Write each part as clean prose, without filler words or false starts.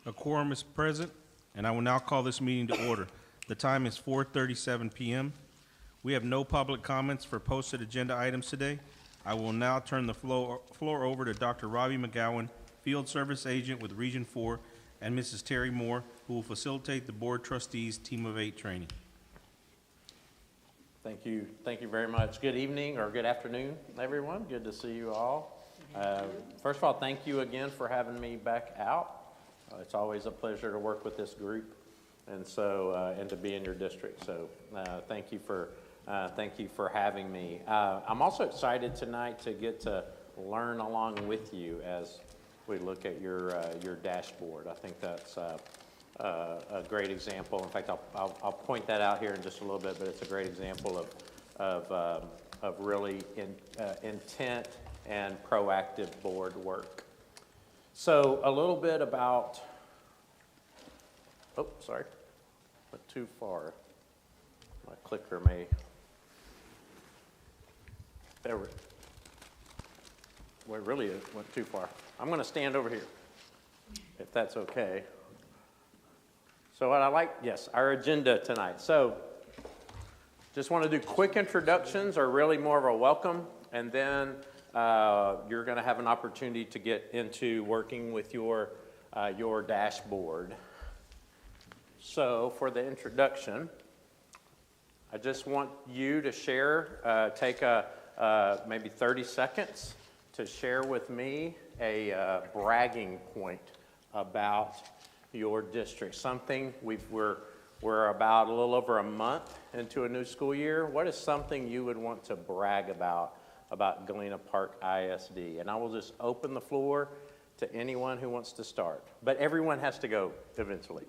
A quorum is present, and I will now call this meeting to order. The time is 4:37 p.m. We have no public comments for posted agenda items today. I will now turn the floor over to Dr. Robbie McGowan, Field Service Agent with Region 4, and Mrs. Terry Moore, who will facilitate the Board Trustees Team of 8 training. Thank you. Thank you very much. Good evening or good afternoon, everyone. Good to see you all. First of all, thank you again for having me back out. It's always a pleasure to work with this group, and so and to be in your district. So thank you for having me. I'm also excited tonight to get to learn along with you as we look at your dashboard. I think that's a great example. In fact, I'll point that out here in just a little bit, but it's a great example of really intent and proactive board work. So a little bit about, oh, sorry, went too far. My clicker may, there we, well, it really went too far. I'm going to stand over here, if that's okay. So what I like, yes, our agenda tonight. So just want to do quick introductions or really more of a welcome, and then you're going to have an opportunity to get into working with your dashboard. So for the introduction, I just want you to share, take maybe 30 seconds to share with me a bragging point about your district. Something we're about a little over a month into a new school year. What is something you would want to brag about Galena Park ISD? And I will just open the floor to anyone who wants to start. But everyone has to go eventually.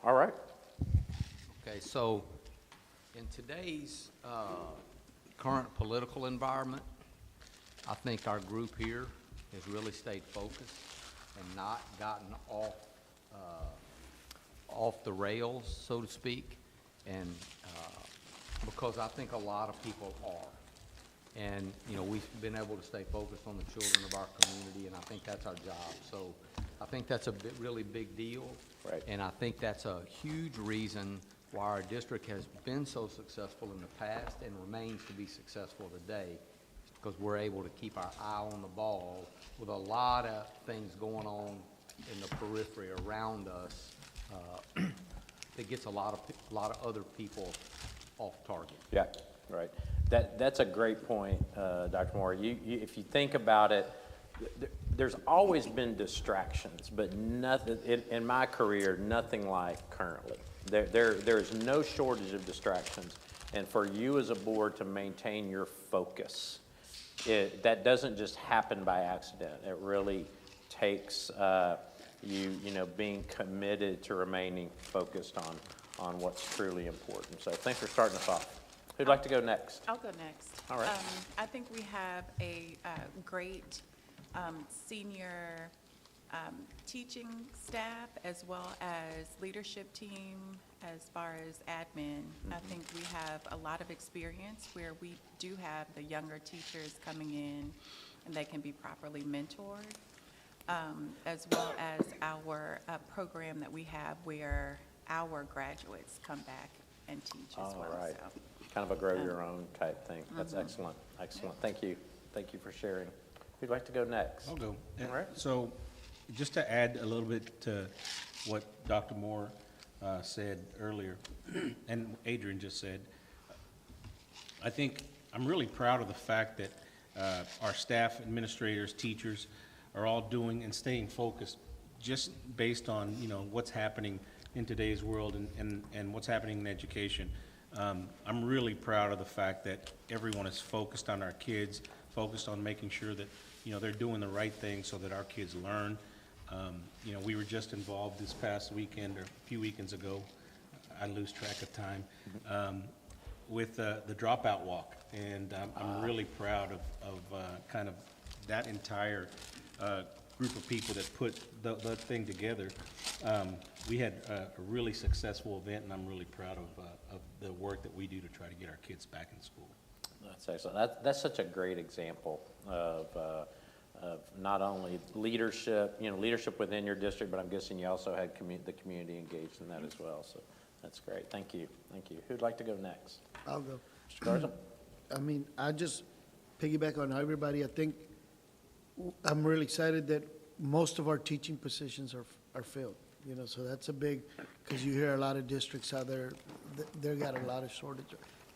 All right. Okay, so in today's current political environment, I think our group here has really stayed focused and not gotten off the rails, so to speak, and because I think a lot of people are. And, you know, we've been able to stay focused on the children of our community, and I think that's our job. So I think that's a really big deal. Right. And I think that's a huge reason why our district has been so successful in the past and remains to be successful today, because we're able to keep our eye on the ball with a lot of things going on in the periphery around us that gets a lot of other people off target. Yeah, right. That's a great point, Dr. Moore. If you think about it, there's always been distractions, but nothing in my career, nothing like currently. There's no shortage of distractions, and for you as a board to maintain your focus, that doesn't just happen by accident. It really takes you know, being committed to remaining focused on what's truly important. So thanks for starting us off. Who'd like to go next? I'll go next. All right. I think we have a great senior teaching staff as well as leadership team as far as admin. I think we have a lot of experience where we do have the younger teachers coming in and they can be properly mentored, as well as our program that we have where our graduates come back and teach as well. All right. So. Kind of a grow your own type thing. That's excellent. Excellent. Thank you. Thank you for sharing. Who'd like to go next? I'll go. All right. So just to add a little bit to what Dr. Moore said earlier, and Adrian just said, I think I'm really proud of the fact that our staff, administrators, teachers are all doing and staying focused just based on, you know, what's happening in today's world and what's happening in education. I'm really proud of the fact that everyone is focused on our kids, focused on making sure that, you know, they're doing the right thing so that our kids learn. You know, we were just involved this past weekend or a few weekends ago, I lose track of time, with the dropout walk. And I'm really proud of kind of that entire group of people that put the thing together. We had a really successful event, and I'm really proud of the work that we do to try to get our kids back in school. That's excellent. That's such a great example of of not only leadership, leadership within your district, but I'm guessing you also had the community engaged in that as well. So that's great. Thank you. Thank you. Who'd like to go next? I'll go. Mr. Garza? I mean, I just piggyback on everybody. I think I'm really excited that most of our teaching positions are filled, so that's a big, because you hear a lot of districts out there, they got a lot of shortage.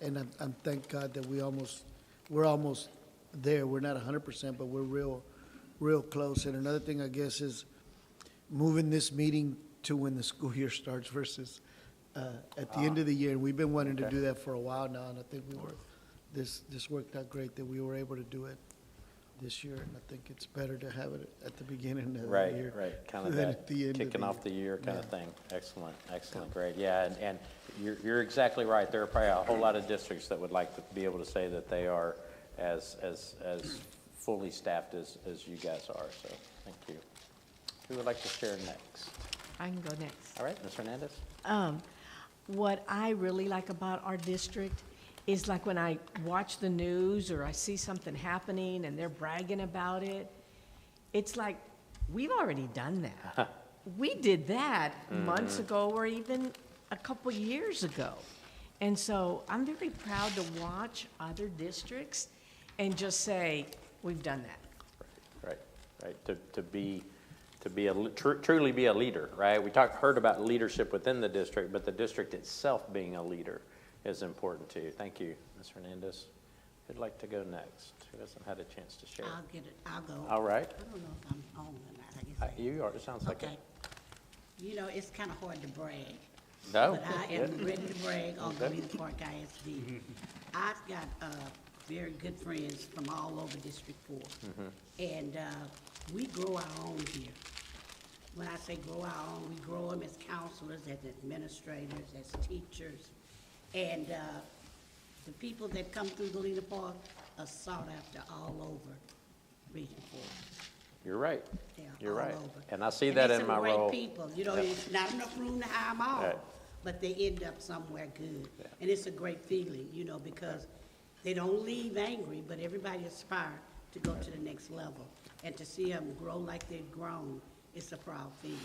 And I'm thank God that we're almost there. We're not 100%, but we're real close. And another thing, I guess, is moving this meeting to when the school year starts versus at the end of the year. And we've been wanting to Okay. do that for a while now, and I think this worked out great that we were able to do it this year. And I think it's better to have it at the beginning of the year. Right, kind of than that at the end of kicking the off the year kind of Yeah. thing. Excellent, great. Yeah, and you're exactly right. There are probably a whole lot of districts that would like to be able to say that they are as fully staffed as you guys are, so thank you. Who would like to share next? I can go next. All right, Ms. Hernandez? What I really like about our district is like when I watch the news or I see something happening and they're bragging about it, it's like, we've already done that. We did that months ago or even a couple years ago. And so I'm very proud to watch other districts and just say, we've done that. Right. Truly be a leader, right? We heard about leadership within the district, but the district itself being a leader is important too. Thank you, Ms. Hernandez. Who'd like to go next? Who hasn't had a chance to share? I'll get it, I'll go. All right. I don't know if I'm on or not, I guess. You are, it sounds like Okay. it. It's kind of hard to brag, No? but I am ready to brag on Okay. Galena Park ISD. I've got very good friends from all over District 4. And we grow our own here. When I say grow our own, we grow them as counselors, as administrators, as teachers. And the people that come through Galena Park are sought after all over Region 4. You're right. They are You're all right. over. And I see And that they're in my some role. great people, it's not enough room to hire them all, Right. but they end up somewhere good. And it's a great feeling, because they don't leave angry, but everybody aspire to go to the next level. And to see them grow like they've grown, it's a proud feeling.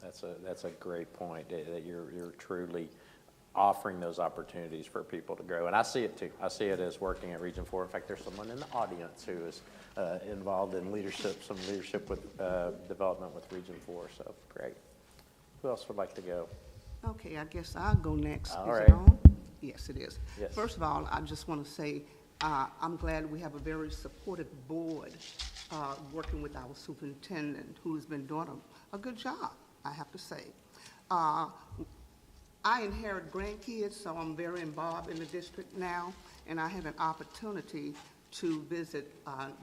That's a great point, that you're truly offering those opportunities for people to grow. And I see it too. I see it as working at Region 4. In fact, there's someone in the audience who is involved in some leadership with development with Region 4, so great. Who else would like to go? Okay, I guess I'll go next. All Is right. it on? Yes, it is. Yes. First of all, I just want to say, I'm glad we have a very supportive board working with our superintendent, who's been doing a good job, I have to say. I inherit grandkids, so I'm very involved in the district now, and I had an opportunity to visit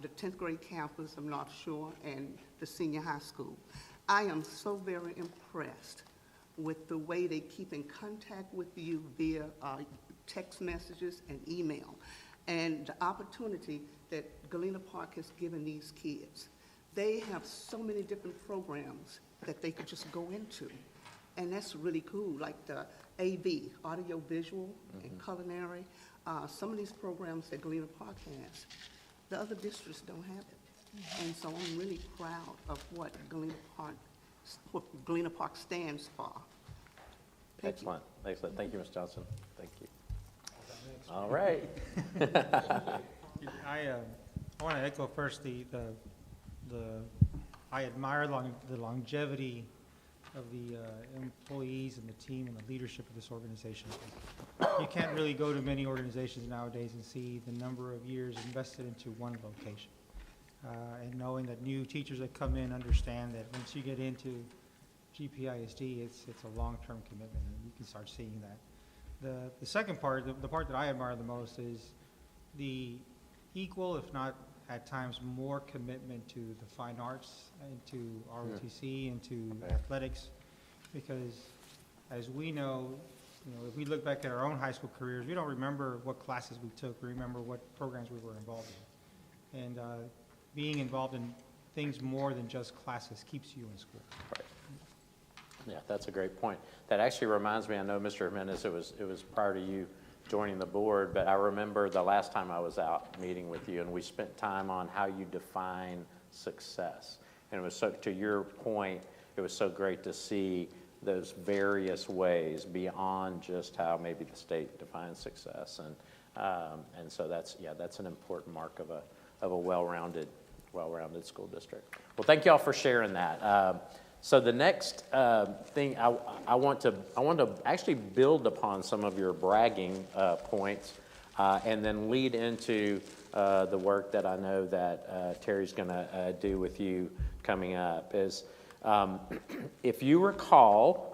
the 10th grade campus of North Shore and the senior high school. I am so very impressed with the way they keep in contact with you via text messages and email, and the opportunity that Galena Park has given these kids. They have so many different programs that they could just go into, and that's really cool, like the AV, audio visual and culinary. Some of these programs that Galena Park has, the other districts don't have it. And so I'm really proud of what Galena Park stands for. Thank you. Excellent. Thank you, Ms. Johnson. Thank you. All right. I want to echo first I admire the longevity of the employees and the team and the leadership of this organization. You can't really go to many organizations nowadays and see the number of years invested into one location. And knowing that new teachers that come in understand that once you get into GPISD, it's a long-term commitment, and you can start seeing that. The second part, the part that I admire the most, is the equal, if not at times more, commitment to the fine arts and to ROTC and to athletics, because as we know, if we look back at our own high school careers, we don't remember what classes we took, we remember what programs we were involved in. And being involved in things more than just classes keeps you in school. Right. Yeah, that's a great point. That actually reminds me, I know, Mr. Jimenez, it was prior to you joining the board, but I remember the last time I was out meeting with you, and we spent time on how you define success. And it was so, to your point, it was so great to see those various ways beyond just how maybe the state defines success. And so that's, yeah, that's an important mark of a well-rounded school district. Well, thank you all for sharing that. So the next thing I want to actually build upon some of your bragging points, and then lead into the work that I know that Terry's going to do with you coming up. Is if you recall,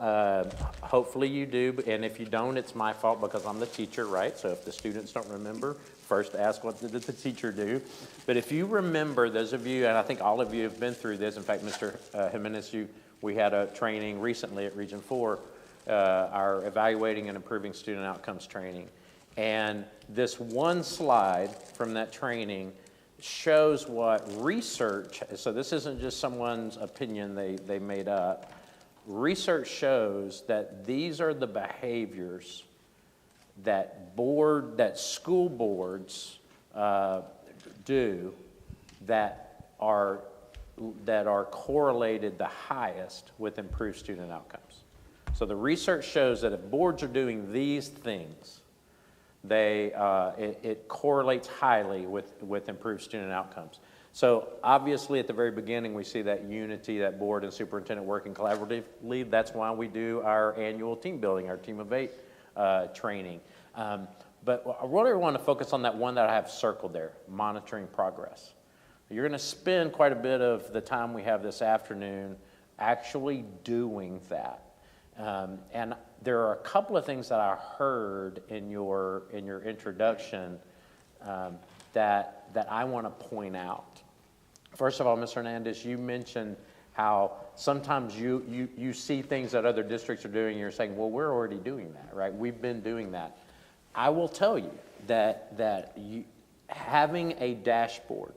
hopefully you do, and if you don't, it's my fault because I'm the teacher, right? So if the students don't remember, first ask what did the teacher do. But if you remember, those of you, and I think all of you have been through this, in fact, Mr. Jimenez, we had a training recently at Region 4, our Evaluating and Improving Student Outcomes training. And this one slide from that training shows what research, so this isn't just someone's opinion they made up. Research shows that these are the behaviors that school boards do that are correlated the highest with improved student outcomes. So the research shows that if boards are doing these things, it correlates highly with improved student outcomes. So obviously at the very beginning we see that unity, that board and superintendent working collaboratively. That's why we do our annual team building, our team of 8 training. But I really want to focus on that one that I have circled there, monitoring progress. You're going to spend quite a bit of the time we have this afternoon actually doing that. And there are a couple of things that I heard in your introduction that I want to point out. First of all, Ms. Hernandez, you mentioned how sometimes you see things that other districts are doing, and you're saying, well, we're already doing that, right? We've been doing that. I will tell you that having a dashboard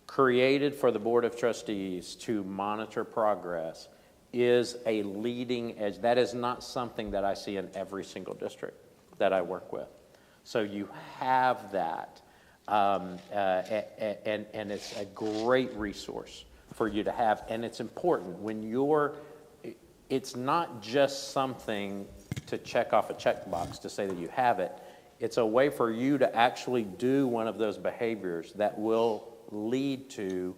created for the Board of Trustees to monitor progress is a leading edge. That is not something that I see in every single district that I work with. So you have that, and it's a great resource for you to have, and it's important when it's not just something to check off a checkbox to say that you have it. It's a way for you to actually do one of those behaviors that will lead to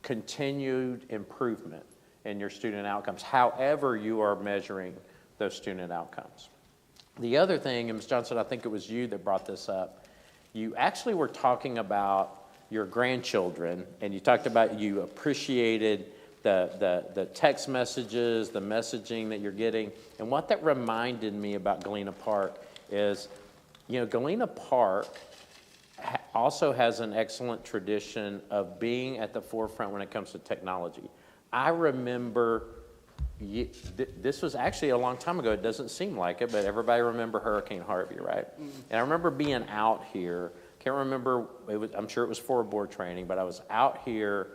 continued improvement in your student outcomes, however you are measuring those student outcomes. The other thing, and Ms. Johnson, I think it was you that brought this up, you actually were talking about your grandchildren, and you talked about you appreciated the text messages, the messaging that you're getting, and what that reminded me about Galena Park is, Galena Park also has an excellent tradition of being at the forefront when it comes to technology. I remember, this was actually a long time ago, it doesn't seem like it, but everybody remember Hurricane Harvey, right? Mm-hmm. And I remember being out here, can't remember, I'm sure it was for a board training, but I was out here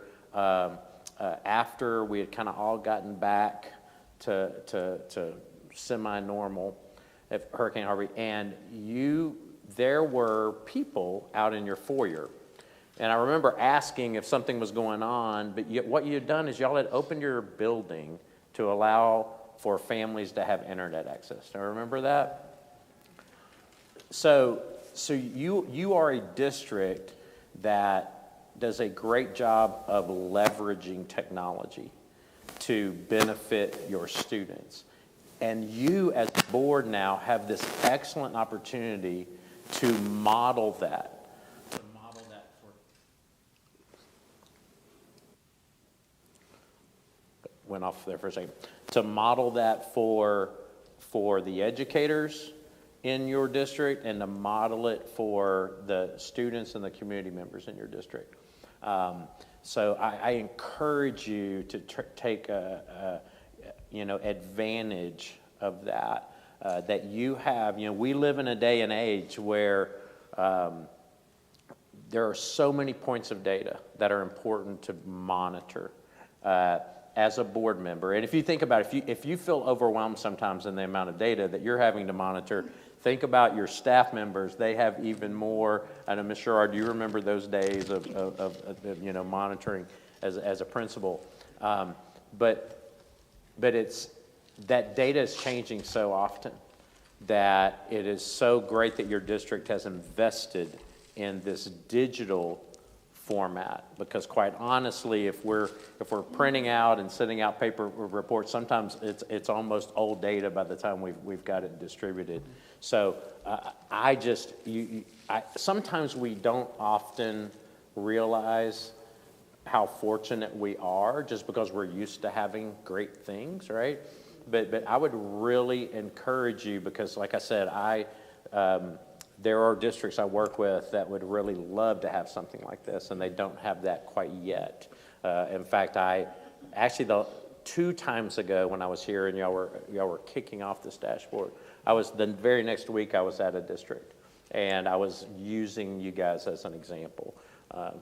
after we had kind of all gotten back to semi-normal at Hurricane Harvey, and there were people out in your foyer. And I remember asking if something was going on, but what you had done is y'all had opened your building to allow for families to have internet access. Do you remember that? So you are a district that does a great job of leveraging technology to benefit your students. And you as a board now have this excellent opportunity to model that. Went off there for a second. To model that for the educators in your district and to model it for the students and the community members in your district. So I encourage you to take advantage of that. That you have, we live in a day and age where there are so many points of data that are important to monitor as a board member. And if you think about it, if you feel overwhelmed sometimes in the amount of data that you're having to monitor, think about your staff members. They have even more. I know, Ms. Sherrard, do you remember those days of monitoring? as a principal. But it's, that data is changing so often that it is so great that your district has invested in this digital format, because quite honestly, if we're printing out and sending out paper reports, sometimes it's almost old data by the time we've got it distributed. So sometimes we don't often realize how fortunate we are just because we're used to having great things, right? But I would really encourage you, because like I said, there are districts I work with that would really love to have something like this, and they don't have that quite yet. In fact, the 2 times ago when I was here and y'all were kicking off this dashboard, the very next week I was at a district, and I was using you guys as an example.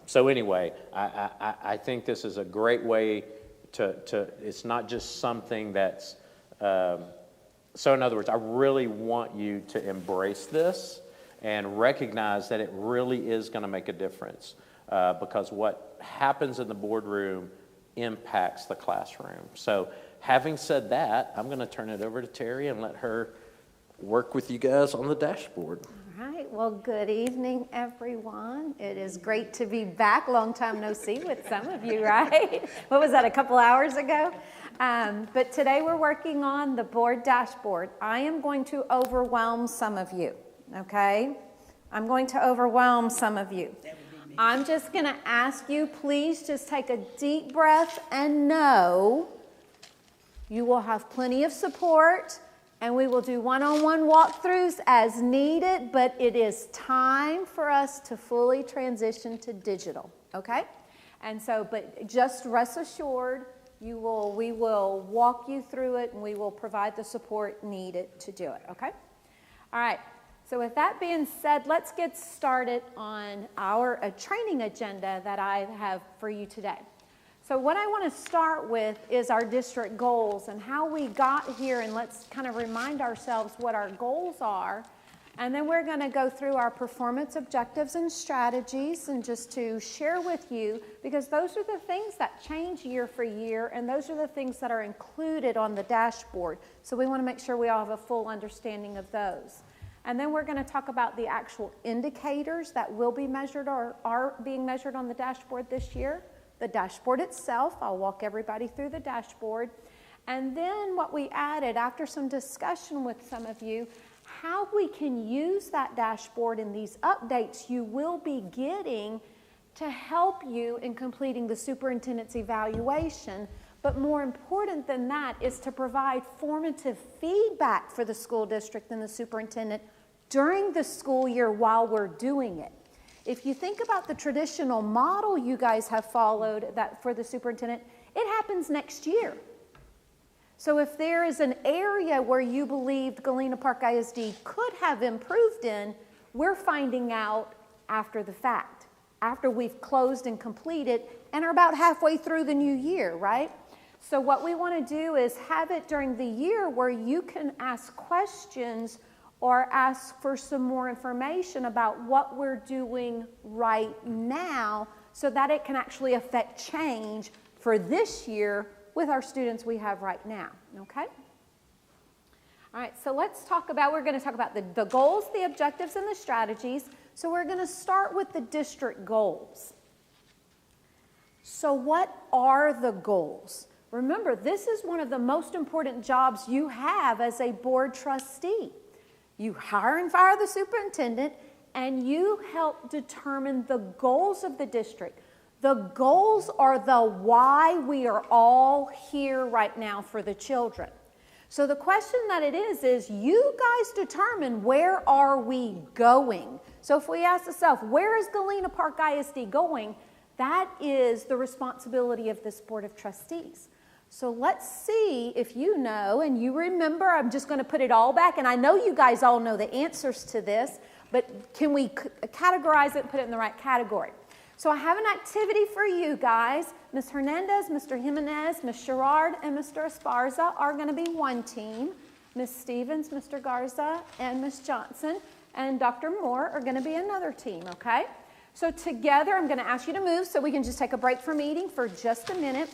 So anyway, I think this is a great way to it's not just something that's, so in other words, I really want you to embrace this and recognize that it really is going to make a difference, because what happens in the boardroom impacts the classroom. So having said that, I'm going to turn it over to Terry and let her work with you guys on the dashboard. All right, well, good evening, everyone. It is great to be back. Long time no see with some of you, right? What was that, a couple hours ago? But today we're working on the board dashboard. I am going to overwhelm some of you, okay? I'm going to overwhelm some of you. I'm just going to ask you, please just take a deep breath and know you will have plenty of support, and we will do one-on-one walkthroughs as needed, but it is time for us to fully transition to digital, okay? And so, but just rest assured, we will walk you through it, and we will provide the support needed to do it, okay? All right, so with that being said, let's get started on our training agenda that I have for you today. So what I want to start with is our district goals and how we got here, and let's kind of remind ourselves what our goals are. And then we're going to go through our performance objectives and strategies, and just to share with you, because those are the things that change year for year, and those are the things that are included on the dashboard. So we want to make sure we all have a full understanding of those. And then we're going to talk about the actual indicators that will be measured or are being measured on the dashboard this year. The dashboard itself, I'll walk everybody through the dashboard. And then what we added after some discussion with some of you, how we can use that dashboard in these updates you will be getting to help you in completing the superintendent's evaluation. But more important than that is to provide formative feedback for the school district and the superintendent during the school year while we're doing it. If you think about the traditional model you guys have followed that for the superintendent, it happens next year. So if there is an area where you believed Galena Park ISD could have improved in, we're finding out after the fact, after we've closed and completed and are about halfway through the new year, right? So what we want to do is have it during the year where you can ask questions or ask for some more information about what we're doing right now, so that it can actually affect change for this year with our students we have right now, okay? All right, so we're going to talk about the goals, the objectives, and the strategies. So we're going to start with the district goals. So what are the goals? Remember, this is one of the most important jobs you have as a board trustee. You hire and fire the superintendent, and you help determine the goals of the district. The goals are the why we are all here right now for the children. So the question that it is you guys determine where are we going. So if we ask ourselves, where is Galena Park ISD going? That is the responsibility of this Board of Trustees. So let's see if you know and you remember. I'm just going to put it all back, and I know you guys all know the answers to this, but can we categorize it and put it in the right category? So I have an activity for you guys. Ms. Hernandez, Mr. Jimenez, Ms. Sherrard, and Mr. Esparza are going to be one team. Ms. Stevens, Mr. Garza, and Ms. Johnson, and Dr. Moore are going to be another team, okay? So together, I'm going to ask you to move so we can just take a break from eating for just a minute.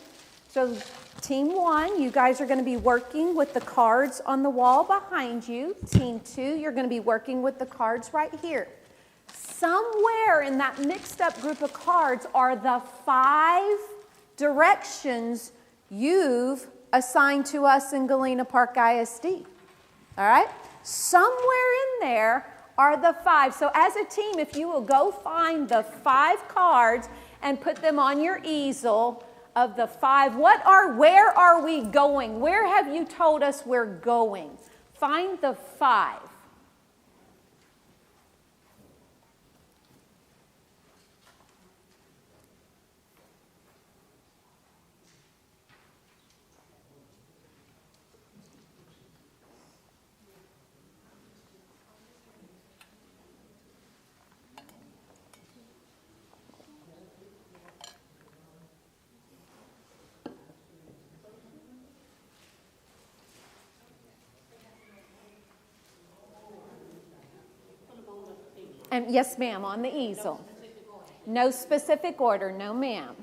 So team 1, you guys are going to be working with the cards on the wall behind you. Team 2, you're going to be working with the cards right here. Somewhere in that mixed up group of cards are the 5 directions you've assigned to us in Galena Park ISD. All right? Somewhere in there are the 5. So as a team, if you will go find the 5 cards and put them on your easel of the 5, where are we going? Where have you told us we're going? Find the 5. And yes, ma'am, on the easel. No specific order, no, ma'am.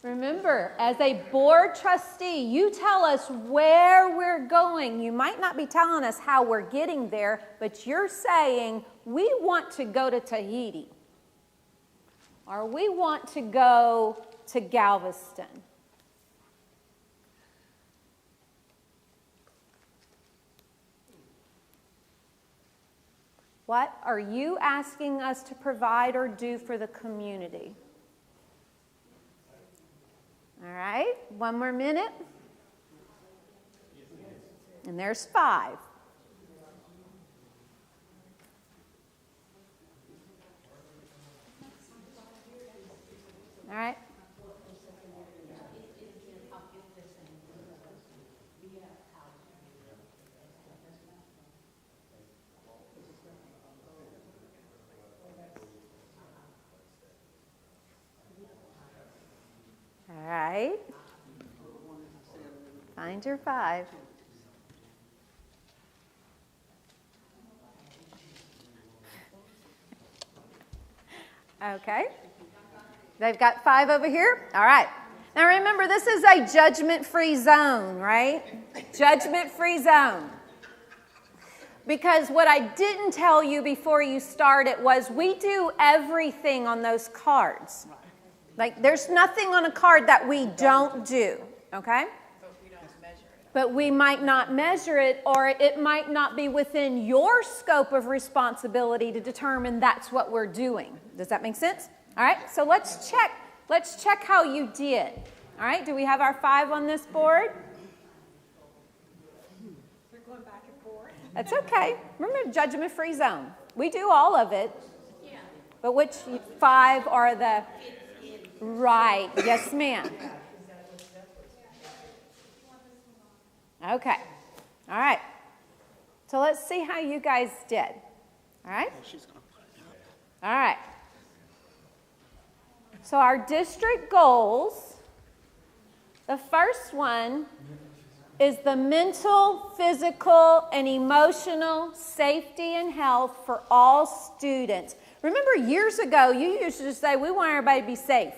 Remember, as a board trustee, you tell us where we're going. You might not be telling us how we're getting there, but you're saying we want to go to Tahiti, or we want to go to Galveston. What are you asking us to provide or do for the community? All right, one more minute. And there's 5. All right. All right. Find your 5. Okay. They've got 5 over here. All right. Now remember, this is a judgment-free zone, right? Judgment-free zone. Because what I didn't tell you before you started was we do everything on those cards. Like, there's nothing on a card that we don't do, okay? But we might not measure it, or it might not be within your scope of responsibility to determine that's what we're doing. Does that make sense? All right, so let's check how you did. All right, do we have our 5 on this board? We're going back and forth. That's okay. Remember, judgment-free zone. We do all of it. Yeah. But which 5 are the... Right. Yes, ma'am. Okay. All right. So let's see how you guys did. All right? All right. So our district goals, the first one is the mental, physical, and emotional safety and health for all students. Remember, years ago, you used to just say, we want everybody to be safe.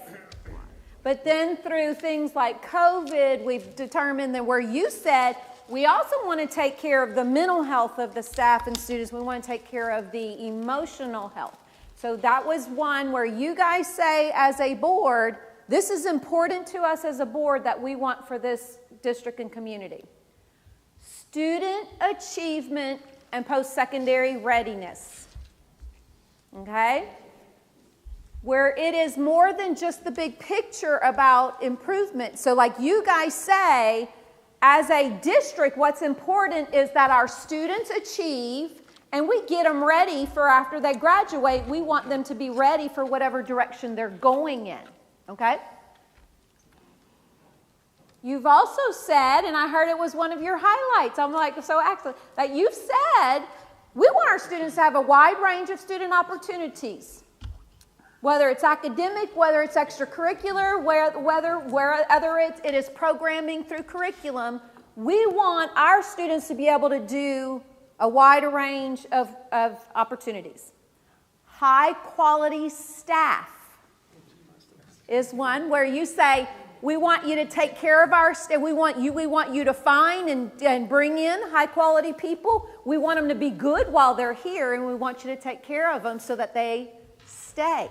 But then through things like COVID, we've determined that where you said, we also want to take care of the mental health of the staff and students. We want to take care of the emotional health. So that was one where you guys say as a board, this is important to us as a board that we want for this district and community. student achievement and post-secondary readiness. Okay? Where it is more than just the big picture about improvement. So like you guys say, as a district, what's important is that our students achieve and we get them ready for after they graduate. We want them to be ready for whatever direction they're going in. Okay? You've also said, and I heard it was one of your highlights, I'm like, so excellent, that you've said we want our students to have a wide range of student opportunities. Whether it's academic, whether it's extracurricular, whether it is programming through curriculum, we want our students to be able to do a wide range of opportunities. High quality staff is one where you say, we want you to take care of our staff. We want you to find and bring in high quality people. We want them to be good while they're here, and we want you to take care of them so that they stay.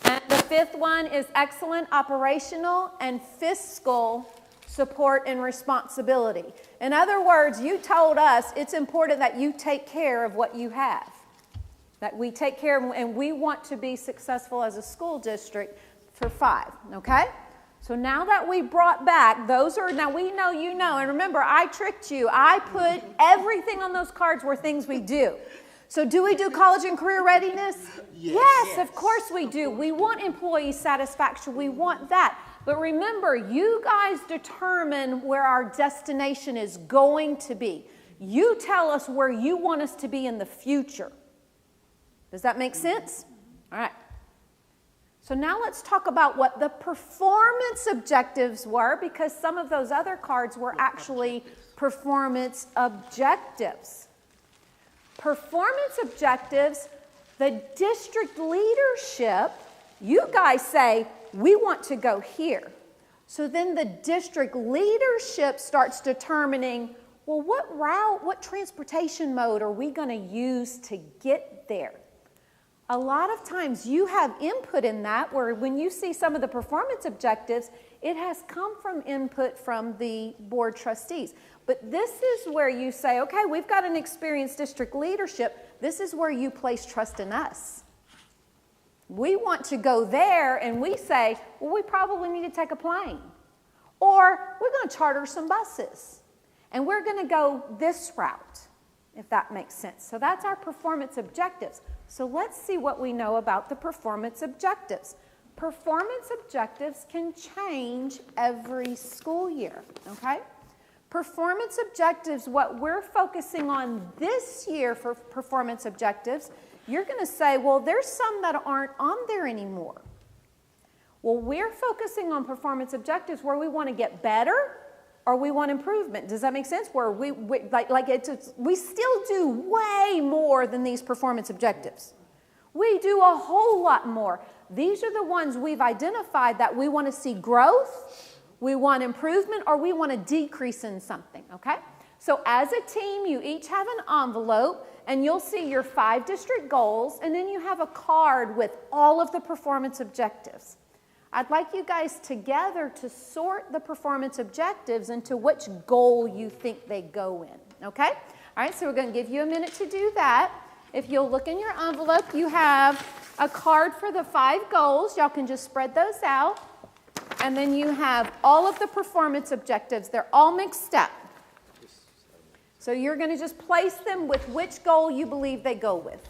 And the fifth one is excellent operational and fiscal support and responsibility. In other words, you told us it's important that you take care of what you have. That we take care of, and we want to be successful as a school district for 5, okay? So now that we brought back, now we know you know, and remember, I tricked you. I put everything on those cards were things we do. So do we do college and career readiness? Yes, of course we do. We want employee satisfaction. We want that. But remember, you guys determine where our destination is going to be. You tell us where you want us to be in the future. Does that make sense? All right. So now let's talk about what the performance objectives were, because some of those other cards were actually performance objectives. Performance objectives, the district leadership, you guys say, we want to go here. So then the district leadership starts determining, well, what route, what transportation mode are we going to use to get there? A lot of times you have input in that, where when you see some of the performance objectives, it has come from input from the board trustees. But this is where you say, okay, we've got an experienced district leadership. This is where you place trust in us. We want to go there, and we say, well, we probably need to take a plane. Or we're going to charter some buses. And we're going to go this route, if that makes sense. So that's our performance objectives. So let's see what we know about the performance objectives. Performance objectives can change every school year, okay? Performance objectives, what we're focusing on this year for performance objectives, you're going to say, well, there's some that aren't on there anymore. Well, we're focusing on performance objectives where we want to get better or we want improvement. Does that make sense? Where we still do way more than these performance objectives. We do a whole lot more. These are the ones we've identified that we want to see growth, we want improvement, or we want to decrease in something, okay? So as a team, you each have an envelope, and you'll see your 5 district goals, and then you have a card with all of the performance objectives. I'd like you guys together to sort the performance objectives into which goal you think they go in, okay? All right, so we're going to give you a minute to do that. If you'll look in your envelope, you have a card for the 5 goals. Y'all can just spread those out. And then you have all of the performance objectives. They're all mixed up. So you're going to just place them with which goal you believe they go with.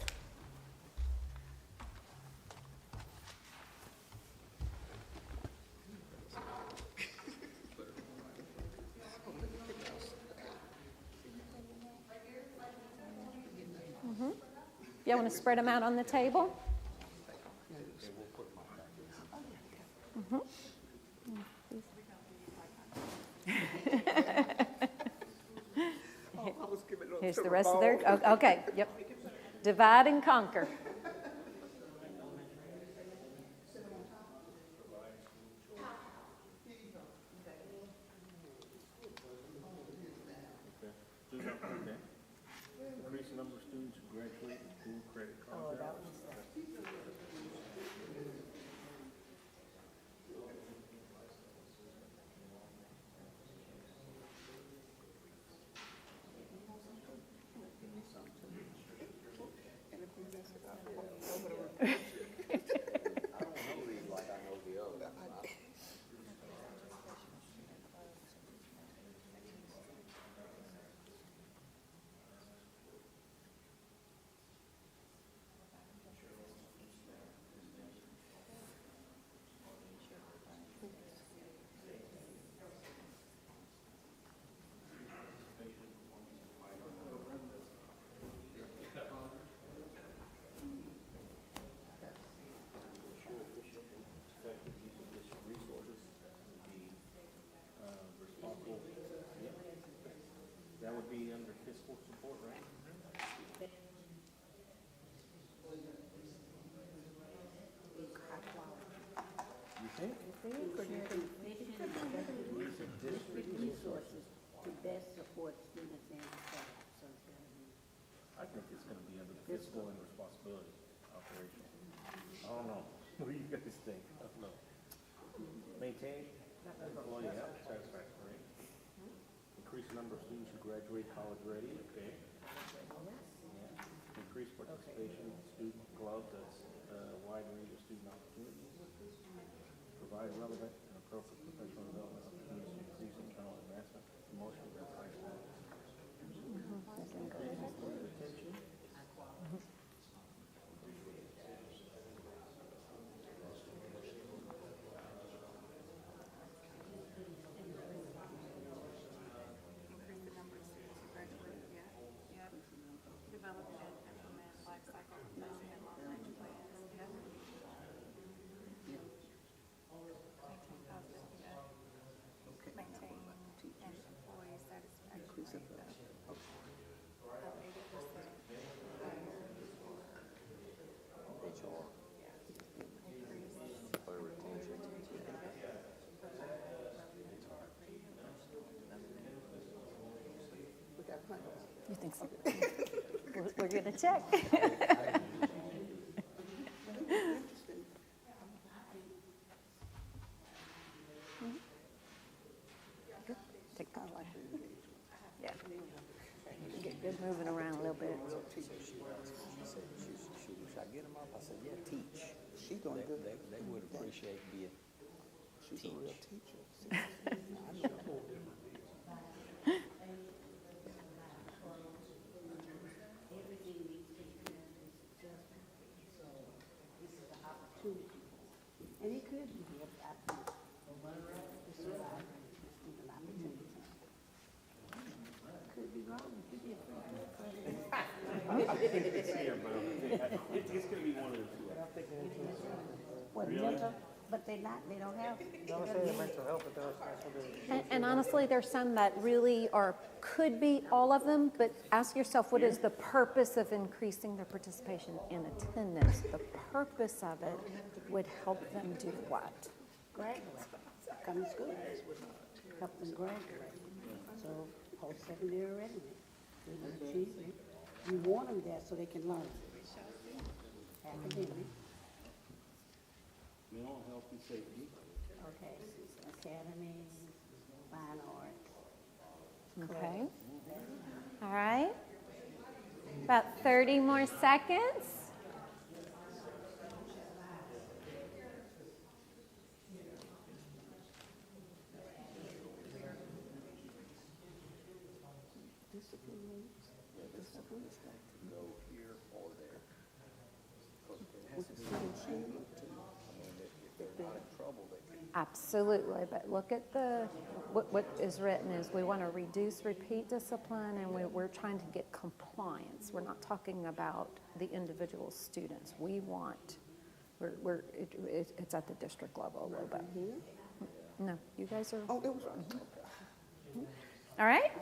You want to spread them out on the table? Here's the rest of their, okay, yep. Divide and conquer. Increase the number of students who graduate with dual credit cards. be under fiscal support, right? You think? District resources to best support students and staff, so it's gotta be. I think it's gonna be under fiscal and responsibility operational. I don't know. What do you guys think? I don't know. Maintain employee health satisfaction rate. Increase the number of students who graduate college ready, okay. Yeah. Increase participation in student club, that's a wide range of student opportunities. Provide relevant and appropriate professional development opportunities to increase internal advancement, promotion, and recognition. Retention. Increase the number of students who graduate, yeah. Yep. Develop and implement life cycle placement and long-range plans, yep. Maintain positive, yeah. Maintain and employee satisfaction rate of 80%. You think so? We're going to check. Take that one. Yeah. Get good moving around a little bit. She said, should I get them up? I said, yeah, teach. She's doing good. They would appreciate being She's a real teacher. I know. And it could be, I think, this is our student opportunity. Could be wrong, it could be a I think it's here, but it's gonna be one of the two. What, mental, but they don't have. And honestly, there's some that really are, could be all of them, but ask yourself, what is the purpose of increasing their participation in attendance? The purpose of it would help them do what? Graduate, come to school, help them graduate. So post-secondary readiness, student achievement, you want them there so they can learn. Academic, Mental health and safety. okay, academies, fine arts. Okay. All right. About 30 more seconds. Absolutely, but look at what is written is we want to reduce repeat discipline, and we're trying to get compliance. We're not talking about the individual students. We want, it's at the district level a little bit. No, you guys are. Oh, it was, All right?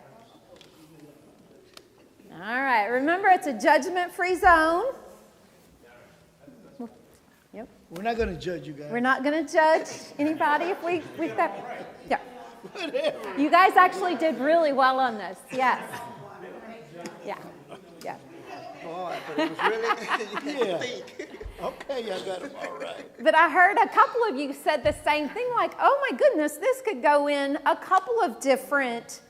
All right, remember it's a judgment-free zone. Yep. We're not going to judge you guys. We're not going to judge anybody if we yeah. You guys actually did really well on this, yes. Yeah, yeah. Boy, but it was really, Yeah. Okay, y'all got them all right. But I heard a couple of you said the same thing, like, oh my goodness, this could go in a couple of different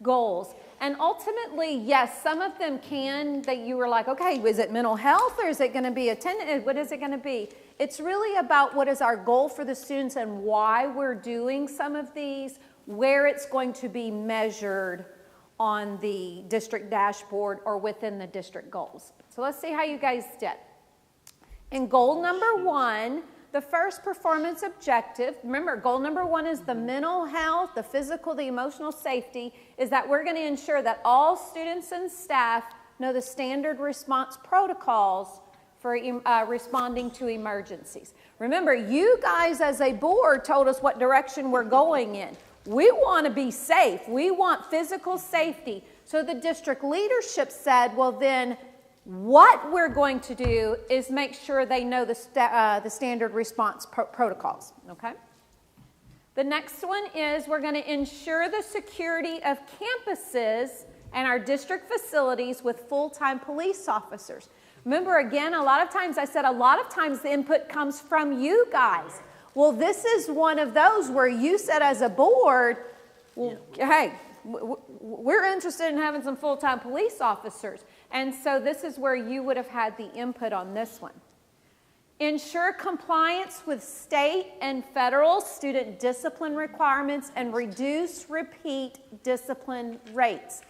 goals. And ultimately, yes, some of them can, that you were like, okay, is it mental health or is it going to be attendance? What is it going to be? It's really about what is our goal for the students and why we're doing some of these, where it's going to be measured on the district dashboard or within the district goals. So let's see how you guys did. In goal number 1, the first performance objective, remember goal number 1 is the mental health, the physical, the emotional safety, is that we're going to ensure that all students and staff know the standard response protocols for responding to emergencies. Remember, you guys as a board told us what direction we're going in. We want to be safe. We want physical safety. So the district leadership said, well, then what we're going to do is make sure they know the standard response protocols, okay? The next one is we're going to ensure the security of campuses and our district facilities with full-time police officers. Remember, again, a lot of times I said a lot of times the input comes from you guys. Well, this is one of those where you said as a board, well, hey, we're interested in having some full-time police officers. And so this is where you would have had the input on this one. Ensure compliance with state and federal student discipline requirements and reduce repeat discipline rates.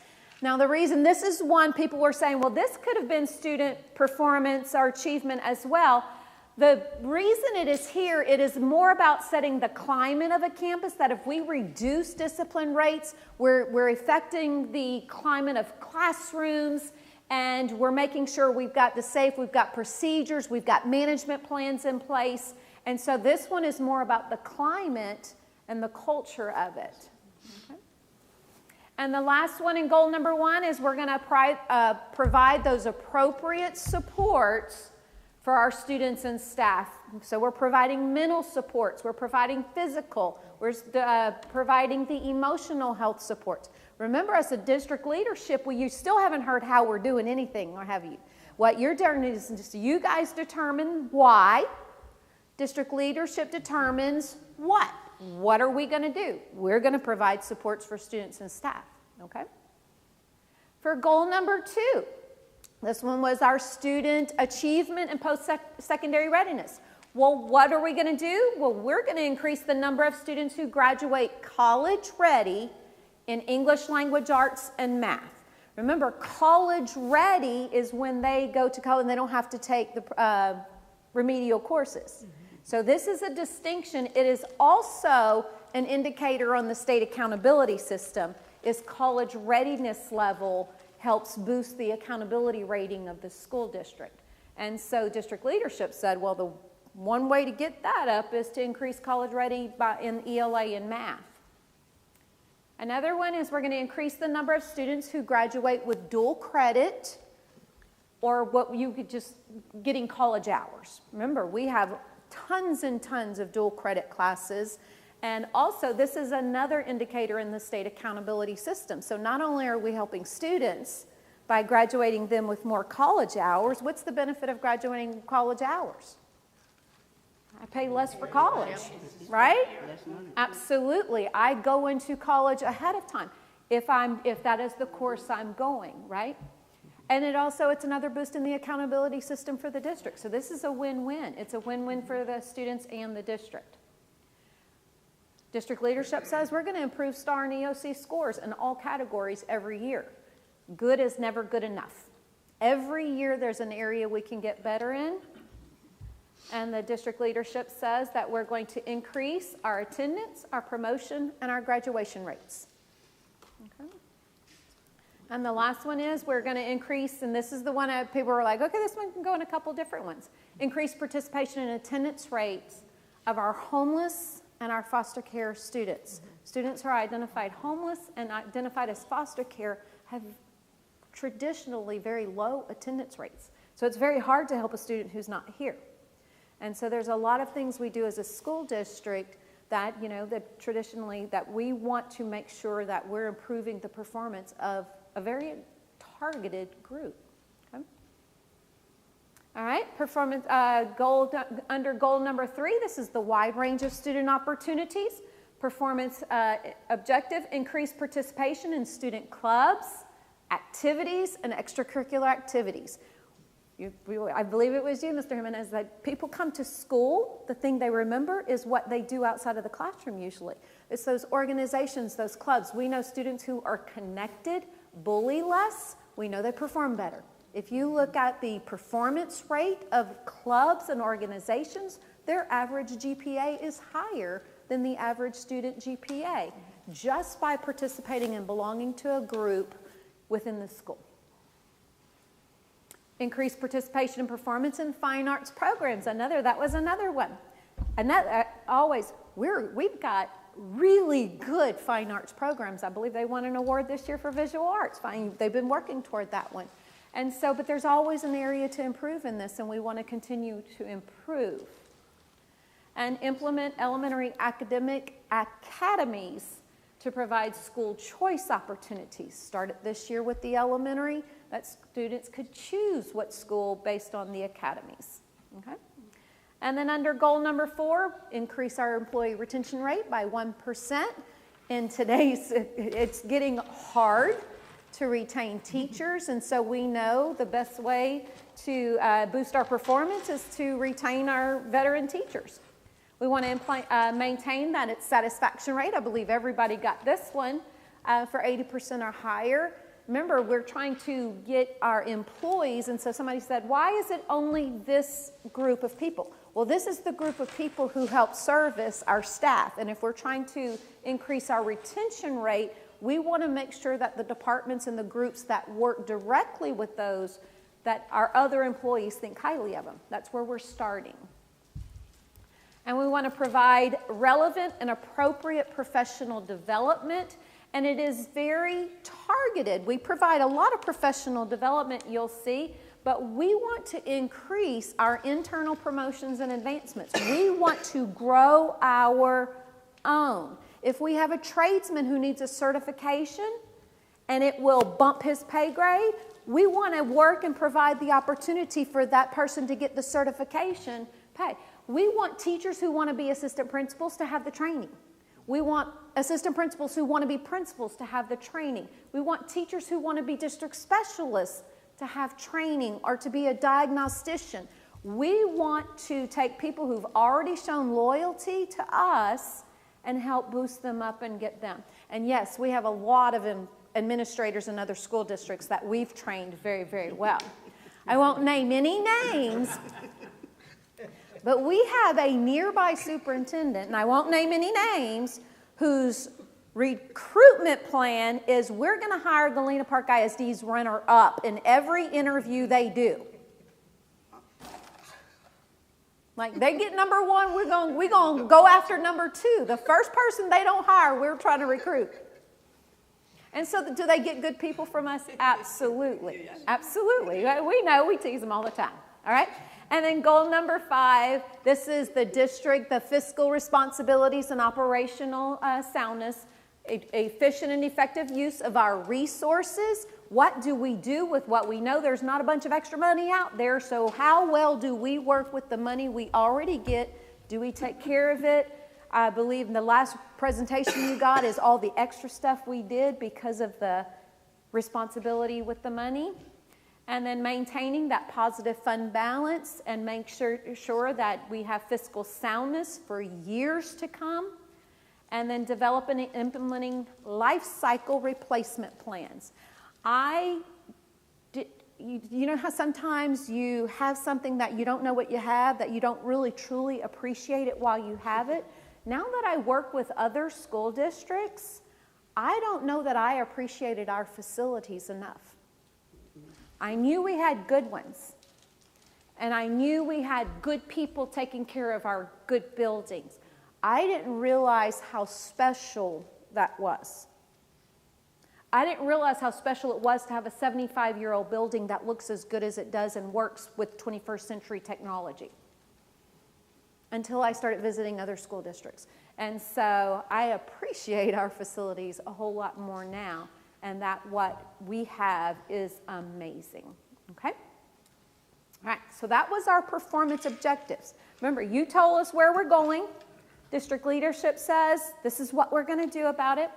Now, the reason this is one, people were saying, well, this could have been student performance or achievement as well. The reason it is here, it is more about setting the climate of a campus, that if we reduce discipline rates, we're affecting the climate of classrooms, and we're making sure we've got the safe, we've got procedures, we've got management plans in place. And so this one is more about the climate and the culture of it. Okay. And the last one in goal number 1 is we're going to provide those appropriate supports for our students and staff. So we're providing mental supports, we're providing physical, we're providing the emotional health supports. Remember, as a district leadership, you still haven't heard how we're doing anything, or have you? What you're doing is just you guys determine why. District leadership determines what. What are we going to do? We're going to provide supports for students and staff, okay? For goal number 2, this one was our student achievement and post-secondary readiness. Well, what are we going to do? Well, we're going to increase the number of students who graduate college ready in English language arts and math. Remember, college ready is when they go to college and they don't have to take the remedial courses. So this is a distinction. It is also an indicator on the state accountability system. Is college readiness level helps boost the accountability rating of the school district. And so district leadership said, well, the one way to get that up is to increase college ready in ELA and math. Another one is we're going to increase the number of students who graduate with dual credit, or what you could just getting college hours. Remember, we have tons and tons of dual credit classes. And also, this is another indicator in the state accountability system. So not only are we helping students by graduating them with more college hours, what's the benefit of graduating college hours? I pay less for college, right? Absolutely. I go into college ahead of time if that is the course I'm going, right? And it's another boost in the accountability system for the district. So this is a win-win. It's a win-win for the students and the district. District leadership says we're going to improve STAR and EOC scores in all categories every year. Good is never good enough. Every year there's an area we can get better in. And the district leadership says that we're going to increase our attendance, our promotion, and our graduation rates. Okay. And the last one is we're going to increase, and this is the one people were like, okay, this one can go in a couple different ones. Increase participation and attendance rates of our homeless and our foster care students. Students who are identified homeless and identified as foster care have traditionally very low attendance rates. So it's very hard to help a student who's not here. And so there's a lot of things we do as a school district that, that traditionally that we want to make sure that we're improving the performance of a very targeted group. Okay? All right, performance under goal number 3, this is the wide range of student opportunities. Performance objective, increase participation in student clubs, activities, and extracurricular activities. I believe it was you, Mr. Jimenez, that people come to school, the thing they remember is what they do outside of the classroom usually. It's those organizations, those clubs. We know students who are connected, bully less, we know they perform better. If you look at the performance rate of clubs and organizations, their average GPA is higher than the average student GPA, just by participating and belonging to a group within the school. Increased participation and performance in fine arts programs. That was another one. We've got really good fine arts programs. I believe they won an award this year for visual arts. They've been working toward that one. And so, but there's always an area to improve in this, and we want to continue to improve. And implement elementary academic academies to provide school choice opportunities. Started this year with the elementary, that students could choose what school based on the academies. Okay? And then under goal number 4, increase our employee retention rate by 1%. In today's, it's getting hard to retain teachers, and so we know the best way to boost our performance is to retain our veteran teachers. We want to maintain that its satisfaction rate. I believe everybody got this one for 80% or higher. Remember, we're trying to get our employees, and so somebody said, why is it only this group of people? Well, this is the group of people who help service our staff, and if we're trying to increase our retention rate, we want to make sure that the departments and the groups that work directly with those, that our other employees think highly of them. That's where we're starting. And we want to provide relevant and appropriate professional development, and it is very targeted. We provide a lot of professional development, you'll see, but we want to increase our internal promotions and advancements. We want to grow our own. If we have a tradesman who needs a certification and it will bump his pay grade, we want to work and provide the opportunity for that person to get the certification pay. We want teachers who want to be assistant principals to have the training. We want assistant principals who want to be principals to have the training. We want teachers who want to be district specialists to have training or to be a diagnostician. We want to take people who've already shown loyalty to us and help boost them up and get them. And yes, we have a lot of administrators in other school districts that we've trained very, very well. I won't name any names, but we have a nearby superintendent, and I won't name any names, whose recruitment plan is we're going to hire Galena Park ISD's runner-up in every interview they do. Like, they get number 1, we're going to go after number 2. The first person they don't hire, we're trying to recruit. And so do they get good people from us? Absolutely. Absolutely. We know, we tease them all the time. All right? And then goal number 5, this is the district, the fiscal responsibilities and operational soundness, efficient and effective use of our resources. What do we do with what we know? There's not a bunch of extra money out there, so how well do we work with the money we already get? Do we take care of it? I believe in the last presentation you got is all the extra stuff we did because of the responsibility with the money. And then maintaining that positive fund balance and make sure that we have fiscal soundness for years to come. And then developing and implementing life cycle replacement plans. You know how sometimes you have something that you don't know what you have, that you don't really truly appreciate it while you have it? Now that I work with other school districts, I don't know that I appreciated our facilities enough. I knew we had good ones, and I knew we had good people taking care of our good buildings. I didn't realize how special that was. I didn't realize how special it was to have a 75-year-old building that looks as good as it does and works with 21st century technology until I started visiting other school districts. And so I appreciate our facilities a whole lot more now, and that what we have is amazing, okay? All right, so that was our performance objectives. Remember, you told us where we're going. District leadership says this is what we're going to do about it.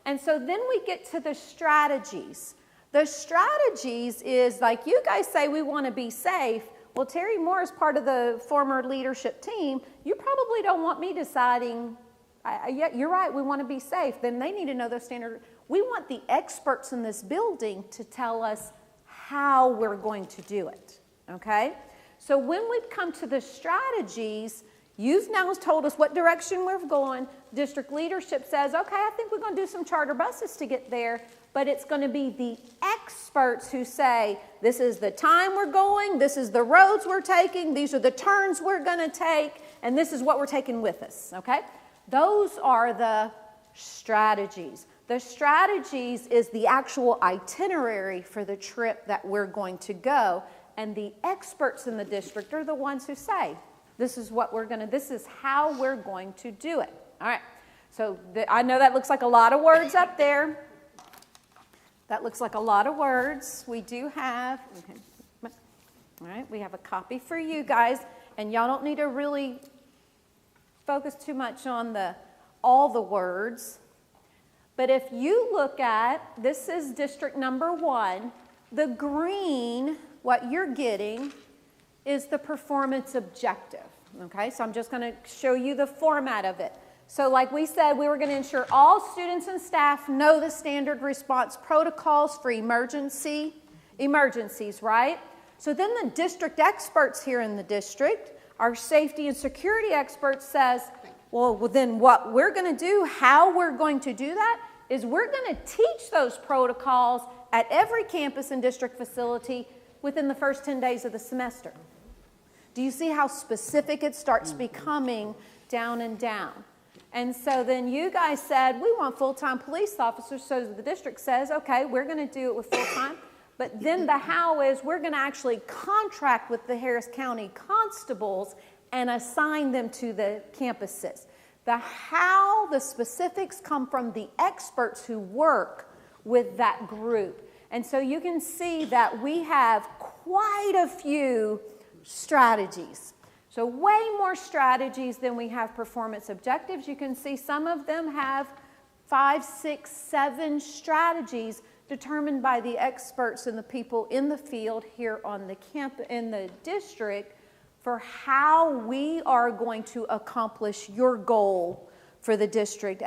And so then we get to the strategies. The strategies is like you guys say we want to be safe. Well, Terry Moore is part of the former leadership team. You probably don't want me deciding, yeah, you're right, we want to be safe. Then they need to know those standards. We want the experts in this building to tell us how we're going to do it, okay? So when we come to the strategies, you've now told us what direction we're going. District leadership says, okay, I think we're going to do some charter buses to get there, but it's going to be the experts who say, this is the time we're going, this is the roads we're taking, these are the turns we're going to take, and this is what we're taking with us, okay? Those are the strategies. The strategies is the actual itinerary for the trip that we're going to go, and the experts in the district are the ones who say, this is how we're going to do it. All right, so I know that looks like a lot of words up there. That looks like a lot of words. We do have, okay. All right, we have a copy for you guys, and y'all don't need to really focus too much on all the words. But if you look at, this is district number 1, the green, what you're getting is the performance objective. Okay, so I'm just going to show you the format of it. So like we said, we were going to ensure all students and staff know the standard response protocols for emergencies, right? So then the district experts here in the district, our safety and security experts says, well, then what we're going to do, how we're going to do that, is we're going to teach those protocols at every campus and district facility within the first 10 days of the semester. Do you see how specific it starts becoming down and down? And so then you guys said, we want full-time police officers, so the district says, okay, we're going to do it with full-time. But then the how is we're going to actually contract with the Harris County constables and assign them to the campuses. The how, the specifics come from the experts who work with that group. And so you can see that we have quite a few strategies. So way more strategies than we have performance objectives. You can see some of them have 5, 6, 7 strategies determined by the experts and the people in the field here on the campus, in the district, for how we are going to accomplish your goal for the district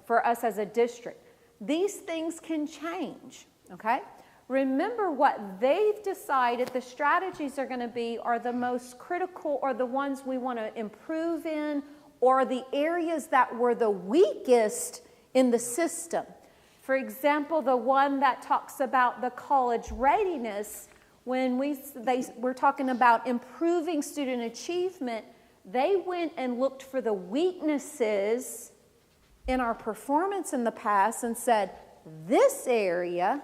for us as a district. These things can change, okay? Remember what they've decided the strategies are going to be are the most critical or the ones we want to improve in or the areas that were the weakest in the system. For example, the one that talks about the college readiness, when we're talking about improving student achievement, they went and looked for the weaknesses in our performance in the past and said, this area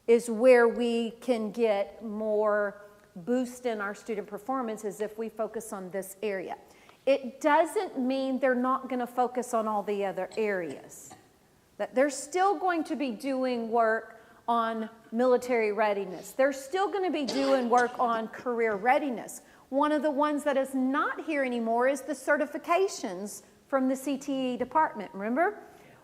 is where we can get more boost in our student performance as if we focus on this area. It doesn't mean they're not going to focus on all the other areas. That they're still going to be doing work on military readiness. They're still going to be doing work on career readiness. One of the ones that is not here anymore is the certifications from the CTE department. Remember?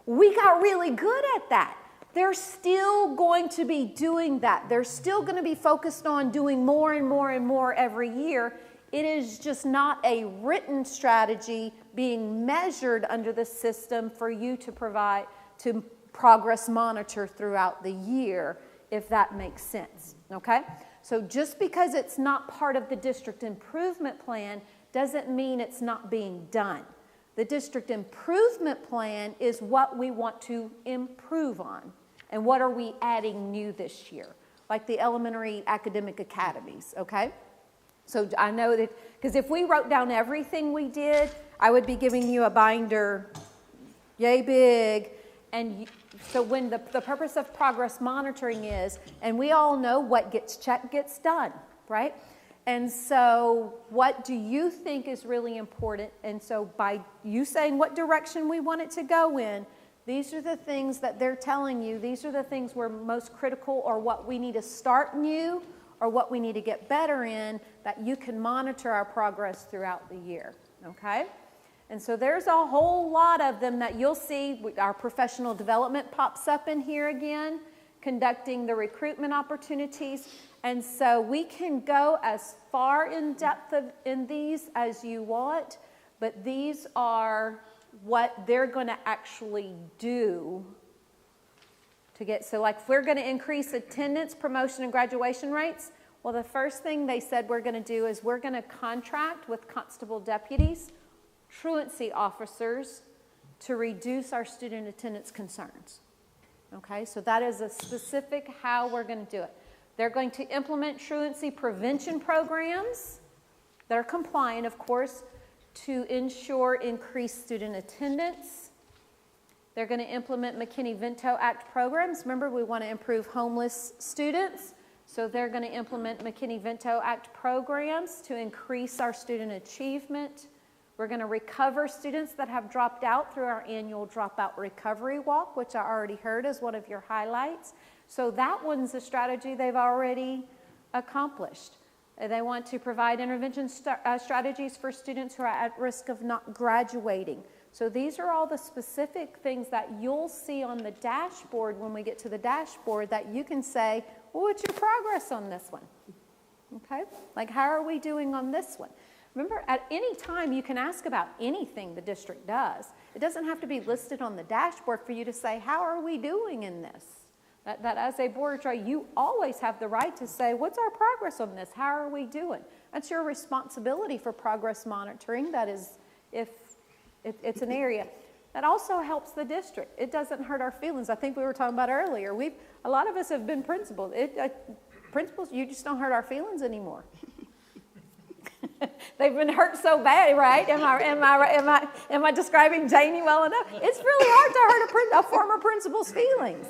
We got really good at that. They're still going to be doing that. They're still going to be focused on doing more and more and more every year. It is just not a written strategy being measured under the system for you to provide, to progress monitor throughout the year, if that makes sense, okay? So just because it's not part of the district improvement plan doesn't mean it's not being done. The district improvement plan is what we want to improve on. And what are we adding new this year? Like the elementary academic academies, okay? So I know that, because if we wrote down everything we did, I would be giving you a binder yay big. And so when the purpose of progress monitoring is, and we all know what gets checked gets done, right? And so what do you think is really important? And so by you saying what direction we want it to go in, these are the things that they're telling you. These are the things we're most critical or what we need to start new or what we need to get better in that you can monitor our progress throughout the year, okay? And so there's a whole lot of them that you'll see. Our professional development pops up in here again, conducting the recruitment opportunities. And so we can go as far in depth in these as you want, but these are what they're going to actually do to get, so like if we're going to increase attendance, promotion, and graduation rates, well, the first thing they said we're going to do is we're going to contract with constable deputies, truancy officers, to reduce our student attendance concerns. Okay, so that is a specific how we're going to do it. They're going to implement truancy prevention programs that are compliant, of course, to ensure increased student attendance. They're going to implement McKinney-Vento Act programs. Remember, we want to improve homeless students. So they're going to implement McKinney-Vento Act programs to increase our student achievement. We're going to recover students that have dropped out through our annual Dropout Recovery Walk, which I already heard as one of your highlights. So that one's a strategy they've already accomplished. They want to provide intervention strategies for students who are at risk of not graduating. So these are all the specific things that you'll see on the dashboard when we get to the dashboard that you can say, well, what's your progress on this one? Okay? Like, how are we doing on this one? Remember, at any time you can ask about anything the district does. It doesn't have to be listed on the dashboard for you to say, how are we doing in this? That as a board of trustees, you always have the right to say, what's our progress on this? How are we doing? That's your responsibility for progress monitoring. That is, if it's an area. That also helps the district. It doesn't hurt our feelings. I think we were talking about earlier. A lot of us have been principals. Principals, you just don't hurt our feelings anymore. They've been hurt so bad, right? Am I describing Janie well enough? It's really hard to hurt a former principal's feelings.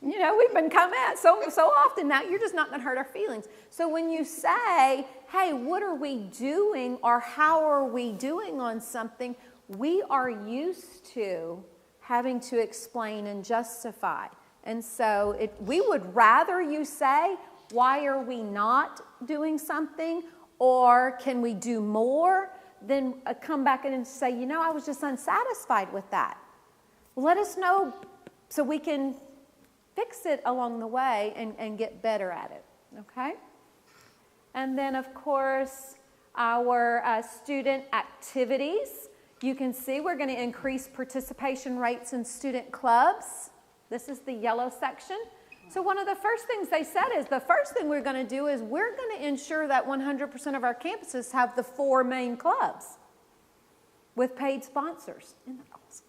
You know, we've been come at so often now, you're just not going to hurt our feelings. So when you say, hey, what are we doing or how are we doing on something, we are used to having to explain and justify. And so we would rather you say, why are we not doing something, or can we do more, than come back and say, you know, I was just unsatisfied with that. Let us know so we can fix it along the way and get better at it, okay? And then, of course, our student activities. You can see we're going to increase participation rates in student clubs. This is the yellow section. So one of the first things they said is the first thing we're going to do is we're going to ensure that 100% of our campuses have the 4 main clubs with paid sponsors. Isn't that awesome?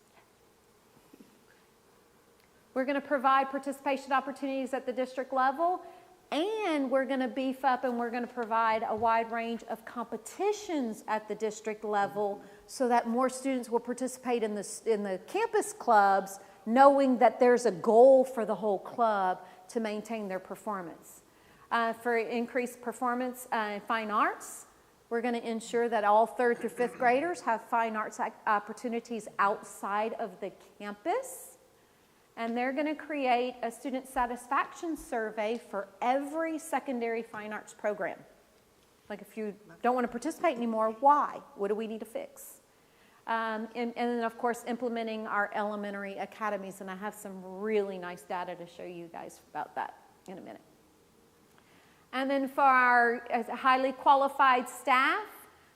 We're going to provide participation opportunities at the district level, and we're going to beef up and we're going to provide a wide range of competitions at the district level so that more students will participate in the campus clubs, knowing that there's a goal for the whole club to maintain their performance. For increased performance in fine arts, we're going to ensure that all 3rd through 5th graders have fine arts opportunities outside of the campus. And they're going to create a student satisfaction survey for every secondary fine arts program. Like, if you don't want to participate anymore, why? What do we need to fix? And then, of course, implementing our elementary academies. And I have some really nice data to show you guys about that in a minute. And then for our highly qualified staff,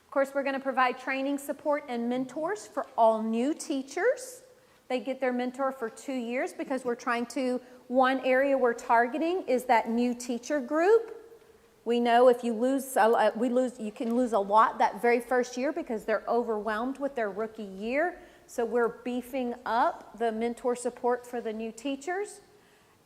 of course, we're going to provide training, support, and mentors for all new teachers. They get their mentor for 2 years because we're trying to, one area we're targeting is that new teacher group. We know if you you can lose a lot that very first year because they're overwhelmed with their rookie year. So we're beefing up the mentor support for the new teachers.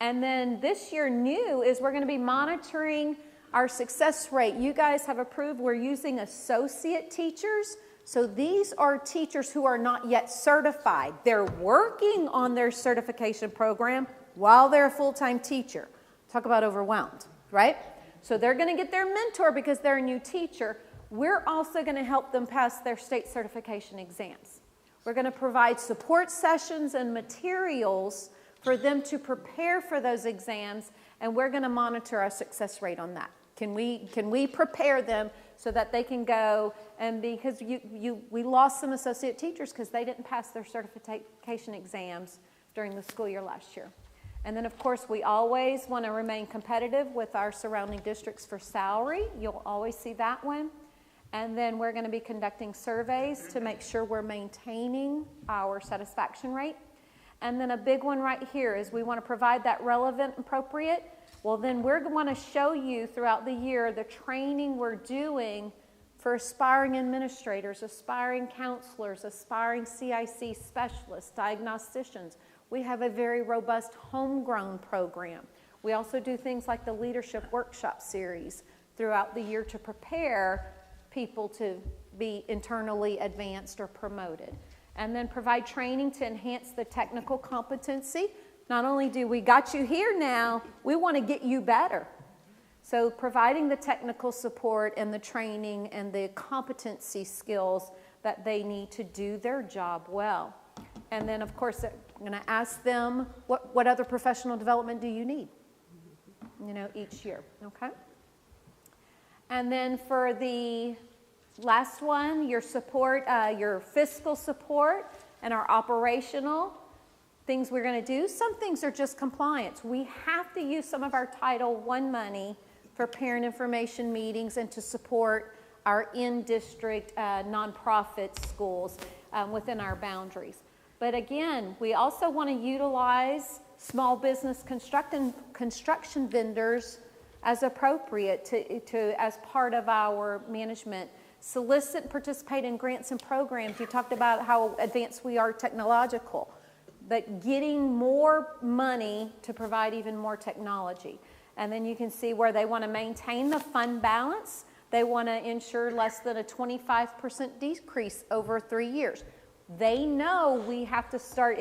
And then this year new is we're going to be monitoring our success rate. You guys have approved we're using associate teachers. So these are teachers who are not yet certified. They're working on their certification program while they're a full-time teacher. Talk about overwhelmed, right? So they're going to get their mentor because they're a new teacher. We're also going to help them pass their state certification exams. We're going to provide support sessions and materials for them to prepare for those exams, and we're going to monitor our success rate on that. Can we prepare them so that they can go, and because we lost some associate teachers because they didn't pass their certification exams during the school year last year. And then, of course, we always want to remain competitive with our surrounding districts for salary. You'll always see that one. And then we're going to be conducting surveys to make sure we're maintaining our satisfaction rate. And then a big one right here is we want to provide that relevant and appropriate. Well, then we're going to show you throughout the year the training we're doing for aspiring administrators, aspiring counselors, aspiring CIC specialists, diagnosticians. We have a very robust homegrown program. We also do things like the leadership workshop series throughout the year to prepare people to be internally advanced or promoted. And then provide training to enhance the technical competency. Not only do we got you here now, we want to get you better. So providing the technical support and the training and the competency skills that they need to do their job well. And then, of course, I'm going to ask them, what other professional development do you need? Each year, okay? And then for the last one, your support, your fiscal support and our operational things we're going to do. Some things are just compliance. We have to use some of our Title I money for parent information meetings and to support our in-district nonprofit schools within our boundaries. But again, we also want to utilize small business construction vendors as appropriate to as part of our management. Solicit and participate in grants and programs. You talked about how advanced we are technological, but getting more money to provide even more technology. And then you can see where they want to maintain the fund balance. They want to ensure less than a 25% decrease over 3 years. They know we have to start,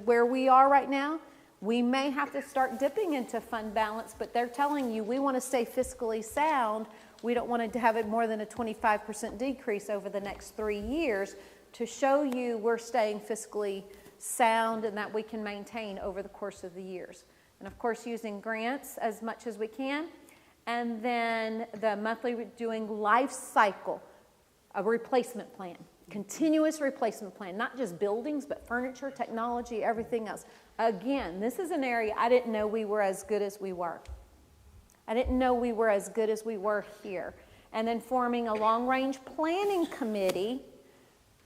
where we are right now, we may have to start dipping into fund balance, but they're telling you we want to stay fiscally sound. We don't want to have it more than a 25% decrease over the next 3 years to show you we're staying fiscally sound and that we can maintain over the course of the years. And of course, using grants as much as we can. And then the monthly doing life cycle, a replacement plan, continuous replacement plan, not just buildings, but furniture, technology, everything else. Again, this is an area I didn't know we were as good as we were. I didn't know we were as good as we were here. And then forming a long-range planning committee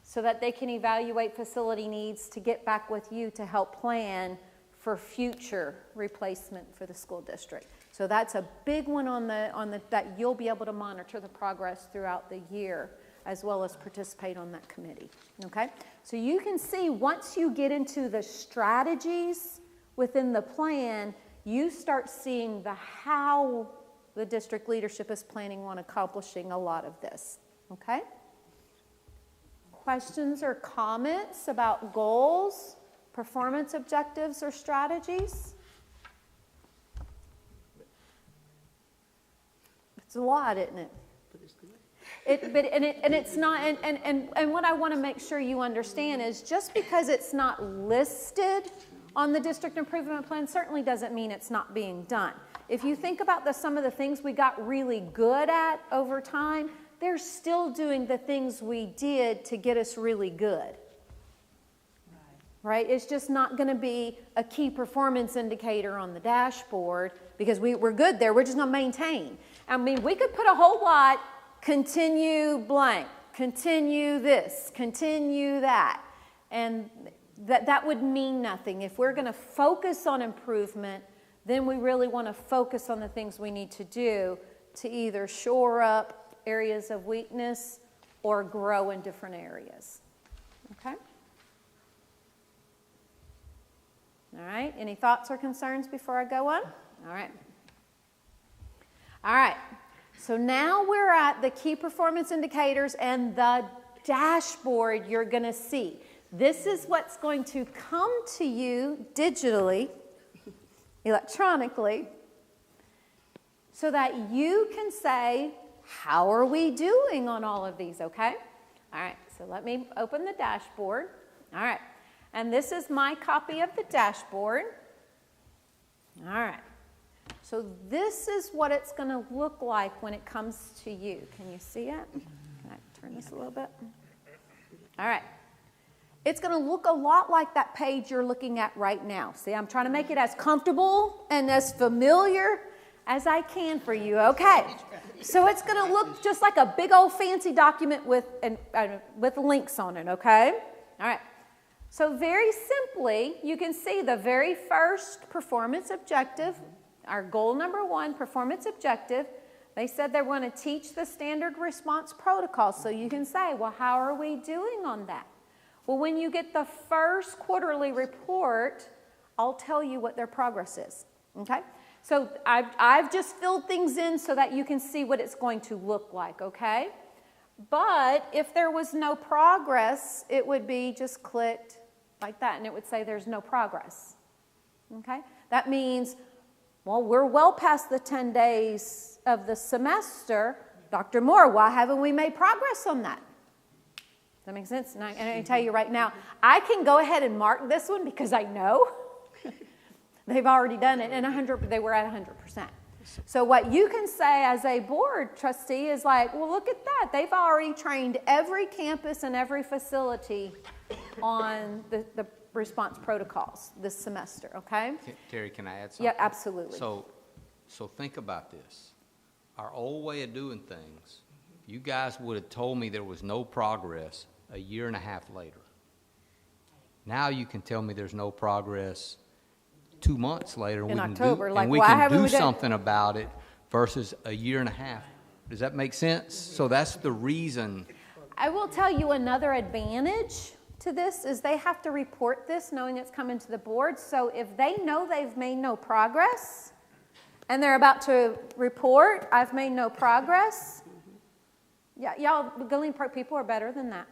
so that they can evaluate facility needs to get back with you to help plan for future replacement for the school district. So that's a big one on the that you'll be able to monitor the progress throughout the year as well as participate on that committee. Okay? So you can see once you get into the strategies within the plan, you start seeing how the district leadership is planning on accomplishing a lot of this. Okay? Questions or comments about goals, performance objectives, or strategies? It's a lot, isn't it? It's not, and what I want to make sure you understand is just because it's not listed on the district improvement plan certainly doesn't mean it's not being done. If you think about some of the things we got really good at over time, they're still doing the things we did to get us really good. Right? It's just not going to be a key performance indicator on the dashboard because we're good there. We're just going to maintain. I mean, we could put a whole lot, continue blank, continue this, continue that. And that would mean nothing. If we're going to focus on improvement, then we really want to focus on the things we need to do to either shore up areas of weakness or grow in different areas. Okay? All right, any thoughts or concerns before I go on? All right. All right, so now we're at the key performance indicators and the dashboard you're going to see. This is what's going to come to you digitally, electronically, so that you can say, how are we doing on all of these, okay? All right, so let me open the dashboard. All right. And this is my copy of the dashboard. All right. So this is what it's going to look like when it comes to you. Can you see it? Can I turn this a little bit? All right. It's going to look a lot like that page you're looking at right now. See, I'm trying to make it as comfortable and as familiar as I can for you. Okay. So it's going to look just like a big old fancy document with links on it, okay? All right. So very simply, you can see the very first performance objective, our goal number 1, performance objective. They said they want to teach the standard response protocol. So you can say, well, how are we doing on that? Well, when you get the first quarterly report, I'll tell you what their progress is, okay? So I've just filled things in so that you can see what it's going to look like, okay? But if there was no progress, it would be just clicked like that, and it would say there's no progress. Okay? That means, well, we're well past the 10 days of the semester. Dr. Moore, why haven't we made progress on that? Does that make sense? And I can tell you right now, I can go ahead and mark this one because I know they've already done it, and they were at 100%. So what you can say as a board trustee is like, well, look at that. They've already trained every campus and every facility on the response protocols this semester, okay? Terry, can I add something? Yeah, absolutely. So think about this. Our old way of doing things, you guys would have told me there was no progress a year and a half later. Now you can tell me there's no progress 2 months later. In October, and like, we why can haven't do we done- something about it versus a year and a half. Does that make sense? So that's the reason. I will tell you another advantage to this is they have to report this knowing it's coming to the board. So if they know they've made no progress and they're about to report, I've made no progress. Yeah, y'all, Galena Park people are better than that.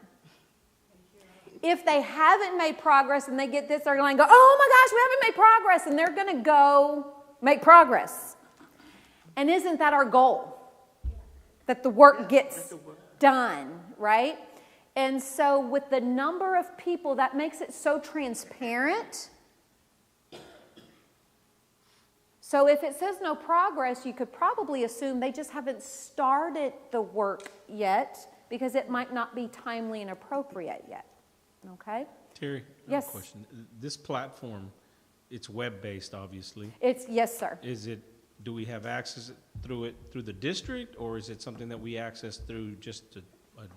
If they haven't made progress and they get this, they're going to go, oh my gosh, we haven't made progress. And they're going to go make progress. And isn't that our goal? That the work gets done, right? And so with the number of people, that makes it so transparent. So if it says no progress, you could probably assume they just haven't started the work yet because it might not be timely and appropriate yet. Okay? Terry, I have Yes. a question. This platform, it's web-based, obviously. Yes, sir. Do we have access through the district, or is it something that we access through just a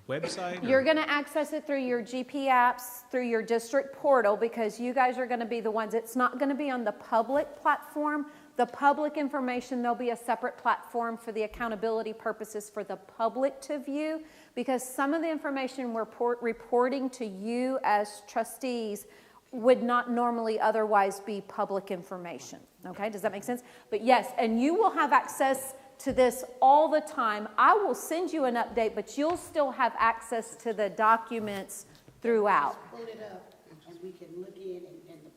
website? You're going to access it through your GP apps, through your district portal, because you guys are going to be the ones. It's not going to be on the public platform. The public information, there'll be a separate platform for the accountability purposes for the public to view, because some of the information we're reporting to you as trustees would not normally otherwise be public information. Okay, does that make sense? But yes, and you will have access to this all the time. I will send you an update, but you'll still have access to the documents throughout. Pull it up, and we can look in, and the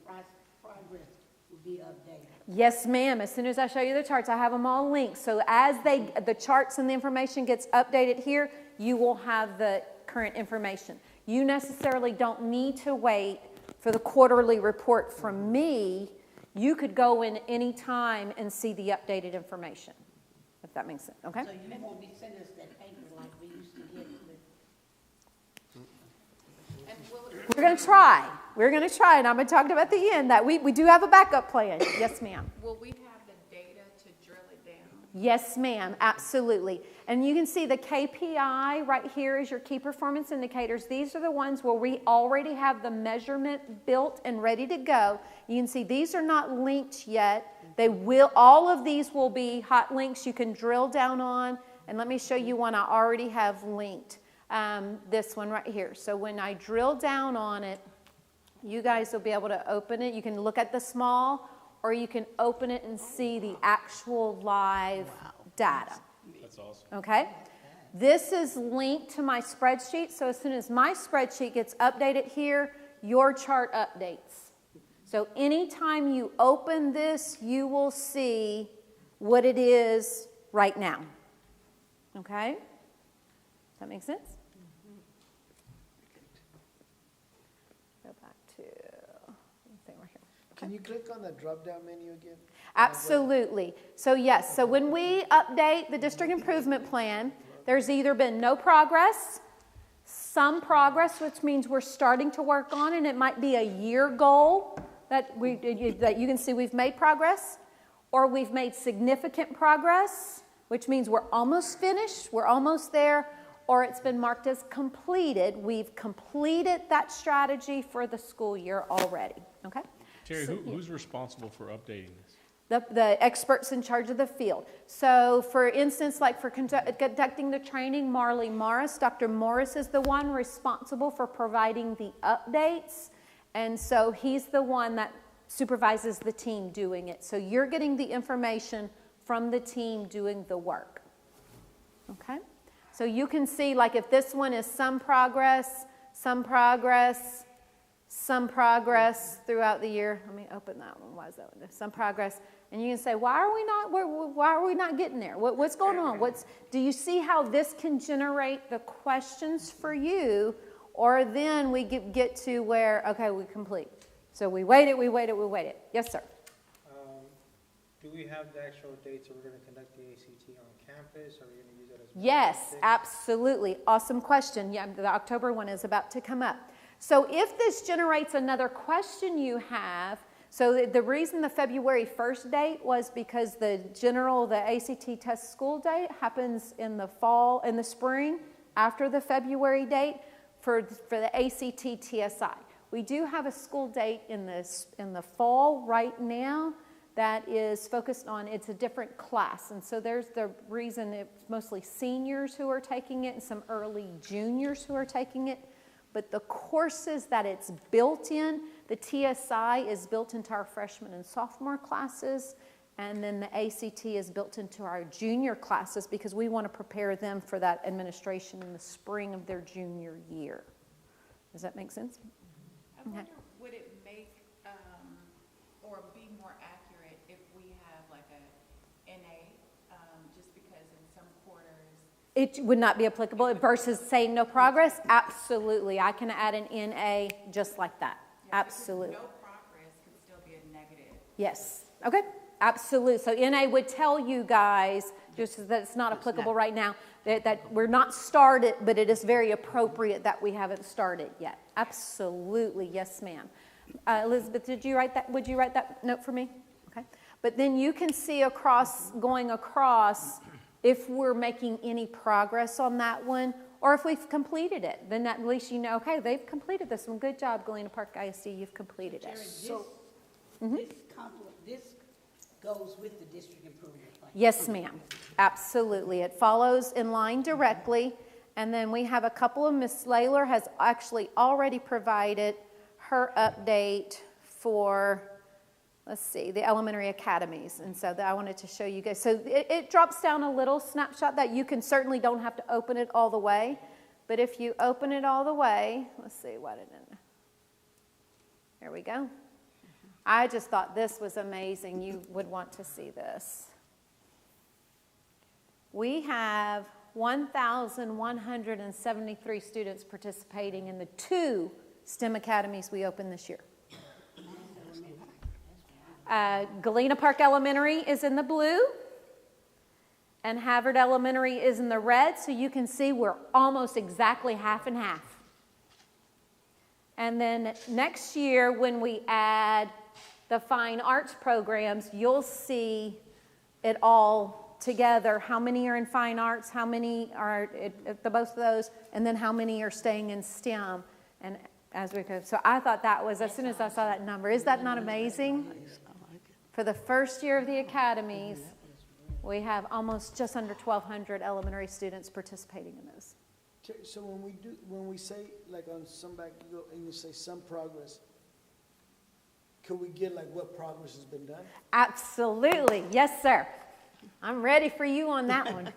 progress will be updated. Yes, ma'am. As soon as I show you the charts, I have them all linked. So as the charts and the information gets updated here, you will have the current information. You necessarily don't need to wait for the quarterly report from me. You could go in any time and see the updated information, if that makes sense, okay? So you won't be sending us that paper like we used to get with. We're going to try. We're going to try, and I'm going to talk about at the end that we do have a backup plan. Yes, ma'am. Will we have the data to drill it down? Yes, ma'am, absolutely. And you can see the KPI right here is your key performance indicators. These are the ones where we already have the measurement built and ready to go. You can see these are not linked yet. They will, all of these will be hot links you can drill down on. And let me show you one I already have linked. This one right here. So when I drill down on it, you guys will be able to open it. You can look at the small, or you can open it and see the actual live data. That's awesome. Okay? This is linked to my spreadsheet, so as soon as my spreadsheet gets updated here, your chart updates. So anytime you open this, you will see what it is right now. Okay? Does that make sense? Go back to, let's see, we're here. Can you click on the drop-down menu again? Absolutely. So yes, so when we update the district improvement plan, there's either been no progress, some progress, which means we're starting to work on, and it might be a year goal that you can see we've made progress, or we've made significant progress, which means we're almost finished, we're almost there, or it's been marked as completed. We've completed that strategy for the school year already, okay? Terry, who's responsible for updating this? The experts in charge of the field. So for instance, like for conducting the training, Marley Morris, Dr. Morris is the one responsible for providing the updates. And so he's the one that supervises the team doing it. So you're getting the information from the team doing the work. Okay? So you can see, like, if this one is some progress, some progress, some progress throughout the year. Let me open that one. Why is that one? Some progress. And you can say, why are we not getting there? What's going on? Do you see how this can generate the questions for you? Or then we get to where, okay, we complete. So we wait it. Yes, sir. Do we have the actual dates that we're going to conduct the ACT on campus? Are we going to use that as? Yes, absolutely. Awesome question. Yeah, the October one is about to come up. So if this generates another question you have, so the reason the February 1st date was because the ACT test school date happens in the spring, after the February date for the ACT TSI. We do have a school date in the fall right now that is focused on, it's a different class. And so there's the reason it's mostly seniors who are taking it and some early juniors who are taking it. But the courses that it's built in, the TSI is built into our freshman and sophomore classes, and then the ACT is built into our junior classes because we want to prepare them for that administration in the spring of their junior year. Does that make sense? I wonder, would it make or be more accurate if we have like a NA, just because in some quarters It would not be applicable versus saying no progress? Absolutely. I can add an NA just like that. Absolutely. no progress could still be a negative. Yes. Okay. Absolutely. So NA would tell you guys just that it's not applicable right now, that we're not started, but it is very appropriate that we haven't started yet. Absolutely. Yes, ma'am. Elizabeth, would you write that note for me? Okay. But then you can see going across if we're making any progress on that one, or if we've completed it, then at least you know, okay, they've completed this one. Good job, Galena Park ISD, you've completed it. This goes with the district improvement plan. Yes, ma'am. Absolutely. It follows in line directly. And then we have a couple of, Miss Layler has actually already provided her update for, let's see, the elementary academies. And so I wanted to show you guys. So it drops down a little snapshot that you can certainly don't have to open it all the way. But if you open it all the way, let's see, there we go. I just thought this was amazing. You would want to see this. We have 1,173 students participating in the 2 STEM academies we opened this year. Galena Park Elementary is in the blue, and Havard Elementary is in the red, so you can see we're almost exactly half and half. And then next year, when we add the fine arts programs, you'll see it all together. How many are in fine arts, how many are at both of those, and then how many are staying in STEM. And as we go, so I thought that was, as soon as I saw that number, is that not amazing? For the first year of the academies, we have almost just under 1,200 elementary students participating in those. So when we say, like on some back, you go and you say some progress, could we get like what progress has been done? Absolutely. Yes, sir. I'm ready for you on that one.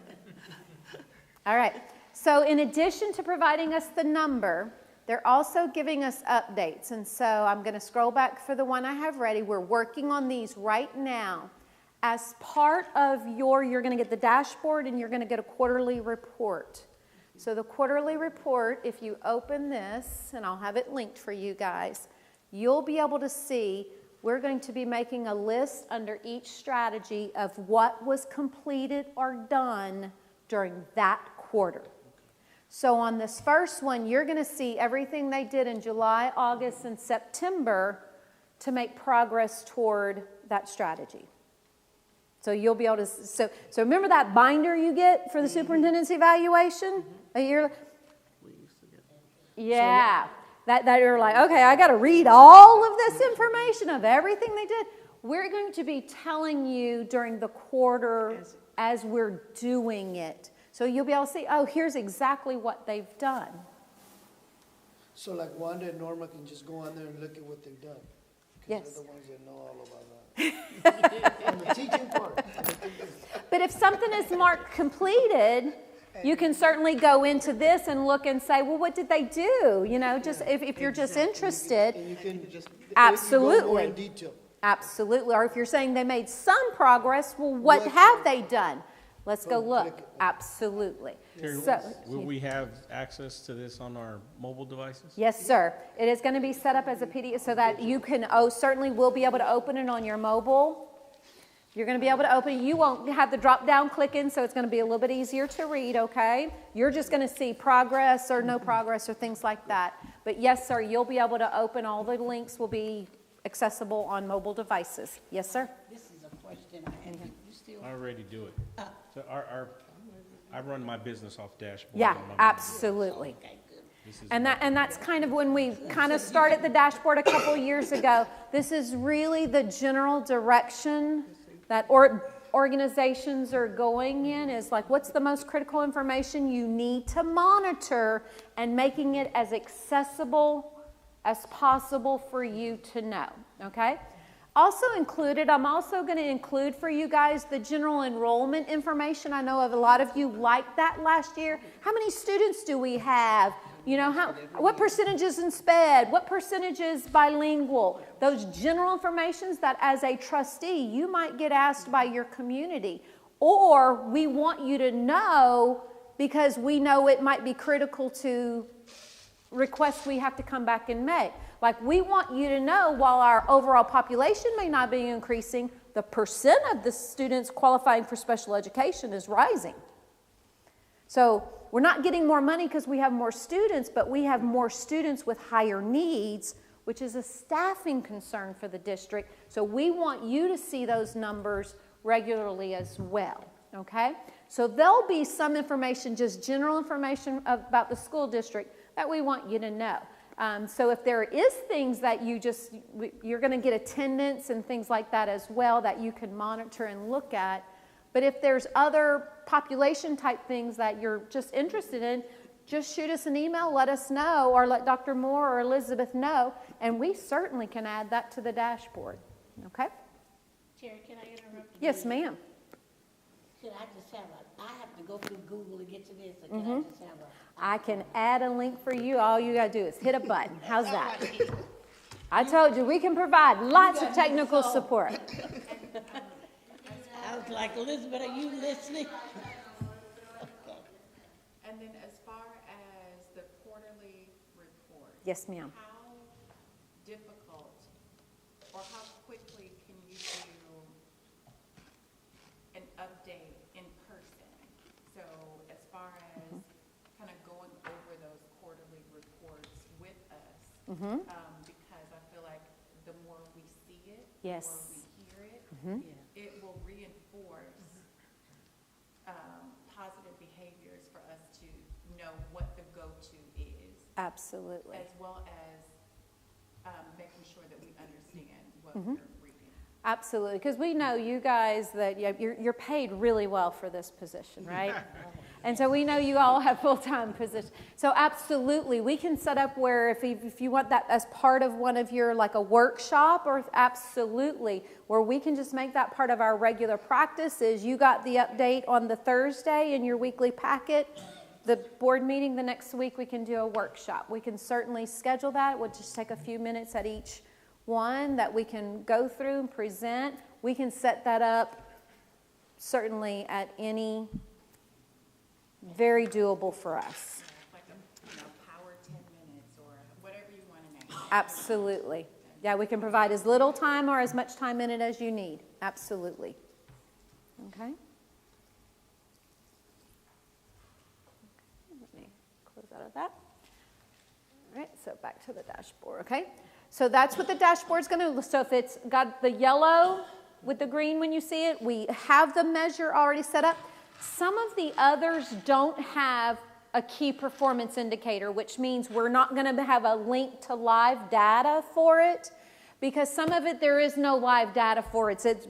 All right. So in addition to providing us the number, they're also giving us updates. And so I'm going to scroll back for the one I have ready. We're working on these right now. As part of you're going to get the dashboard and you're going to get a quarterly report. So the quarterly report, if you open this, and I'll have it linked for you guys, you'll be able to see we're going to be making a list under each strategy of what was completed or done during that quarter. So on this first one, you're going to see everything they did in July, August, and September to make progress toward that strategy. So you'll be able to, so remember that binder you get for the superintendent's evaluation a year? Yeah. That you're like, okay, I got to read all of this information of everything they did. We're going to be telling you during the quarter as we're doing it. So you'll be able to see, oh, here's exactly what they've done. So like Wanda and Norma can just go on there and look at what they've done. Yes. They're the ones that know all about that. On the teaching part. But if something is marked completed, you can certainly go into this and look and say, well, what did they do? You know, just if you're just interested. And you can just. Go more Absolutely. in detail. Absolutely. Or if you're saying they made some progress, well, what have they done? Let's go look. Absolutely. Terry, So, will we have access to this on our mobile devices? yes, sir. It is going to be set up as a PDF so that you can, certainly will be able to open it on your mobile. You're going to be able to open it. You won't have the drop-down clicking, so it's going to be a little bit easier to read, okay? You're just going to see progress or no progress or things like that. But yes, sir, you'll be able to open. All the links will be accessible on mobile devices. Yes, sir? This is a question I have. You still? I already do it. So I run my business off dashboard. Yeah, on my mobile. absolutely. Okay, good. This is And that's kind of when we kind of started the dashboard a couple years ago. This is really the general direction that organizations are going in, is like, what's the most critical information you need to monitor, and making it as accessible as possible for you to know, okay? Also included, I'm also going to include for you guys the general enrollment information. I know of a lot of you liked that last year. How many students do we have? You know, what percentages in SPED? What percentages bilingual? Those general informations that as a trustee you might get asked by your community, or we want you to know because we know it might be critical to requests we have to come back and make. Like, we want you to know, while our overall population may not be increasing, the percent of the students qualifying for special education is rising. So we're not getting more money because we have more students, but we have more students with higher needs, which is a staffing concern for the district. So we want you to see those numbers regularly as well, okay? So there'll be some information, just general information about the school district that we want you to know. So if there is things that you're going to get attendance and things like that as well that you can monitor and look at. But if there's other population type things that you're just interested in, just shoot us an email, let us know, or let Dr. Moore or Elizabeth know, and we certainly can add that to the dashboard. Okay? Terry, can I interrupt you? Yes, ma'am. Should I just have I have to go through Google to get to this, or can I just have I can add a link for you. All you got to do is hit a button. How's that? I told you, we can provide lots of technical support. I was like, Elizabeth, are you listening? Okay. And then as far as the quarterly report. Yes, ma'am. How difficult or how quickly can you do an update in person? So as far as kind of going over those quarterly reports with us, because I feel like the more we see it, Yes. the more we hear it, it will reinforce positive behaviors for us to know what the go-to is, Absolutely. as well as making sure that we understand what we're reading. Absolutely, because we know you guys that you're paid really well for this position, right? And so we know you all have full-time positions. So absolutely, we can set up where if you want that as part of one of your, like a workshop, or absolutely, where we can just make that part of our regular practices. You got the update on the Thursday in your weekly packet. The board meeting the next week, we can do a workshop. We can certainly schedule that. We'll just take a few minutes at each one that we can go through and present. We can set that up certainly at any, very doable for us. Like a power 10 minutes or whatever you want to name it. Absolutely. Yeah, we can provide as little time or as much time in it as you need. Absolutely. Okay. Let me close out of that. All right, so back to the dashboard, okay? So that's what the dashboard's going to, so if it's got the yellow with the green when you see it, we have the measure already set up. Some of the others don't have a key performance indicator, which means we're not going to have a link to live data for it, because some of it there is no live data for it. It's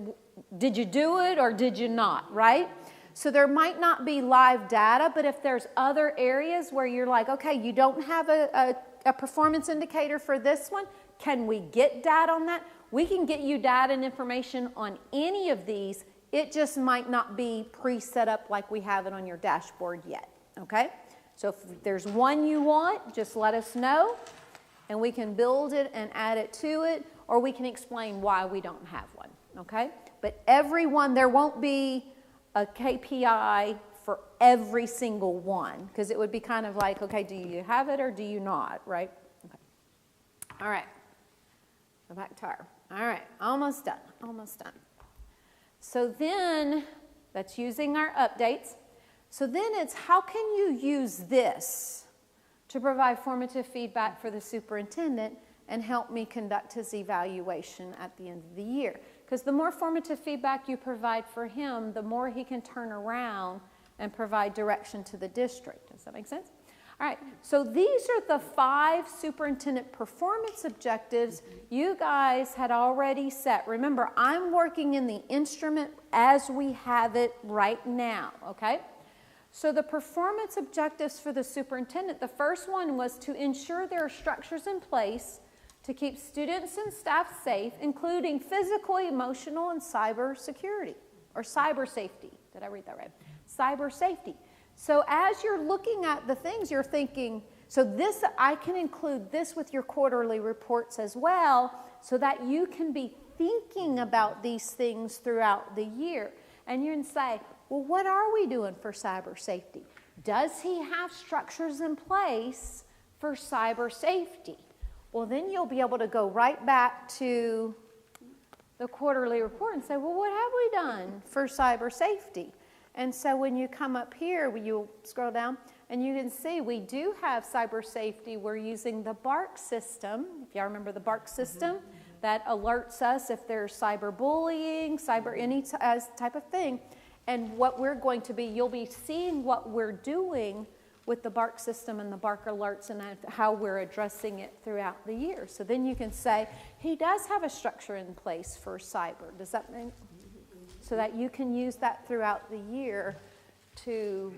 did you do it or did you not, right? So there might not be live data, but if there's other areas where you're like, okay, you don't have a performance indicator for this one, can we get data on that? We can get you data and information on any of these. It just might not be pre-set up like we have it on your dashboard yet. okay? So if there's one you want, just let us know, and we can build it and add it to it, or we can explain why we don't have one, okay? But everyone, there won't be a KPI for every single one, because it would be kind of like, okay, do you have it or do you not, right? Okay. All right. Go back to our, all right, almost done, almost done. So then, that's using our updates. So then it's how can you use this to provide formative feedback for the superintendent and help me conduct his evaluation at the end of the year. Because the more formative feedback you provide for him, the more he can turn around and provide direction to the district. Does that make sense? All right, so these are the 5 superintendent performance objectives you guys had already set. Remember, I'm working in the instrument as we have it right now, okay? So the performance objectives for the superintendent, the first one was to ensure there are structures in place to keep students and staff safe, including physical, emotional, and cyber security, or cyber safety. Did I read that right? Cyber safety. So as you're looking at the things, you're thinking, so this, I can include this with your quarterly reports as well, so that you can be thinking about these things throughout the year. And you can say, well, what are we doing for cyber safety? Does he have structures in place for cyber safety? Well, then you'll be able to go right back to the quarterly report and say, well, what have we done for cyber safety? And so when you come up here, you'll scroll down, and you can see we do have cyber safety. We're using the BARC system, if y'all remember the BARC system, that alerts us if there's cyberbullying, any type of thing. And what we're going to be, you'll be seeing what we're doing with the BARC system and the BARC alerts and how we're addressing it throughout the year. So then you can say, he does have a structure in place for cyber. Does that mean? So that you can use that throughout the year to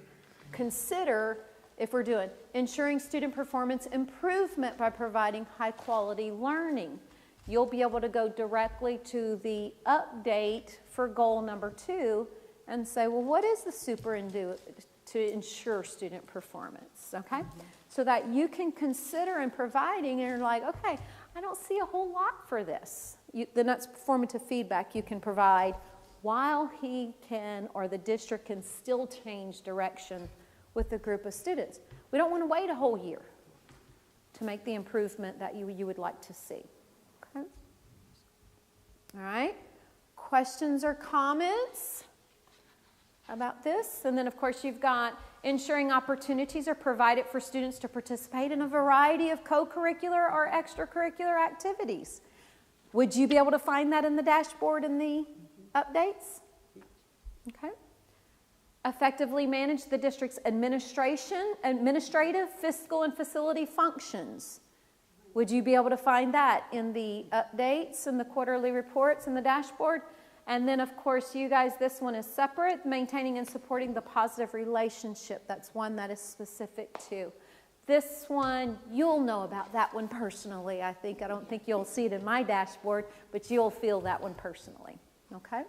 consider if we're doing ensuring student performance improvement by providing high quality learning. You'll be able to go directly to the update for goal number 2 and say, well, what is the superintendent to ensure student performance, okay? So that you can consider in providing, and you're like, okay, I don't see a whole lot for this. Then that's formative feedback you can provide while he can, or the district can still change direction with a group of students. We don't want to wait a whole year to make the improvement that you would like to see, okay? All right, questions or comments about this? And then, of course, you've got ensuring opportunities are provided for students to participate in a variety of co-curricular or extracurricular activities. Would you be able to find that in the dashboard in the updates? Okay. Effectively manage the district's administrative, fiscal, and facility functions. Would you be able to find that in the updates and the quarterly reports in the dashboard? And then, of course, you guys, this one is separate, maintaining and supporting the positive relationship. That's one that is specific to. This one, you'll know about that one personally, I think. I don't think you'll see it in my dashboard, but you'll feel that one personally, okay?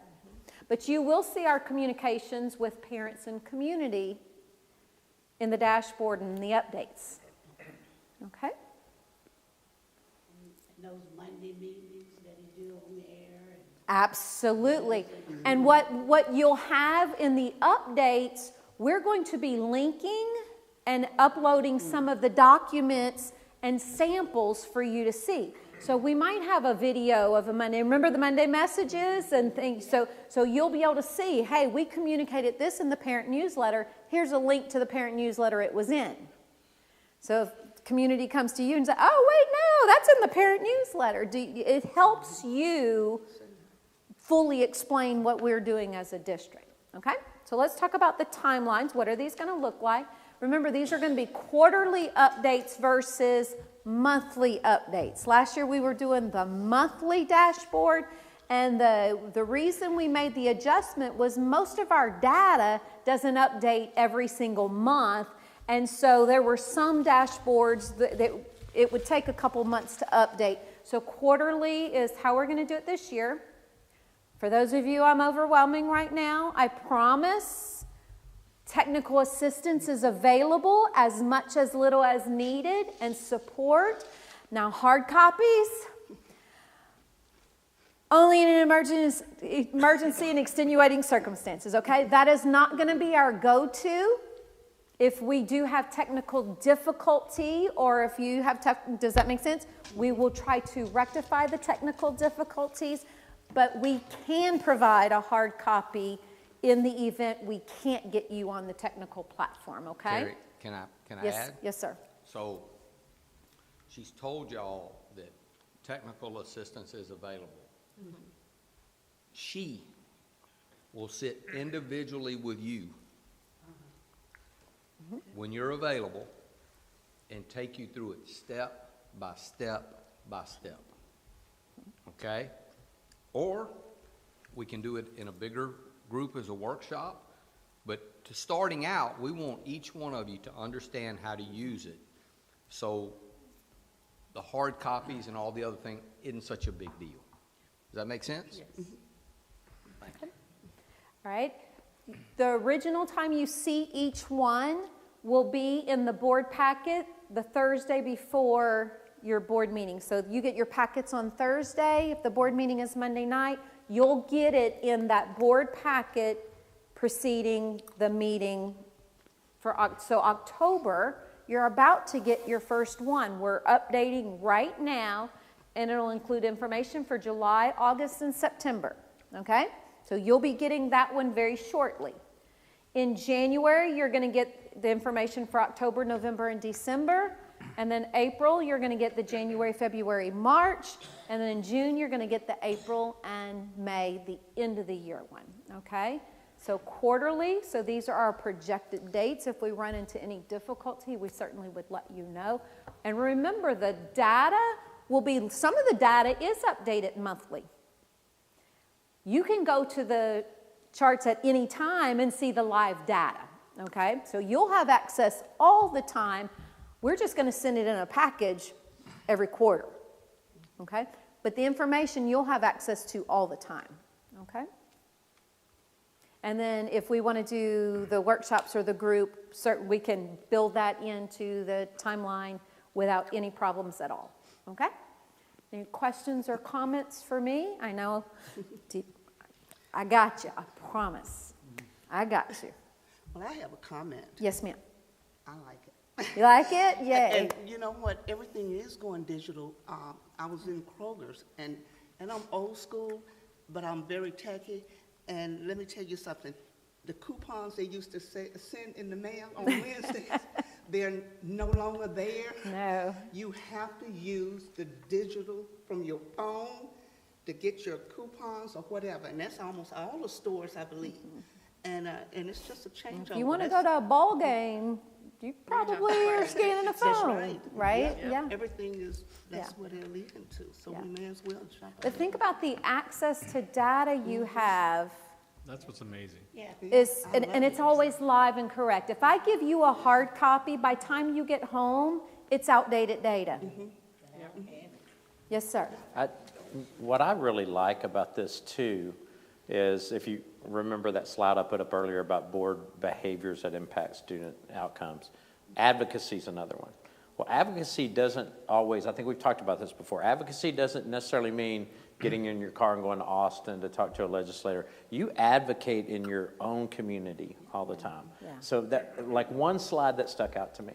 But you will see our communications with parents and community in the dashboard and the updates, okay? And those Monday meetings that you do on the air. Absolutely. And what you'll have in the updates, we're going to be linking and uploading some of the documents and samples for you to see. So we might have a video of a Monday. Remember the Monday messages and things? So you'll be able to see, hey, we communicated this in the parent newsletter. Here's a link to the parent newsletter it was in. So if community comes to you and says, oh, wait, no, that's in the parent newsletter. It helps you fully explain what we're doing as a district, okay? So let's talk about the timelines. What are these going to look like? Remember, these are going to be quarterly updates versus monthly updates. Last year we were doing the monthly dashboard, and the reason we made the adjustment was most of our data doesn't update every single month, and so there were some dashboards that it would take a couple months to update. So quarterly is how we're going to do it this year. For those of you I'm overwhelming right now, I promise Technical assistance is available as much as little as needed, and support. Now, hard copies, only in an emergency and extenuating circumstances, okay? That is not going to be our go-to. If we do have technical difficulty, or if you have, does that make sense? We will try to rectify the technical difficulties, but we can provide a hard copy in the event we can't get you on the technical platform, okay? Terry, can I Yes, add? yes, sir. So she's told y'all that technical assistance is available. She will sit individually with you when you're available and take you through it step by step by step. Okay? Or we can do it in a bigger group as a workshop, but to starting out, we want each one of you to understand how to use it. So the hard copies and all the other thing isn't such a big deal. Does that make sense? Yes. Okay. All right. The original time you see each one will be in the board packet the Thursday before your board meeting. So you get your packets on Thursday. If the board meeting is Monday night, you'll get it in that board packet preceding the meeting. So October, you're about to get your first one. We're updating right now, and it'll include information for July, August, and September, okay? So you'll be getting that one very shortly. In January, you're going to get the information for October, November, and December. And then April, you're going to get the January, February, March. And then in June, you're going to get the April and May, the end of the year one, okay? So quarterly, so these are our projected dates. If we run into any difficulty, we certainly would let you know. And remember, the data will be, some of the data is updated monthly. You can go to the charts at any time and see the live data, okay? So you'll have access all the time. We're just going to send it in a package every quarter, okay? But the information you'll have access to all the time, okay? And then if we want to do the workshops or the group, we can build that into the timeline without any problems at all, okay? Any questions or comments for me? I know, I got you, I promise. I got you. Well, I have a comment. Yes, ma'am. I like it. You like it? Yay. And you know what? Everything is going digital. I was in Kroger's, and I'm old school, but I'm very techy. And let me tell you something. The coupons they used to send in the mail on Wednesdays, they're no longer there. No. You have to use the digital from your phone to get your coupons or whatever. And that's almost all the stores, I believe. And it's just a change. If you want to go to a ball game, you probably are scanning a phone, That's right? Yeah. Everything is, that's what they're leading to. So we may as well shop. But think about the access to data you have. That's what's amazing. And it's always live and correct. If I give you a hard copy, by the time you get home, it's outdated data. Yes, sir. What I really like about this too is, if you remember that slide I put up earlier about board behaviors that impact student outcomes, advocacy is another one. Well, advocacy doesn't always, I think we've talked about this before, advocacy doesn't necessarily mean getting in your car and going to Austin to talk to a legislator. You advocate in your own community all the time. So that, like one slide that stuck out to me,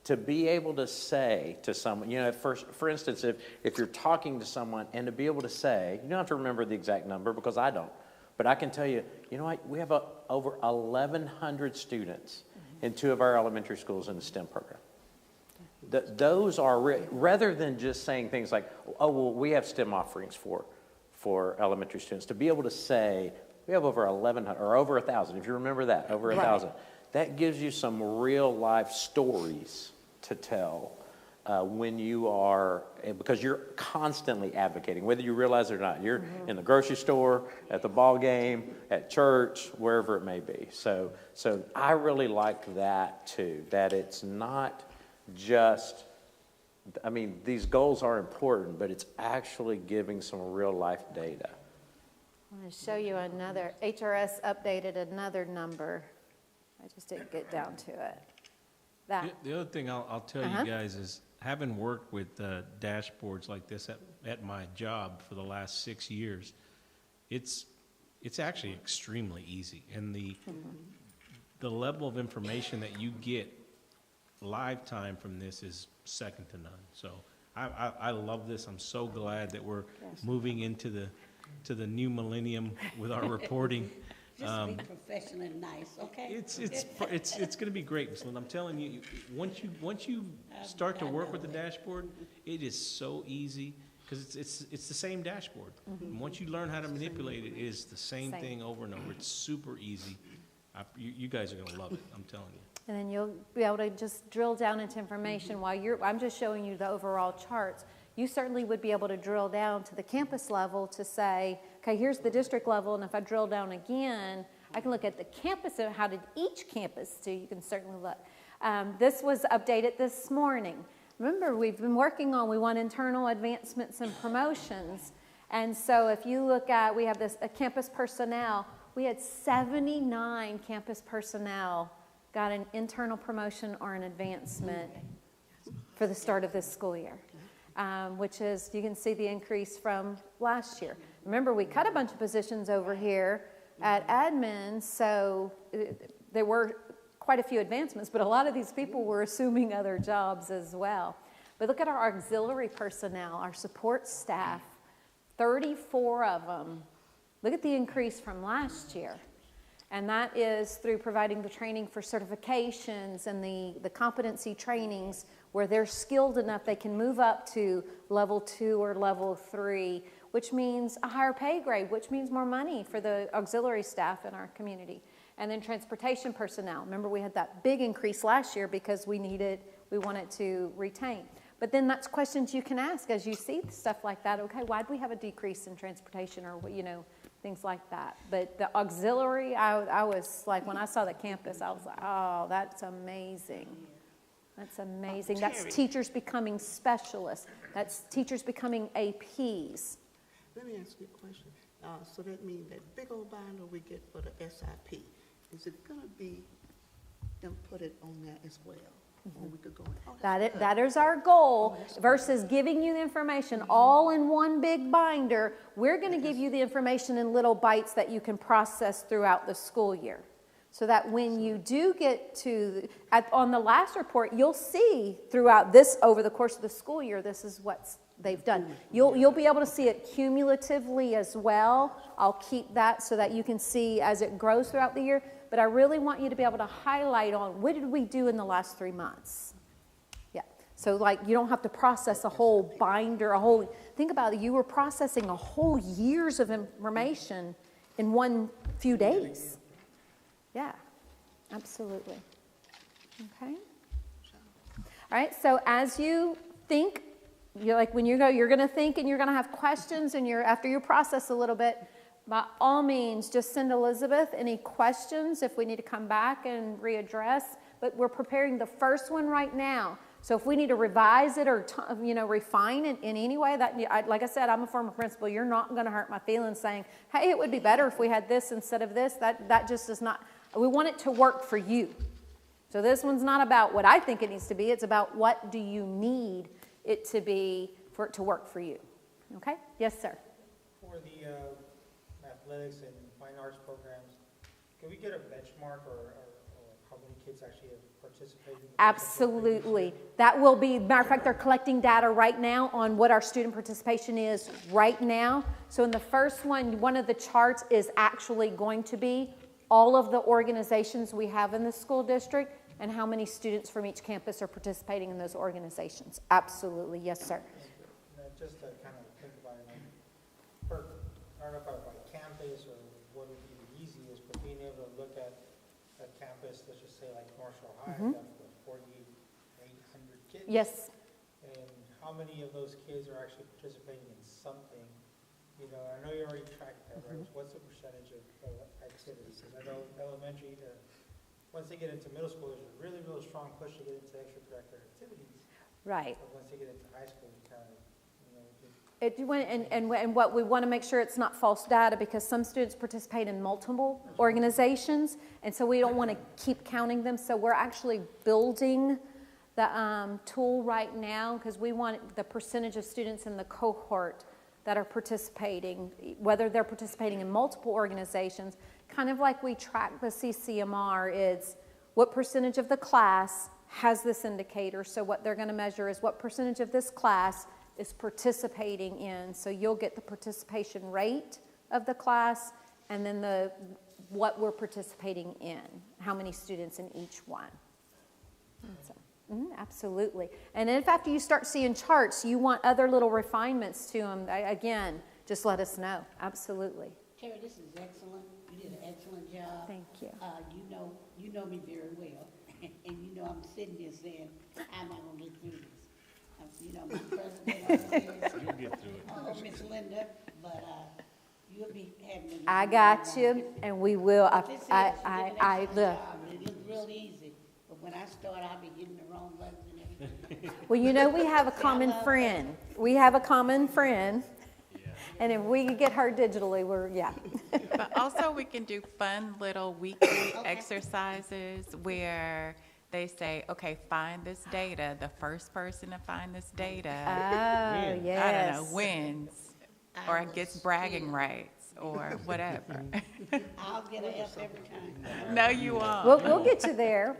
to be able to say to someone, you know, for instance, if you're talking to someone and to be able to say, you don't have to remember the exact number because I don't, but I can tell you, you know what, we have over 1,100 students in 2 of our elementary schools in the STEM program. Those are, rather than just saying things like, oh, well, we have STEM offerings for elementary students, to be able to say, we have over 1,100, or over 1,000, if you remember that, over 1,000. That gives you some real life stories to tell when you are, because you're constantly advocating, whether you realize it or not. You're in the grocery store, at the ball game, at church, wherever it may be. So I really like that too, that it's not just, I mean, these goals are important, but it's actually giving some real life data. I'm going to show you another, HRS updated another number. I just didn't get down to it. That, The other thing I'll tell Uh-huh. you guys is, having worked with dashboards like this at my job for the last 6 years, it's actually extremely easy. And the level of information that you get live time from this is second to none. So I love this. I'm so glad that we're moving into the new millennium with our reporting. Just be professional and nice, okay? It's going to be great, Ms. Lynn. I'm telling you, once you start to work with the dashboard, it is so easy, because it's the same dashboard. And once you learn how to manipulate it, it is the same thing over and over. It's super easy. You guys are going to love it, I'm telling you. and then you'll be able to just drill down into information while I'm just showing you the overall charts. You certainly would be able to drill down to the campus level to say, okay, here's the district level, and if I drill down again, I can look at the campus and how did each campus do. You can certainly look. This was updated this morning. Remember, we've been working on, we want internal advancements and promotions. And so if you look at, we have this campus personnel, we had 79 campus personnel got an internal promotion or an advancement for the start of this school year. Which is, you can see the increase from last year. Remember, we cut a bunch of positions over here at admin, so there were quite a few advancements, but a lot of these people were assuming other jobs as well. But look at our auxiliary personnel, our support staff, 34 of them. Look at the increase from last year. And that is through providing the training for certifications and the competency trainings where they're skilled enough they can move up to level 2 or level 3, which means a higher pay grade, which means more money for the auxiliary staff in our community. And then transportation personnel. Remember, we had that big increase last year because we wanted to retain. But then that's questions you can ask as you see stuff like that. Okay, why do we have a decrease in transportation, or things like that. But the auxiliary, I was like, when I saw the campus, I was like, oh, that's amazing. That's amazing. That's teachers becoming specialists. That's teachers becoming APs. Let me ask you a question. So that means that big old binder we get for the SIP, is it going to be inputted on that as well? Or we could go, That is our goal, versus giving you the information all in one big binder. We're going to give you the information in little bites that you can process throughout the school year. So that when you do get to, on the last report, you'll see throughout this, over the course of the school year, this is what they've done. You'll be able to see it cumulatively as well. I'll keep that so that you can see as it grows throughout the year. But I really want you to be able to highlight on what did we do in the last 3 months. Yeah. So like you don't have to process a whole binder, think about it, you were processing a whole years of information in one few days. Yeah, absolutely. Okay. All right, so as you think, when you go, you're going to think and you're going to have questions, and after you process a little bit, by all means, just send Elizabeth any questions if we need to come back and readdress. But we're preparing the first one right now. So if we need to revise it or refine it in any way, like I said, I'm a former principal. You're not going to hurt my feelings saying, hey, it would be better if we had this instead of this. That just is not. We want it to work for you. So this one's not about what I think it needs to be. It's about what do you need it to be for it to work for you. Okay? Yes, sir. For the athletics and fine arts programs, can we get a benchmark or how many kids actually have participated? Absolutely. That will be, matter of fact, they're collecting data right now on what our student participation is right now. So in the first one of the charts is actually going to be all of the organizations we have in the school district and how many students from each campus are participating in those organizations. Absolutely. Yes, sir. Just to kind of think about it, I don't know if by campus or what would be the easiest, but being able to look at a campus, let's just say like North Shore High, that's 4,800 kids. Yes. And how many of those kids are actually participating in something? I know you already tracked that, right? What's the percentage of activities? Because I know elementary, once they get into middle school, there's a really, really strong push to get into extracurricular activities. Right. But once they get into high school, you kind of, And what we want to make sure it's not false data, because some students participate in multiple organizations, and so we don't want to keep counting them. So we're actually building the tool right now, because we want the percentage of students in the cohort that are participating, whether they're participating in multiple organizations, kind of like we track the CCMR, is what percentage of the class has this indicator. So what they're going to measure is what percentage of this class is participating in. So you'll get the participation rate of the class, and then what we're participating in, how many students in each one. So, absolutely. And if after you start seeing charts, you want other little refinements to them, again, just let us know. Absolutely. Terry, this is excellent. You did an excellent job. Thank you. You know me very well, and you know I'm sitting there saying, I'm not gonna get through this. You know, my president, You'll get through it. Miss Linda, but you'll be having. I got you, and we will. But this is, you did an excellent look. job, and it looked real easy, but when I start, I'll be getting the wrong buttons and everything. Well, you know, we have a common friend. We have a common friend. And if we could get her digitally, yeah. But also we can do fun little weekly exercises where they say, okay, find this data. The first person to find this data, Oh, yes. I don't know, wins, or gets bragging rights, or whatever. I'll get an F every time. No, you won't. We'll get you there.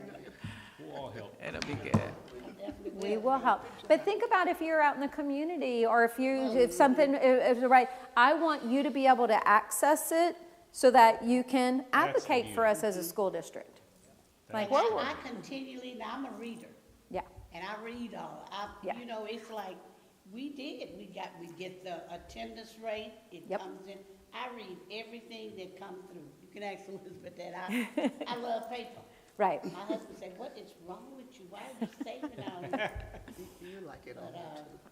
We'll all help. It'll be good. We will help. But think about if you're out in the community, or if something is right, I want you to be able to access it so that you can advocate for us as a school district. Like, And I continually, now I'm a reader, yeah, and I read all. Yeah. You know, it's like, we get the attendance rate, it Yep. comes in. I read everything that comes through. You can ask Elizabeth that. I love paper. right. My husband said, what is wrong with you? Why are you saving all this? You like it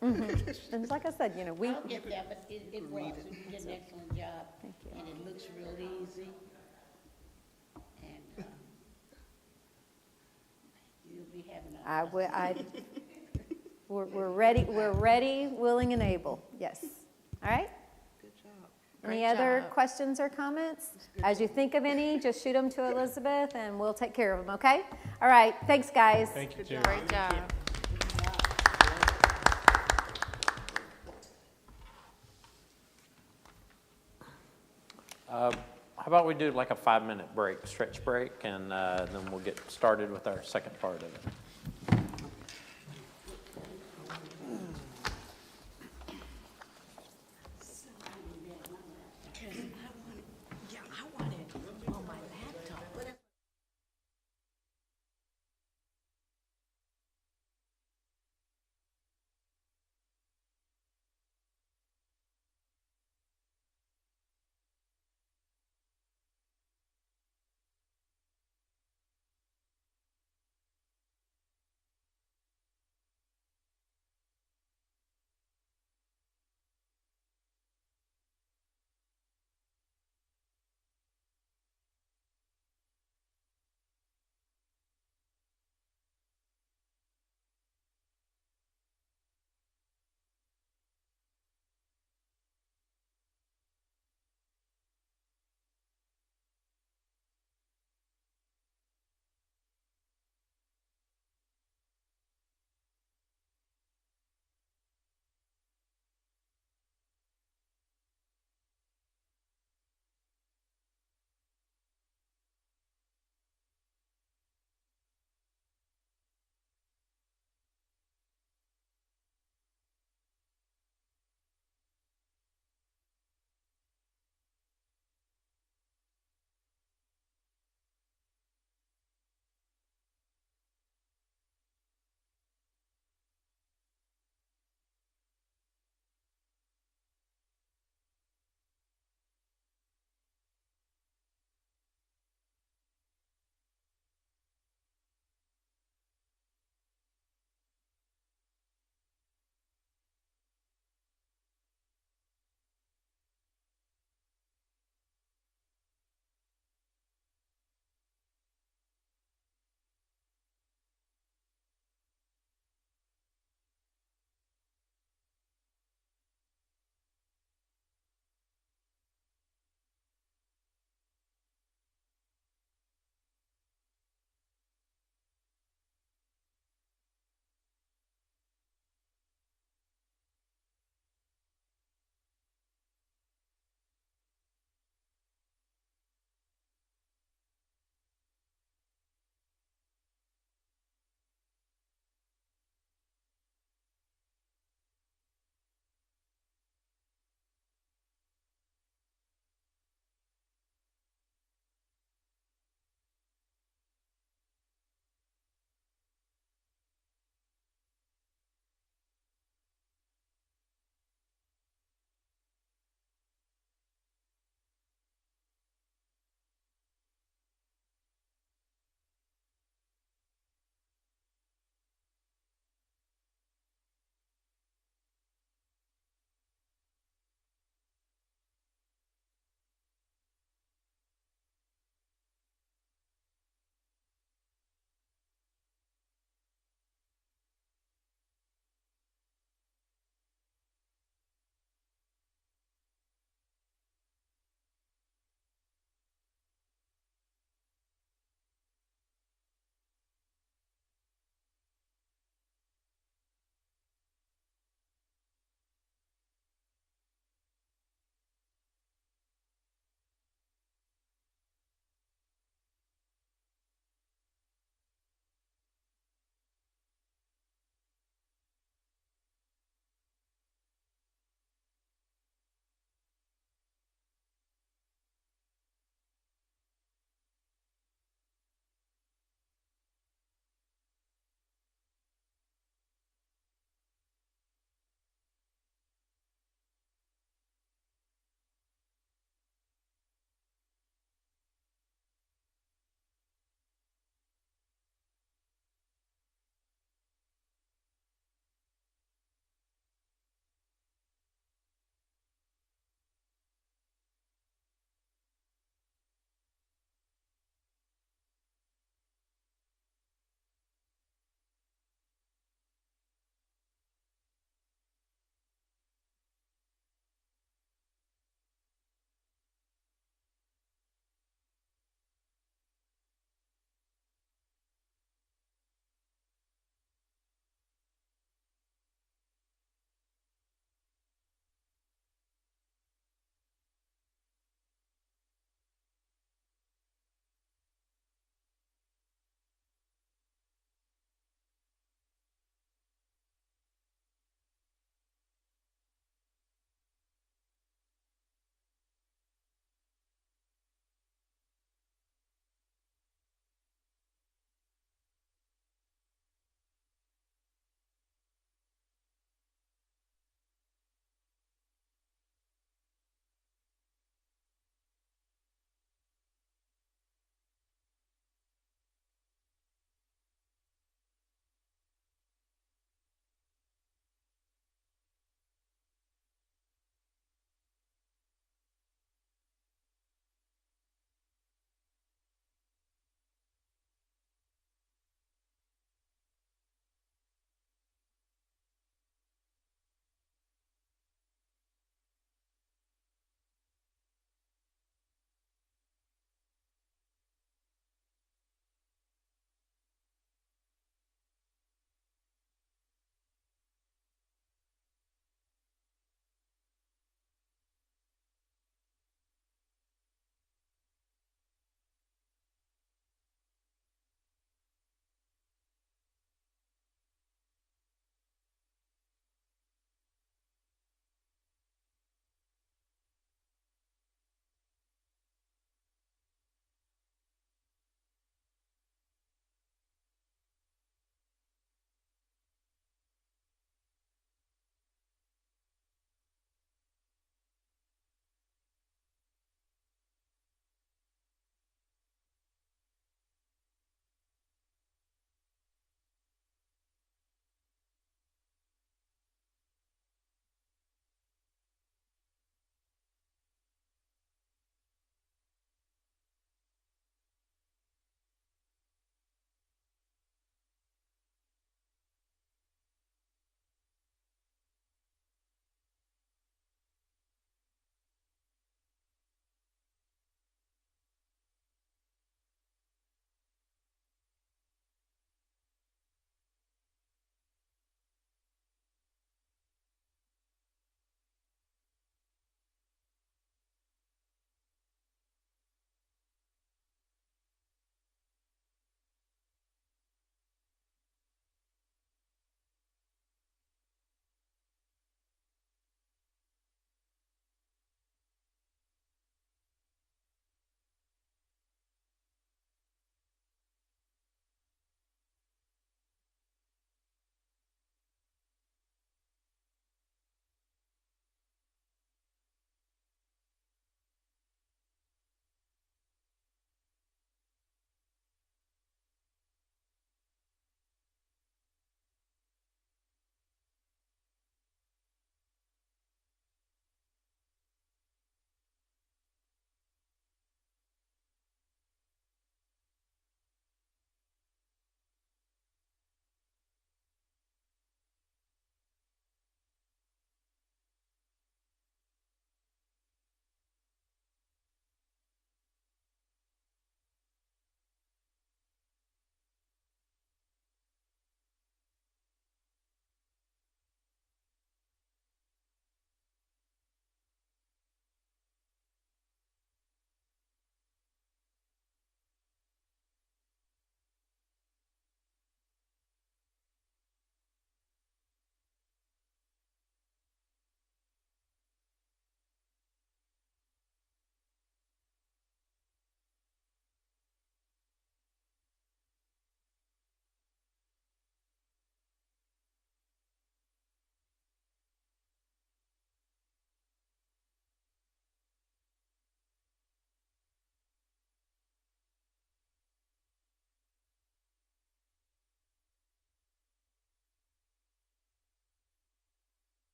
But, And like I said, you know, we, I'll get there, but it was. You did an excellent job. Thank you. And it looks real easy. And you'll be having we're ready, willing, and able. Yes. All right? Good job. Any Great other job. questions or comments? As you think of any, just shoot them to Elizabeth, and we'll take care of them, okay? All right. Thanks, guys. Thank you, Terry. Great job. How about we do like a 5-minute break, stretch break, and then we'll get started with our second part of it.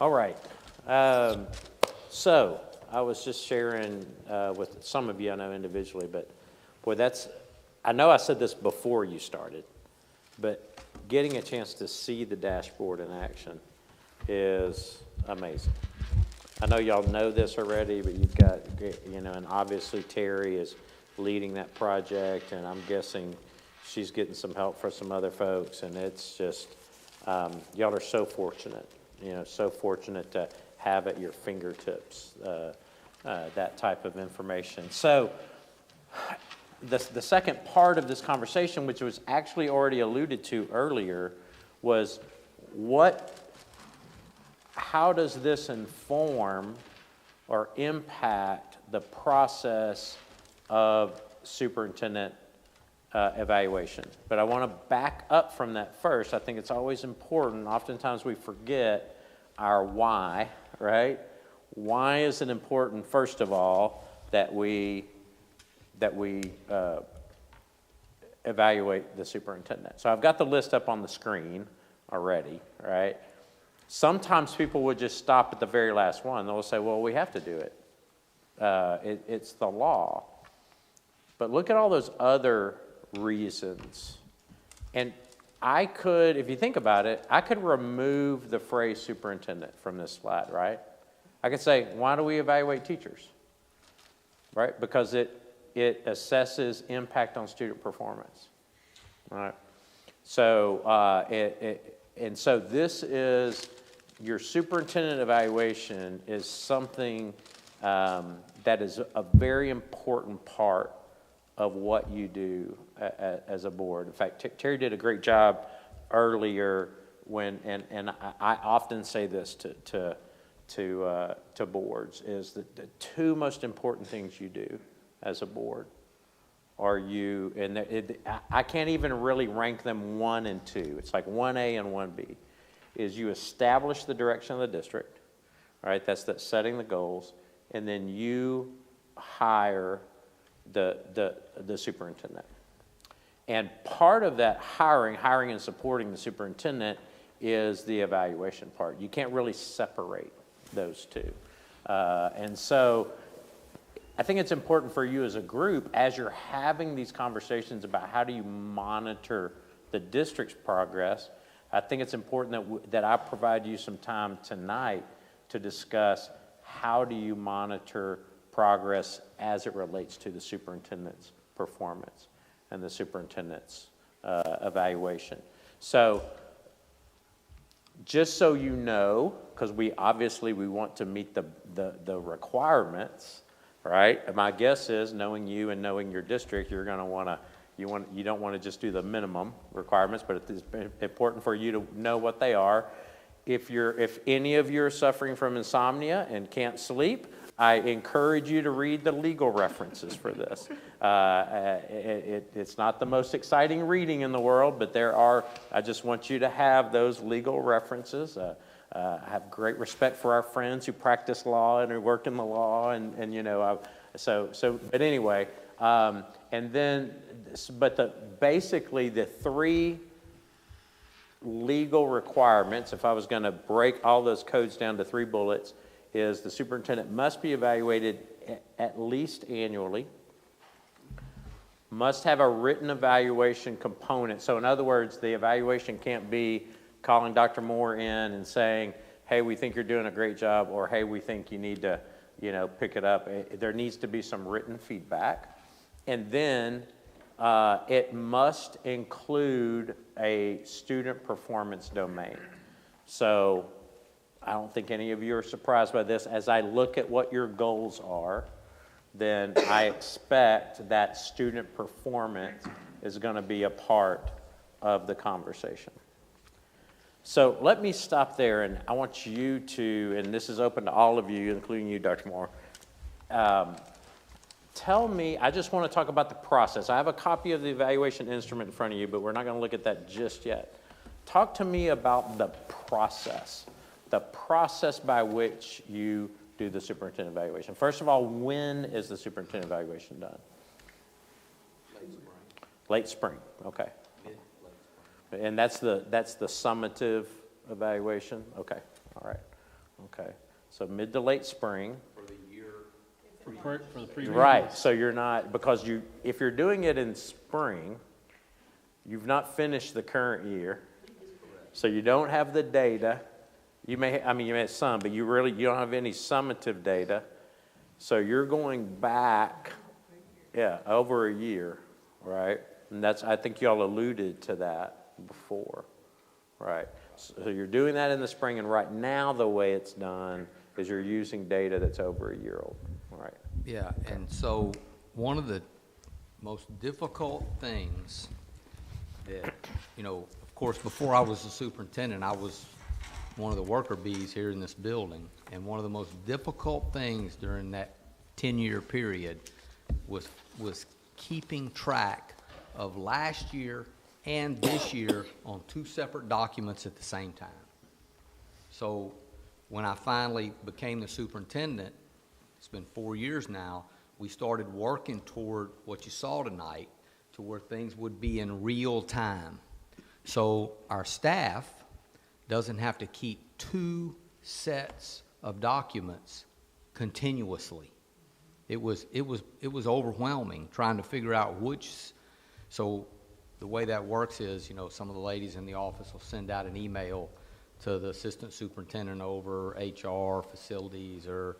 All right. So I was just sharing with some of you, I know individually, but boy, I know I said this before you started, but getting a chance to see the dashboard in action is amazing. I know y'all know this already, but you've got, and obviously Terry is leading that project, and I'm guessing she's getting some help from some other folks, and it's just, y'all are so fortunate, so fortunate to have at your fingertips that type of information. So the second part of this conversation, which was actually already alluded to earlier, was how does this inform or impact the process of superintendent evaluation? But I want to back up from that first. I think it's always important. Oftentimes we forget our why, right? Why is it important, first of all, that we evaluate the superintendent? So I've got the list up on the screen already, right? Sometimes people would just stop at the very last one. They'll say, well, we have to do it. It's the law. But look at all those other reasons. And I could, if you think about it, I could remove the phrase superintendent from this slide, right? I could say, why do we evaluate teachers? Right? Because it assesses impact on student performance. All right? So, and so this is, your superintendent evaluation is something that is a very important part of what you do as a board. In fact, Terry did a great job earlier when, and I often say this to boards, is that the two most important things you do as a board are I can't even really rank them 1 and 2. It's like 1A and 1B. Is you establish the direction of the district, right? That's setting the goals, and then you hire the superintendent. And part of that hiring and supporting the superintendent is the evaluation part. You can't really separate those two. And so I think it's important for you as a group, as you're having these conversations about how do you monitor the district's progress, I think it's important that I provide you some time tonight to discuss how do you monitor progress as it relates to the superintendent's performance and the superintendent's evaluation. So just so you know, because we want to meet the requirements, right? My guess is, knowing you and knowing your district, you're going to want to, you don't want to just do the minimum requirements, but it's important for you to know what they are. If any of you are suffering from insomnia and can't sleep, I encourage you to read the legal references for this. It's not the most exciting reading in the world, but I just want you to have those legal references. I have great respect for our friends who practice law and who work in the law, but anyway, basically the 3 legal requirements, if I was going to break all those codes down to 3 bullets, is the superintendent must be evaluated at least annually, must have a written evaluation component. So in other words, the evaluation can't be calling Dr. Moore in and saying, hey, we think you're doing a great job, or hey, we think you need to, pick it up. There needs to be some written feedback. And then it must include a student performance domain. So I don't think any of you are surprised by this. As I look at what your goals are, then I expect that student performance is going to be a part of the conversation. So let me stop there, and I want you to, and this is open to all of you, including you, Dr. Moore, tell me, I just want to talk about the process. I have a copy of the evaluation instrument in front of you, but we're not going to look at that just yet. Talk to me about the process by which you do the superintendent evaluation. First of all, when is the superintendent evaluation done? Late spring, okay. And that's the summative evaluation? Okay, all right. So mid to late spring. For the pre. Right, so you're not, because if you're doing it in spring, you've not finished the current year. So you don't have the data. You may have some, but you don't have any summative data. So you're going back, over a year, right? And I think y'all alluded to that before, right? So you're doing that in the spring, and right now the way it's done is you're using data that's over a year old, right? Yeah, and so one of the most difficult things that, of course, before I was the superintendent, I was one of the worker bees here in this building, and one of the most difficult things during that 10-year period was keeping track of last year and this year on two separate documents at the same time. So when I finally became the superintendent, it's been 4 years now, we started working toward what you saw tonight, to where things would be in real time. So our staff doesn't have to keep two sets of documents continuously. It was overwhelming trying to figure out which. So the way that works is, some of the ladies in the office will send out an email to the assistant superintendent over HR, facilities, or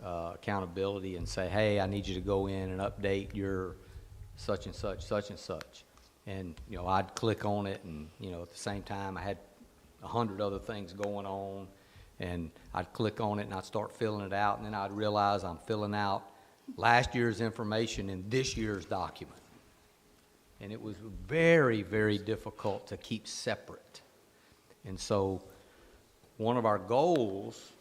accountability, and say, hey, I need you to go in and update your such and such, such and such. And, I'd click on it, and, at the same time, I had 100 other things going on, and I'd click on it, and I'd start filling it out, and then I'd realize I'm filling out last year's information in this year's document. And it was very, very difficult to keep separate. And so one of our goals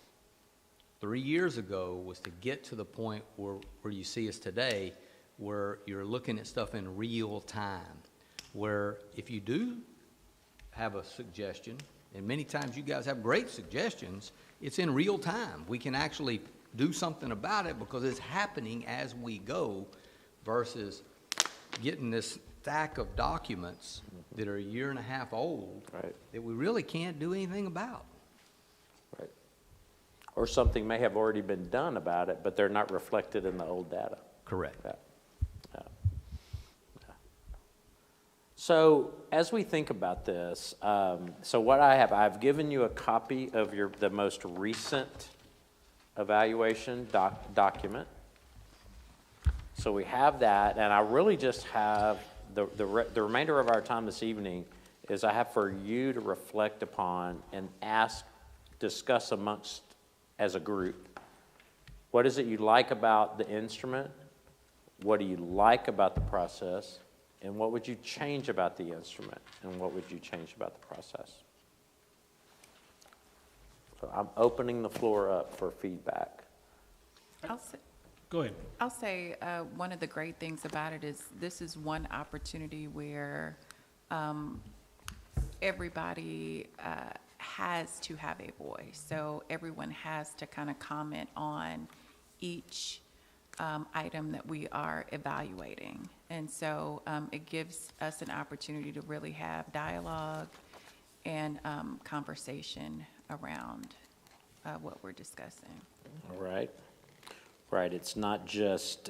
3 years ago was to get to the point where you see us today, where you're looking at stuff in real time, where if you do have a suggestion, and many times you guys have great suggestions, it's in real time. We can actually do something about it because it's happening as we go, versus getting this stack of documents that are a year and a half old, Right. that we really can't do anything about. Right. Or something may have already been done about it, but they're not reflected in the old data. Correct. Yeah. Yeah. Yeah. So as we think about this, so what I've given you a copy of the most recent evaluation document. So we have that, and I really just have the remainder of our time this evening is I have for you to reflect upon and discuss amongst as a group. What is it you like about the instrument? What do you like about the process? And what would you change about the instrument? And what would you change about the process? So I'm opening the floor up for feedback. Go ahead. I'll say one of the great things about it is this is one opportunity where everybody has to have a voice. So everyone has to kind of comment on each item that we are evaluating. And so it gives us an opportunity to really have dialogue and conversation around what we're discussing. All right. Right, it's not just,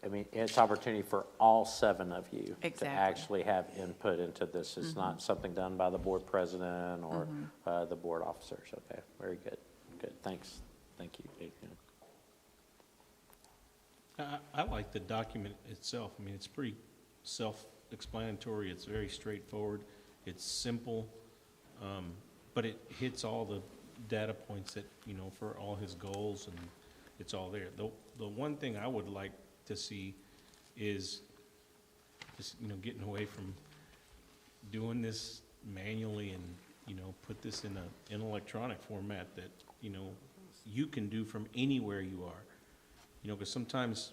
it's opportunity for all 7 of you to Exactly. actually have input into this. It's not something done by the board president or the board officers. Okay, very good. Good, thanks. Thank you, Adrian. I like the document itself. I mean, it's pretty self-explanatory. It's very straightforward. It's simple, but it hits all the data points that, for all his goals, and it's all there. The one thing I would like to see is just, getting away from doing this manually and, put this in an electronic format that, you can do from anywhere you are. Because sometimes,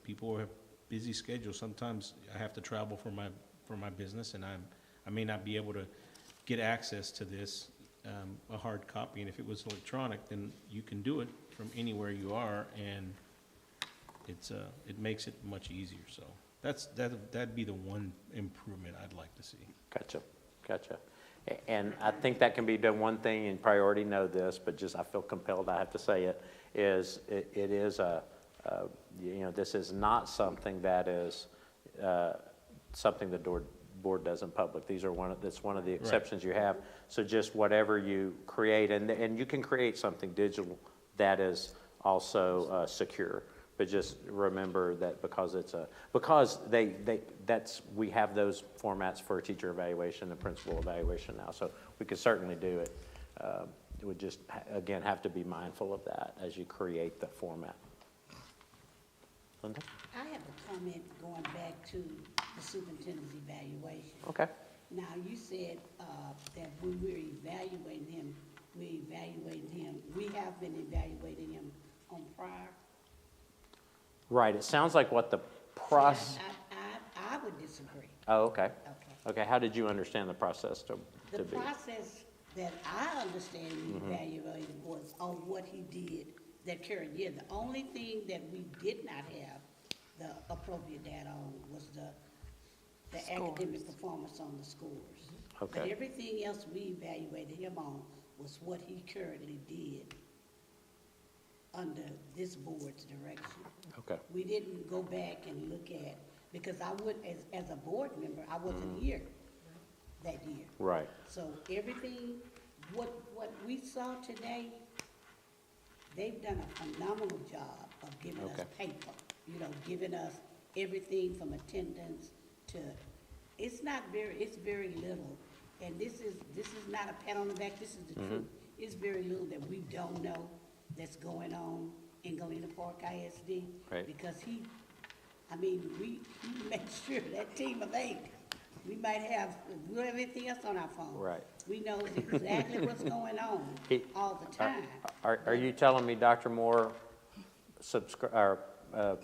people have busy schedules. Sometimes I have to travel for my business, and I may not be able to get access to this, a hard copy. And if it was electronic, then you can do it from anywhere you are, and it makes it much easier. So that'd be the one improvement I'd like to see. Gotcha. Gotcha. And I think that can be done. One thing, and you probably already know this, but just I feel compelled, I have to say it, is it is you know, this is not something that is something the board does in public. These are that's one of the exceptions you have. So just whatever you create, and you can create something digital that is also secure. But just remember that because we have those formats for teacher evaluation and principal evaluation now, so we could certainly do it. It would just, again, have to be mindful of that as you create the format. Linda? I have a comment going back to the superintendent's evaluation. Okay. Now, you said that when we're evaluating him, we have been evaluating him on prior. Right, it sounds like what the process. I would disagree. Oh, okay. Okay. Okay, how did you understand the process to be? The process that I understand we evaluated was on what he did that current year. The only thing that we did not have the appropriate data on was the academic performance on the scores. Okay. But everything else we evaluated him on was what he currently did under this board's direction. Okay. We didn't go back and look at, because I would, as a board member, I wasn't here that year. Right. So everything, what we saw today, they've done a phenomenal job of giving us paper, you know, giving us everything from attendance to, it's very little. And this is not a pat on the back, this is the truth. It's very little that we don't know that's going on in Galena Park ISD. Right. Because he made sure that team of 8, we might have everything else on our phone. Right. We know exactly what's going on all the time. Are you telling me Dr. Moore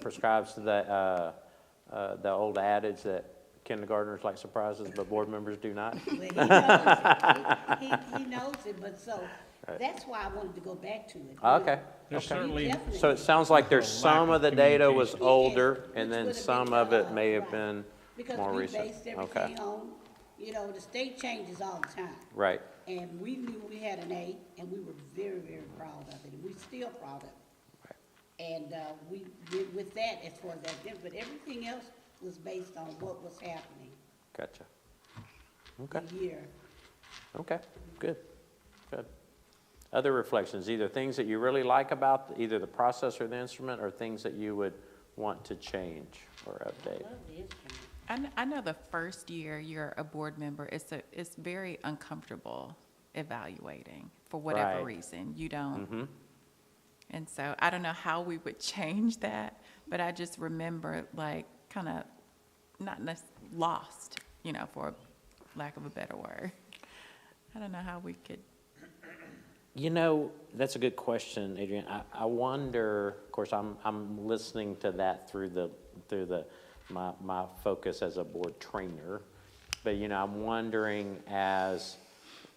prescribes to the old adage that kindergartners like surprises, but board members do not? Well, he knows it. He knows it, but so, that's why I wanted to go back to it. Okay. There's Okay. certainly, So it sounds like there's some of the data was older, and then Which would've some been of it cut may off, have been Because more we recent. based Okay. everything on, you know, the state changes all the time. Right. And we knew we had an A, and we were very, very proud of it, and we're still proud of it. And we did with that as far as that, but everything else was based on what was happening Gotcha. Okay. the year. Okay. Good. Good. Other reflections, either things that you really like about either the process or the instrument, or things that you would want to change or update. Love the instrument. I know the first year you're a board member, it's very uncomfortable evaluating for whatever Right. reason. You don't. Mm-hmm. And so I don't know how we would change that, but I just remember like kind of lost, you know, for lack of a better word. I don't know how we could. You know, that's a good question, Adrian. I wonder, of course, I'm listening to that through my focus as a board trainer. But, you know, I'm wondering as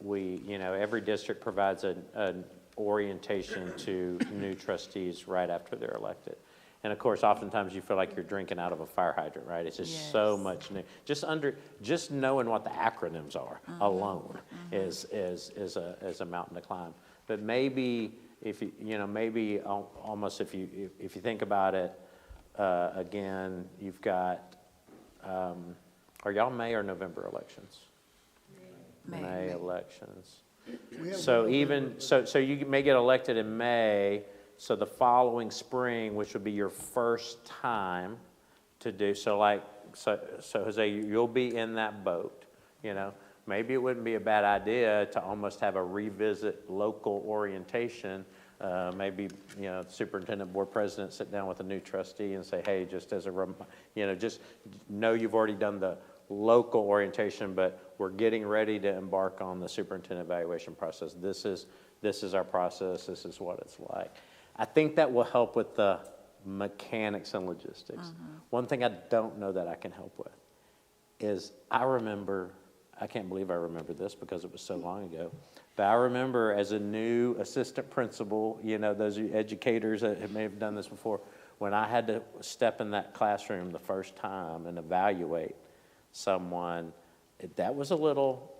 every district provides an orientation to new trustees right after they're elected. And of course, oftentimes you feel like you're drinking out of a fire hydrant, right? It's just so much new. Just knowing what the acronyms are alone is a mountain to climb. But maybe if almost if you think about it, again, you've got, are y'all May or November elections? May elections. So so you may get elected in May. So the following spring, which would be your first time to do, so Jose, you'll be in that boat, you know. Maybe it wouldn't be a bad idea to almost have a revisit local orientation. Maybe, you know, superintendent, board president sit down with a new trustee and say, hey, just as just know you've already done the local orientation, but we're getting ready to embark on the superintendent evaluation process. This is our process. This is what it's like. I think that will help with the mechanics and logistics. One thing I don't know that I can help with is I can't believe I remember this because it was so long ago, but I remember as a new assistant principal, you know, those educators that may have done this before, when I had to step in that classroom the first time and evaluate someone, that was a little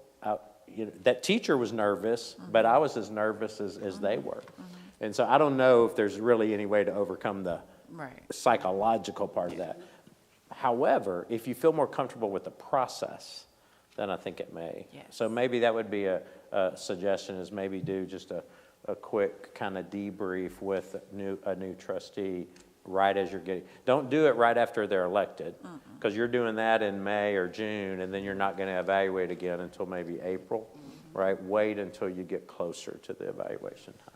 that teacher was nervous, but I was as nervous as they were. And so I don't know if there's really any way to overcome the Right. psychological part of that. However, if you feel more comfortable with the process, then I think it may. Yes. So maybe that would be a suggestion, is maybe do just a quick kind of debrief with a new trustee right as you're getting, don't do it right after they're elected, because you're doing that in May or June, and then you're not going to evaluate again until maybe April, right? Wait until you get closer to the evaluation time.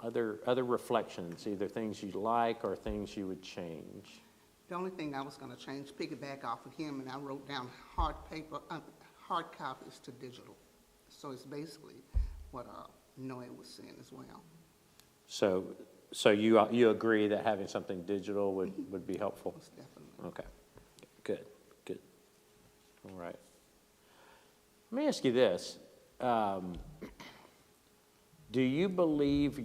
Other reflections, either things you like or things you would change? The only thing I was going to change, piggyback off of him, and I wrote down hard copies to digital. So it's basically what Noe was saying as well. So you agree that having something digital would be helpful? Most definitely. Okay, good. All right. Let me ask you this. Do you believe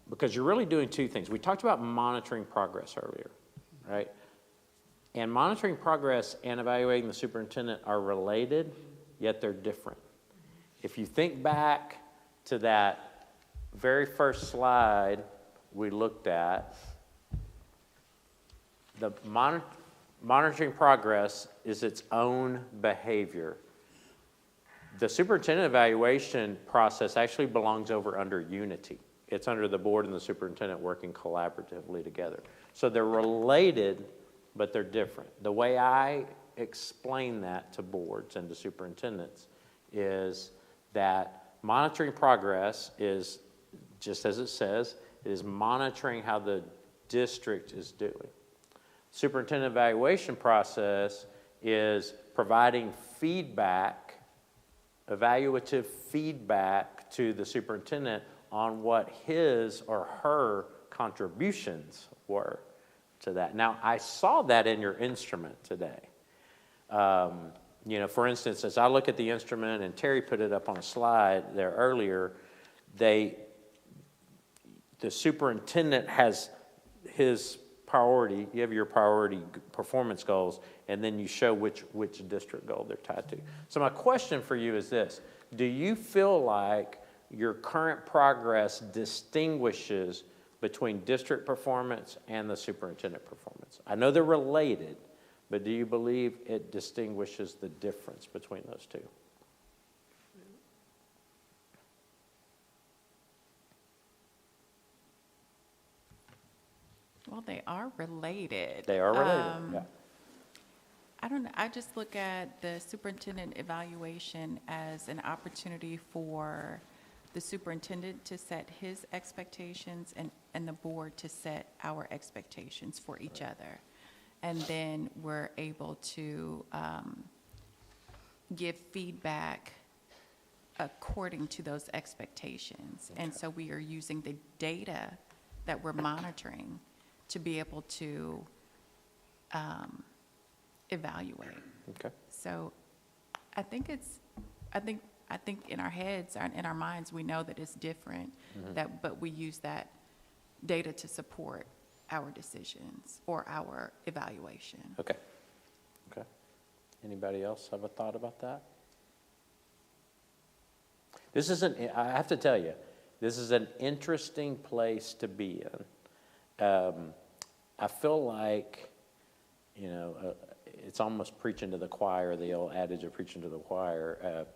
because you're really doing two things. We talked about monitoring progress earlier, right? And monitoring progress and evaluating the superintendent are related, yet they're different. If you think back to that very first slide we looked at, the monitoring progress is its own behavior. The superintendent evaluation process actually belongs under unity. It's under the board and the superintendent working collaboratively together. So they're related, but they're different. The way I explain that to boards and to superintendents is that monitoring progress is, just as it says, it is monitoring how the district is doing. Superintendent evaluation process is providing feedback, evaluative feedback to the superintendent on what his or her contributions were to that. Now, I saw that in your instrument today. For instance, as I look at the instrument, and Terry put it up on a slide there earlier, the superintendent has his priority. You have your priority performance goals, and then you show which district goal they're tied to. So my question for you is this: do you feel like your current progress distinguishes between district performance and the superintendent performance? I know they're related, but do you believe it distinguishes the difference between those two? Well, they are related. They are related, yeah. I don't know, I just look at the superintendent evaluation as an opportunity for the superintendent to set his expectations and the board to set our expectations for each other. And then we're able to give feedback according to those expectations. And so we are using the data that we're monitoring to be able to evaluate. Okay. So I think in our heads and in our minds, we know that it's different, but we use that data to support our decisions or our evaluation. Okay. Anybody else have a thought about that? I have to tell you, this is an interesting place to be in. I feel like, it's almost preaching to the choir, the old adage of preaching to the choir,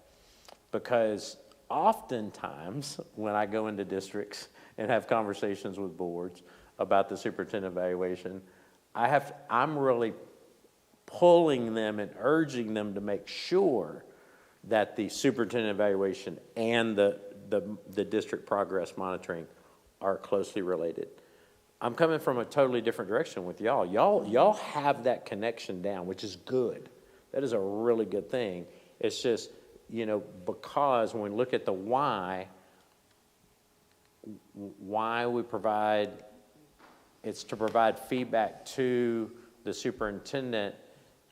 because oftentimes when I go into districts and have conversations with boards about the superintendent evaluation, I'm really pulling them and urging them to make sure that the superintendent evaluation and the district progress monitoring are closely related. I'm coming from a totally different direction with y'all. Y'all have that connection down, which is good. That is a really good thing. It's just, because when we look at the why we provide, it's to provide feedback to the superintendent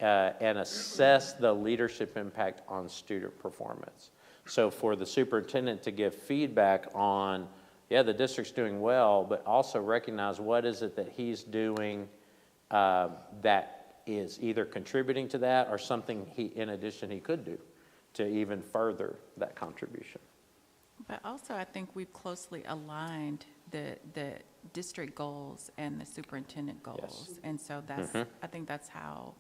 and assess the leadership impact on student performance. So for the superintendent to give feedback on, the district's doing well, but also recognize what is it that he's doing that is either contributing to that or something in addition, he could do to even further that contribution. But also, I think we've closely aligned the district goals and the superintendent goals. And so that's, I think that's how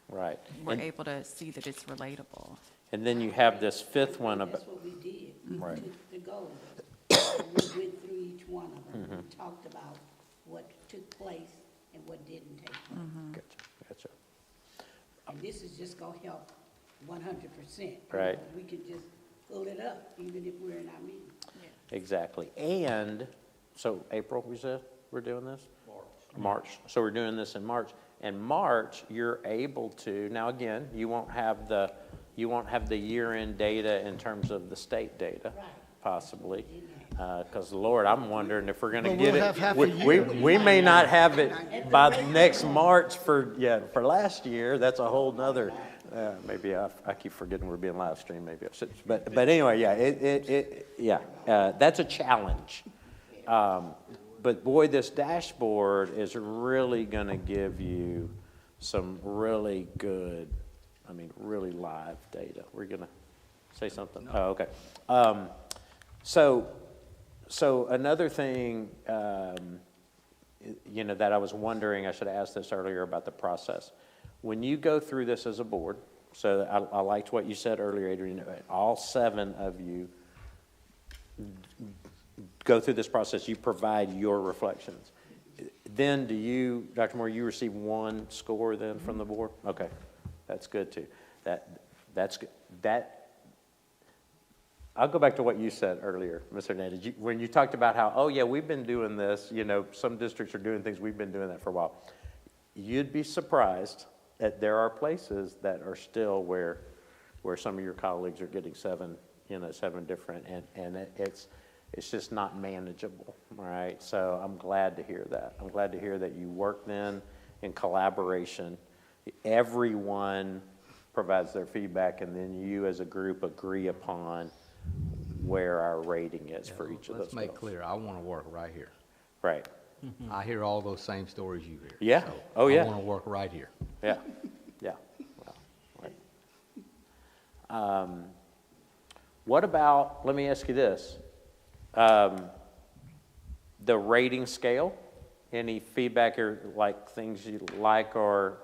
Right. we're And, able to see that it's relatable. and then you have this fifth one about, That's what we did. We Right. took the goals. We went through each one of them. We talked about what took place and what didn't take place. gotcha. And this is just gonna help 100%. Right. We can just pull it up, even if we're in our meeting. Exactly. And, so April, we said we're doing this? March. So we're doing this in March. In March, you're able to, now again, you won't have the year-end data in terms of the state data, possibly. Because Lord, I'm wondering if we're gonna But get we'll it. have half a We year. we may not have it by next March for last year. That's a whole nother, maybe I keep forgetting we're being live streamed, maybe I should. But anyway, that's a challenge. But boy, this dashboard is really gonna give you some really good, really live data. We're gonna say something? No. Oh, okay. So another thing, that I was wondering, I should have asked this earlier about the process. When you go through this as a board, so I liked what you said earlier, Adrian, all 7 of you go through this process, you provide your reflections. Then do you, Dr. Moore, you receive 1 score then from the board? Okay, that's good too. That's good. I'll go back to what you said earlier, Ms. Hernandez. When you talked about how, oh yeah, we've been doing this, some districts are doing things, we've been doing that for a while. You'd be surprised that there are places that are still where some of your colleagues are getting 7 different, and it's just not manageable, right? So I'm glad to hear that. I'm glad to hear that you work then in collaboration. Everyone provides their feedback, and then you as a group agree upon where our rating is for each of those. Let's make clear, I want to work right here. Right. I hear all those same stories you hear. Yeah. So Oh, yeah. I want to work right here. Yeah. Well, right. What about, let me ask you this, the rating scale? Any feedback or things you like or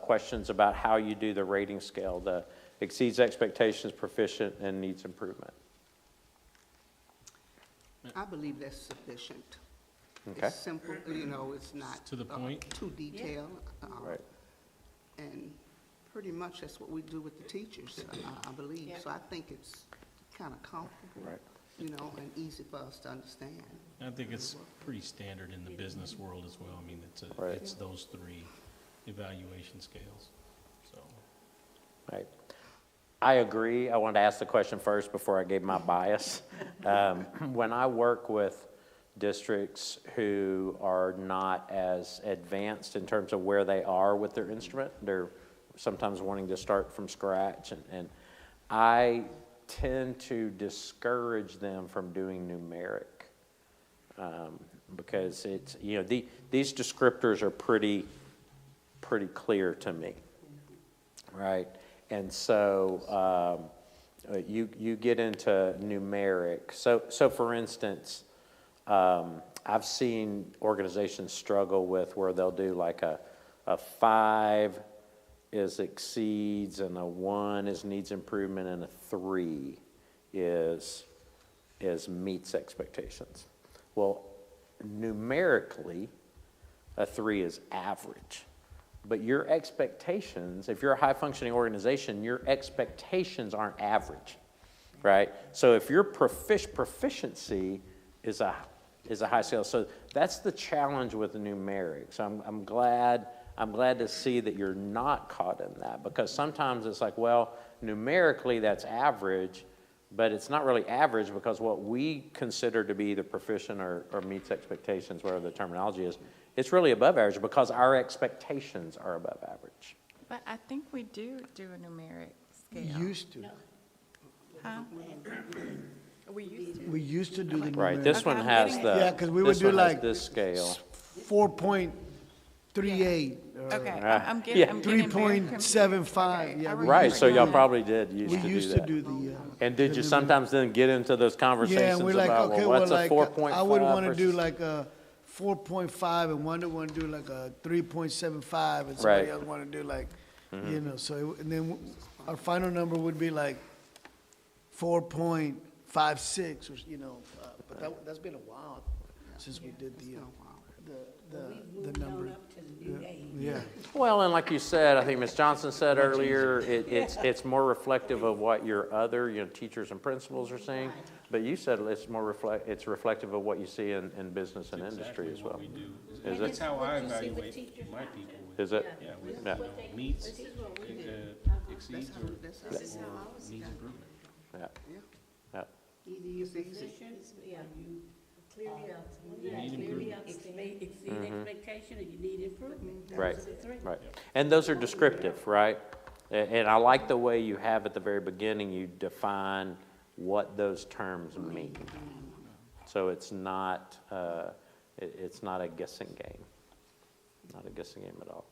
questions about how you do the rating scale, the exceeds expectations, proficient, and needs improvement? I believe that's sufficient. Okay. It's simple, it's not. To the point. Too detailed. Right. And pretty much that's what we do with the teachers, I believe. So I think it's kind of comfortable. Right. And easy for us to understand. I think it's pretty standard in the business world as well. Right. It's those 3 evaluation scales, so. Right. I agree. I wanted to ask the question first before I gave my bias. When I work with districts who are not as advanced in terms of where they are with their instrument, they're sometimes wanting to start from scratch, and I tend to discourage them from doing numeric because it's, these descriptors are pretty clear to me, right? And so you get into numeric. So for instance, I've seen organizations struggle with where they'll do like a 5 is exceeds, and a 1 is needs improvement, and a 3 is meets expectations. Well, numerically, a 3 is average. But your expectations, if you're a high-functioning organization, your expectations aren't average, right? So if your proficiency is a high scale, so that's the challenge with the numerics. So I'm glad to see that you're not caught in that, because sometimes it's like, well, numerically that's average, but it's not really average, because what we consider to be either proficient or meets expectations, whatever the terminology is, it's really above average because our expectations are above average. But I think we do a numeric scale. Used to. Huh? We used to. We used to do the numeric. Right, this Okay, one I'm has getting the, Yeah, 'cause we would this do one has like this scale. 4.3 3.8. Okay, Ah, I'm yeah. getting very confused. 3.75, Okay, yeah. I we Right, used so to y'all do- probably did used We to do used to that. do the. And did you the- sometimes then get into those Yeah, conversations and we're like, about, okay, well, well, what's a like, 4.5 I would want to do versus- like a 4.5 and one would want to do like a 3.75 and somebody Right. else want to do like, you know, so, and then our final number would be like 4.56 or, you know, but that's been a while since we did the number. Up to the new age. Yeah. Well, and like you said, I think Ms. Johnson said earlier, it's more reflective of what your other, teachers and principals are saying. But you said it's reflective of what you see in business and industry as well. Is That's it? how I What you see with evaluate teachers my now. people. Is it? Yeah, with, Yeah. meets, exceeds, or needs improvement. Yeah. Yeah. Either you're proficient, or you Need improvement. exceed expectation, or you need improvement. Those Right, are the three. right. And those are descriptive, right? And I like the way you have at the very beginning, you define what those terms mean. So it's not a guessing game. Not a guessing game at all.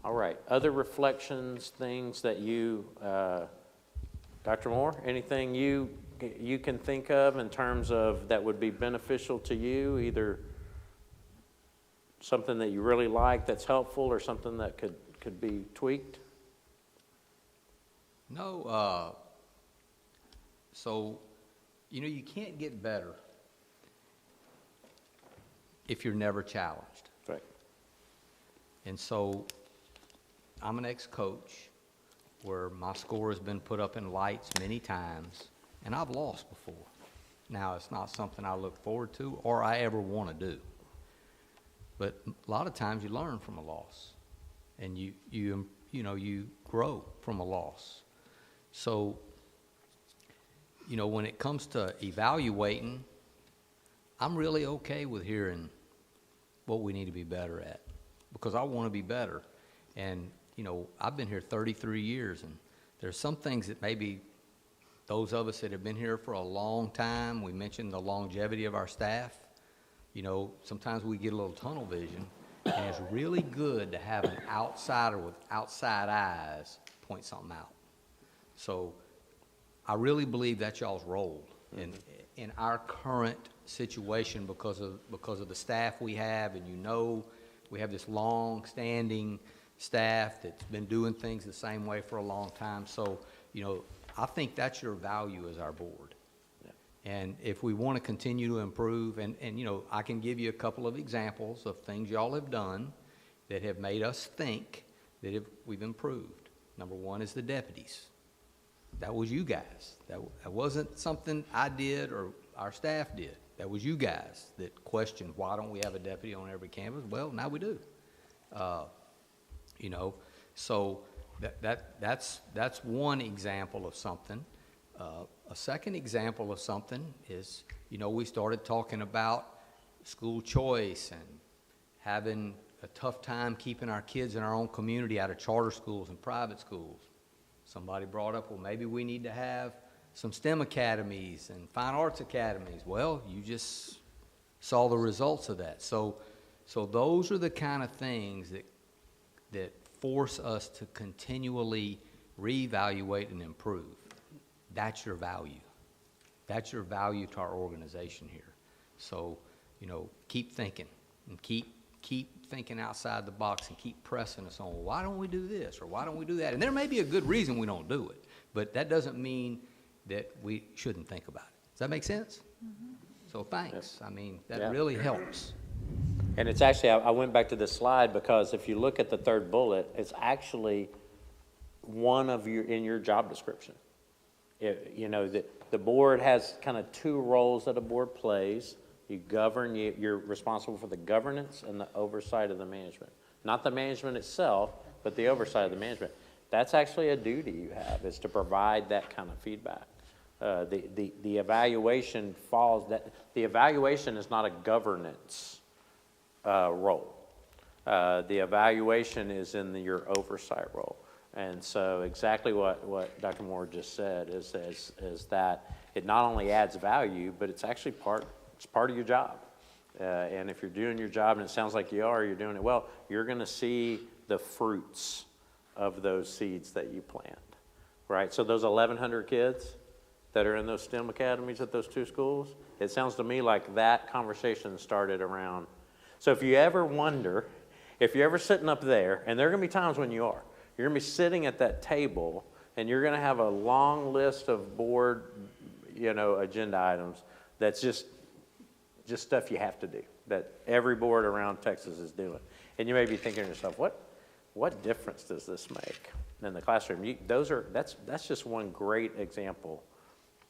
All right, other reflections, things that you, Dr. Moore, anything you can think of in terms of that would be beneficial to you, either something that you really like that's helpful or something that could be tweaked? No, so, you can't get better if you're never challenged. Right. And so, I'm an ex-coach where my score has been put up in lights many times, and I've lost before. Now, it's not something I look forward to or I ever want to do. But a lot of times you learn from a loss, and you grow from a loss. So, when it comes to evaluating, I'm really okay with hearing what we need to be better at, because I want to be better. And, I've been here 33 years, and there's some things that maybe those of us that have been here for a long time, we mentioned the longevity of our staff, sometimes we get a little tunnel vision, and it's really good to have an outsider with outside eyes point something out. So I really believe that's y'all's role in our current situation because of the staff we have, and we have this long-standing staff that's been doing things the same way for a long time. So, I think that's your value as our board. Yeah. And if we want to continue to improve, and I can give you a couple of examples of things y'all have done that have made us think that we've improved. Number one is the deputies. That was you guys. That wasn't something I did or our staff did. That was you guys that questioned, why don't we have a deputy on every campus? Well, now we do. So that's one example of something. A second example of something is, we started talking about school choice and having a tough time keeping our kids in our own community out of charter schools and private schools. Somebody brought up, well, maybe we need to have some STEM academies and fine arts academies. Well, you just saw the results of that. So those are the kind of things that force us to continually reevaluate and improve. That's your value. That's your value to our organization here. So, keep thinking and keep thinking outside the box and keep pressing us on, well, why don't we do this or why don't we do that? And there may be a good reason we don't do it, but that doesn't mean that we shouldn't think about it. Does that make sense? Mm-hmm. So thanks. Yes. That Yeah. really helps. And it's actually, I went back to this slide because if you look at the third bullet, it's actually one of in your job description. The board has kind of two roles that a board plays. You govern, you're responsible for the governance and the oversight of the management. Not the management itself, but the oversight of the management. That's actually a duty you have, is to provide that kind of feedback. The evaluation the evaluation is not a governance role. The evaluation is in your oversight role. And so exactly what Dr. Moore just said is that it not only adds value, but it's actually part of your job. And if you're doing your job, and it sounds like you are, you're doing it well, you're going to see the fruits of those seeds that you plant, right? So those 1,100 kids that are in those STEM academies at those two schools, it sounds to me like that conversation started around. So if you ever wonder, if you're ever sitting up there, and there are going to be times when you are, you're going to be sitting at that table, and you're going to have a long list of board, agenda items that's just stuff you have to do, that every board around Texas is doing. And you may be thinking to yourself, what difference does this make in the classroom? That's just one great example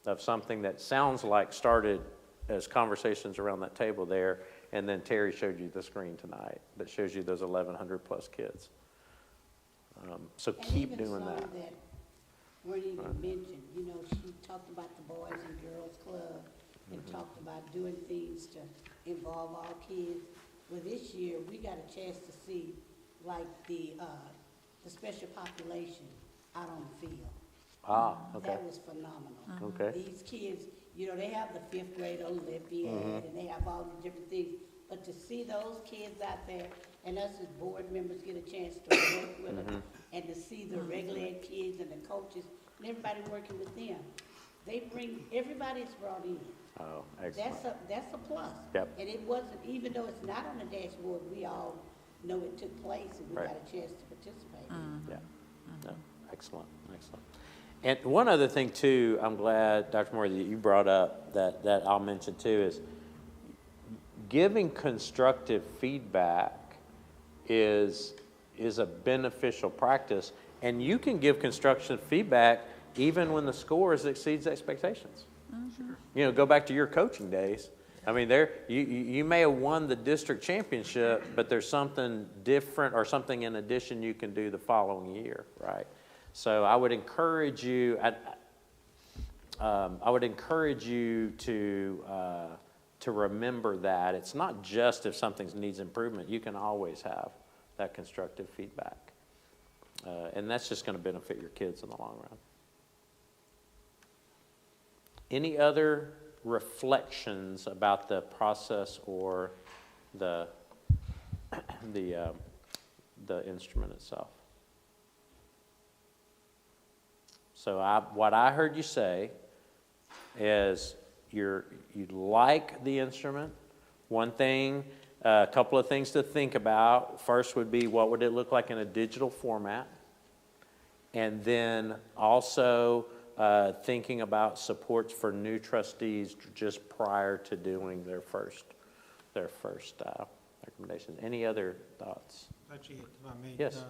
of something that sounds like started as conversations around that table there, and then Terry showed you the screen tonight that shows you those 1,100 plus kids. So keep doing that. And even some that weren't even mentioned, she talked about the Boys and Girls Club and talked about doing things to involve all kids. Well, this year, we got a chance to see like the special population out on the field. Ah, okay. That was phenomenal. Okay. These kids, they have the 5th grade Olympiad, and they have all the different things. But to see those kids out there, and us as board members get a chance to work with them, and to see the regular ed kids and the coaches, and everybody working with them, everybody's brought in. Oh, excellent. That's a plus. Yep. And it wasn't, even though it's not on the dashboard, we all know it took place, and we Right. got a chance to participate. Yeah. No, excellent, excellent. And one other thing too, I'm glad, Dr. Moore, that you brought up that I'll mention too is giving constructive feedback is a beneficial practice, and you can give constructive feedback even when the scores exceeds expectations. Go back to your coaching days. I mean, you may have won the district championship, but there's something different or something in addition you can do the following year, right? So I would encourage you. I would encourage you to remember that it's not just if something needs improvement. You can always have that constructive feedback, and that's just going to benefit your kids in the long run. Any other reflections about the process or the instrument itself? So what I heard you say is you like the instrument. One thing, a couple of things to think about. First would be, what would it look like in a digital format? And then also thinking about supports for new trustees just prior to doing their first recommendation. Any other thoughts? Actually, if I may. Yes.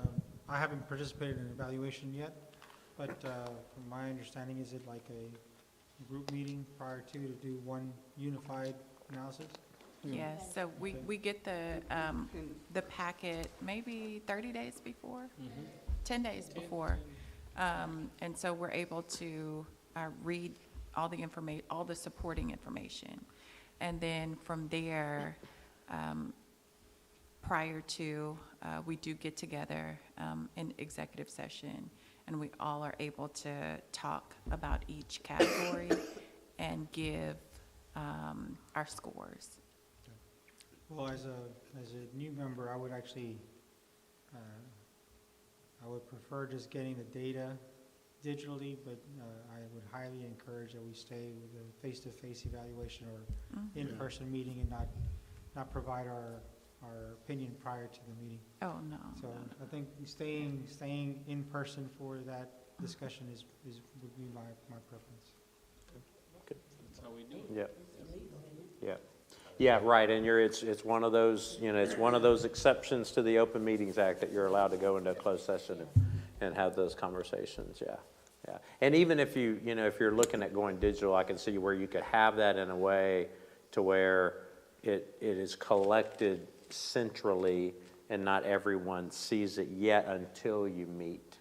I haven't participated in evaluation yet, but from my understanding, is it like a group meeting prior to do one unified analysis? Yes, so we get the packet maybe 30 days before, 10 days before. And so we're able to read all the supporting information. And then from there, prior to, we do get together in executive session, and we all are able to talk about each category and give our scores. Well, as a new member, I would actually, I would prefer just getting the data digitally, but I would highly encourage that we stay with a face-to-face evaluation or in-person meeting and not provide our opinion prior to the meeting. Oh, no. So I think staying in person for that discussion would be my preference. That's how we do it. Yeah. Yeah. Yeah, right, and it's one of those, it's one of those exceptions to the Open Meetings Act that you're allowed to go into a closed session and have those conversations, yeah. And even if if you're looking at going digital, I can see where you could have that in a way to where it is collected centrally and not everyone sees it yet until you meet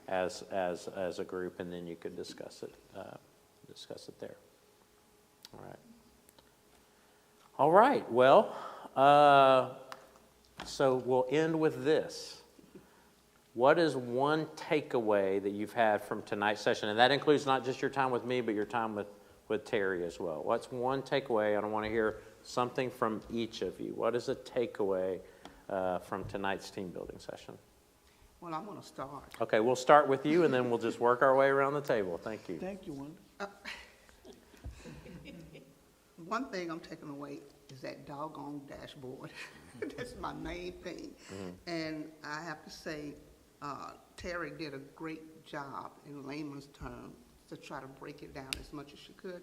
as a group, and then you could discuss it there. All right, well, so we'll end with this. What is one takeaway that you've had from tonight's session? And that includes not just your time with me, but your time with Terry as well. What's one takeaway? I don't want to hear something from each of you. What is a takeaway from tonight's team building session? Well, I'm going to start. Okay, we'll start with you, and then we'll just work our way around the table. Thank you. Thank you, Wanda. One thing I'm taking away is that doggone dashboard. That's my main thing. And I have to say, Terry did a great job in layman's terms to try to break it down as much as she could.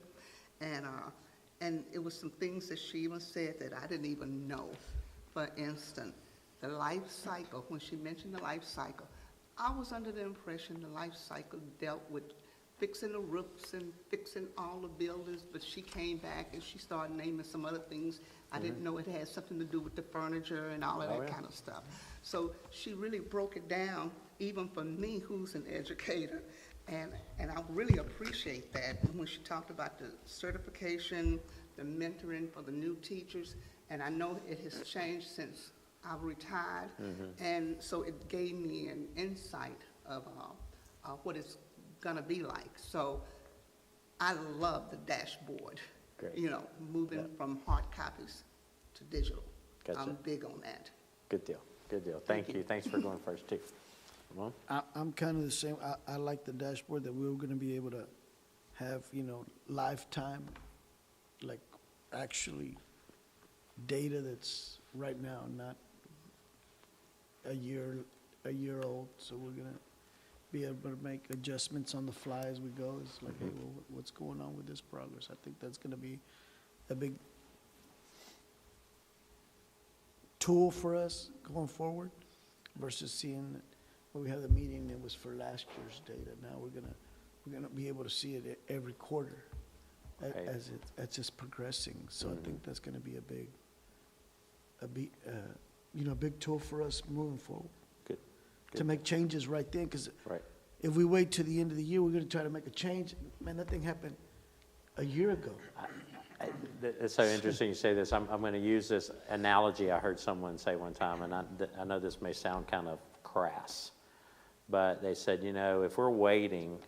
And it was some things that she even said that I didn't even know. For instance, the life cycle, when she mentioned the life cycle, I was under the impression the life cycle dealt with fixing the roofs and fixing all the buildings, but she came back and she started naming some other things. I didn't know it had something to do with the furniture and all of that kind of stuff. So she really broke it down, even for me, who's an educator, and I really appreciate that. And when she talked about the certification, the mentoring for the new teachers, and I know it has changed since I've retired, and so it gave me an insight of what it's gonna be like. So I love the dashboard. Great. You know, moving from hard copies to digital. Gotcha. I'm big on that. Good deal. Good deal. Thank you. Thanks for going first, too. Ramon? I'm kind of the same. I like the dashboard that we were gonna be able to have, you know, lifetime, like actually data that's right now, not a year old. So we're gonna be able to make adjustments on the fly as we go. It's like, hey, well, what's going on with this progress? I think that's gonna be a big tool for us going forward versus seeing that when we had the meeting, it was for last year's data. Now we're gonna be able to see it every quarter Right. as it's just progressing. So I think that's gonna be a big tool for us moving forward. Good. To make changes right then, because Right. if we wait to the end of the year, we're gonna try to make a change. Man, that thing happened a year ago. It's so interesting you say this. I'm going to use this analogy I heard someone say one time, and I know this may sound kind of crass, but they said, you know, if we're waiting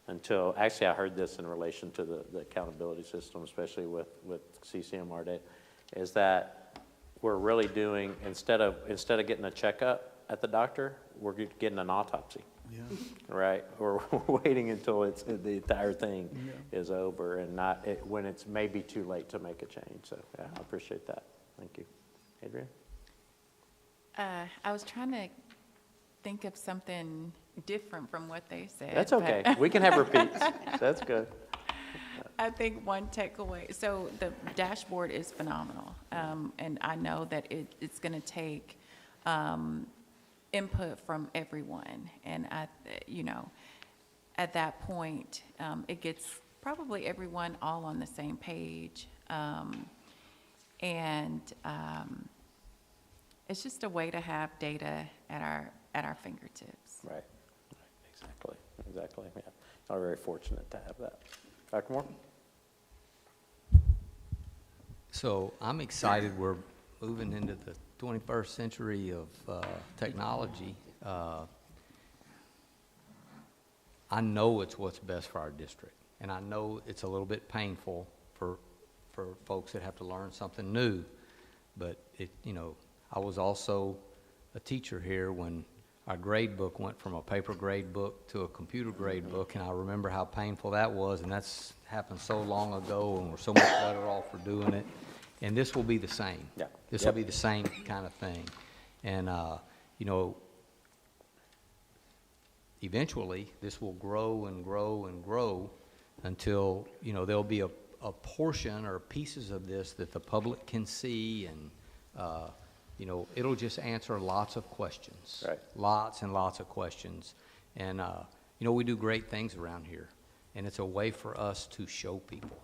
until, actually I heard this in relation to the accountability system, especially with CCMR data, is that we're really doing, instead of getting a checkup at the doctor, we're getting an autopsy. Yeah. Right, or waiting until the entire thing is over and not when it's maybe too late to make a change. So yeah, I appreciate that. Thank you. Adrian? I was trying to think of something different from what they said. That's but- okay. We can have repeats. That's good. I think one takeaway, so the dashboard is phenomenal. And I know that it's going to take input from everyone. And, at that point, it gets probably everyone all on the same page. It's just a way to have data at our fingertips. Right. Exactly. Yeah. I'm very fortunate to have that. Dr. Moore? So I'm excited we're moving into the 21st century of technology. I know it's what's best for our district, and I know it's a little bit painful for folks that have to learn something new, but I was also a teacher here when our grade book went from a paper grade book to a computer grade book, and I remember how painful that was, and that's happened so long ago, and we're so much better off for doing it. And this will be the same. Yeah. This will be the same kind of thing. And, eventually, this will grow and grow and grow until, there'll be a portion or pieces of this that the public can see, and, it'll just answer lots of questions. Right. Lots and lots of questions. And, we do great things around here, and it's a way for us to show people.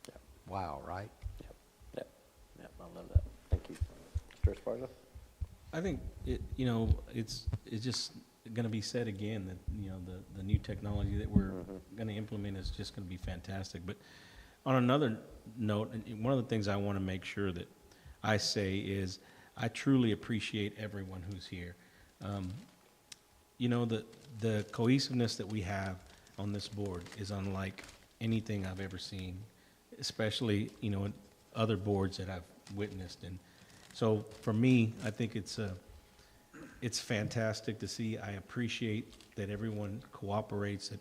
Yeah. Wow, right? Yep, I love that. Thank you. Mr. Esparza? I think it's just going to be said again that the new technology that we're going to implement is just going to be fantastic. But on another note, and one of the things I want to make sure that I say is I truly appreciate everyone who's here. The cohesiveness that we have on this board is unlike anything I've ever seen, especially other boards that I've witnessed. And so for me, I think it's fantastic to see. I appreciate that everyone cooperates, that,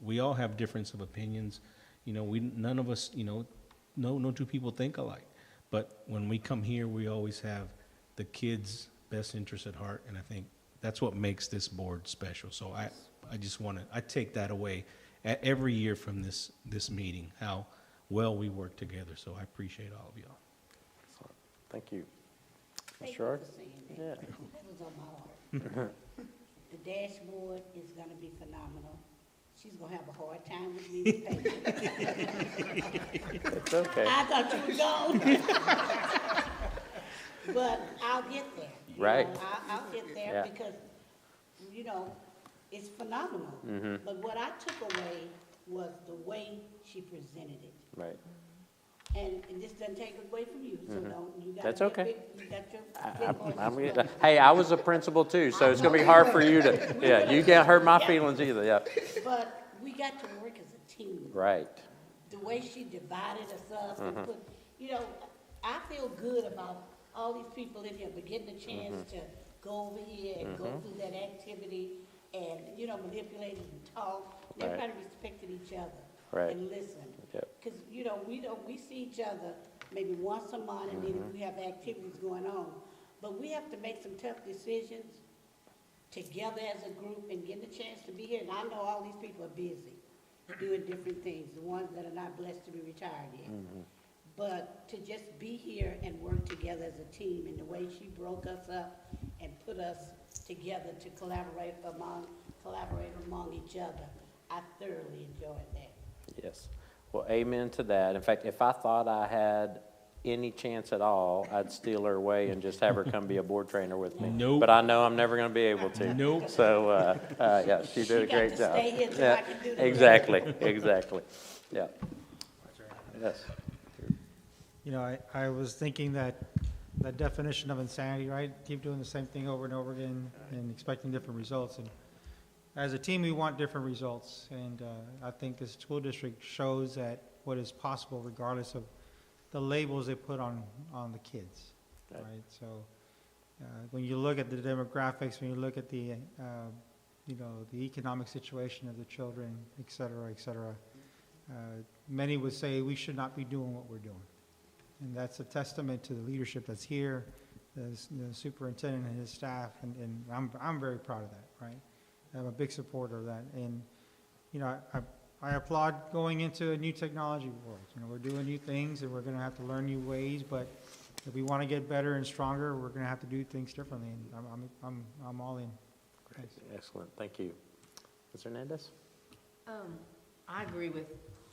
we all have difference of opinions. None of us, no two people think alike. But when we come here, we always have the kids' best interests at heart, and I think that's what makes this board special. So I just want to, I take that away every year from this meeting, how well we work together. So I appreciate all of y'all. Thank you. Thank Mr. Ard? you for saying that. Yeah. That was on my heart. The dashboard is gonna be phenomenal. She's gonna have a hard time with me with paper. It's okay. I thought you were gone. But I'll get there. you Right. know, I'll get there Yeah. because, it's phenomenal. Mhm. But what I took away was the way she presented it. Right. And this doesn't take away from you, so don't, you got. That's okay. You got your big voice as I'm, well. hey, I was a principal too, so it's gonna be hard for you to, yeah, you can't hurt my feelings either, yeah. But we got to work as a team. Right. The way she divided us up and Mhm. put, I feel good about all these people in here, but getting a chance to go over here and go through that activity and, manipulate and talk. And Right. everybody respected each other. Right. And listened. Yep. Because, we see each other maybe once a month and then if we have activities going on. But we have to make some tough decisions together as a group and get a chance to be here. And I know all these people are busy doing different things, the ones that are not blessed to be retired yet. But to just be here and work together as a team and the way she broke us up and put us together to collaborate among each other, I thoroughly enjoyed that. Yes. Well, amen to that. In fact, if I thought I had any chance at all, I'd steal her away and just have her come be a board trainer with me. Nope. But I know I'm never going to be able to. Nope. So, yeah, she did a great She job. got to stay here till Yeah, I can do the exactly, exactly. Yeah. Yes. I was thinking that the definition of insanity, right? Keep doing the same thing over and over again and expecting different results. And as a team, we want different results. And I think the school district shows that what is possible regardless of the labels they put on the kids, Right. right? So when you look at the demographics, when you look at the, the economic situation of the children, et cetera, many would say we should not be doing what we're doing. And that's a testament to the leadership that's here, the superintendent and his staff, and I'm very proud of that, right? I'm a big supporter of that. And, I applaud going into a new technology world. We're doing new things and we're going to have to learn new ways, but if we want to get better and stronger, we're going to have to do things differently. And I'm all in. Thanks. Excellent. Thank you. Ms. Hernandez? I agree with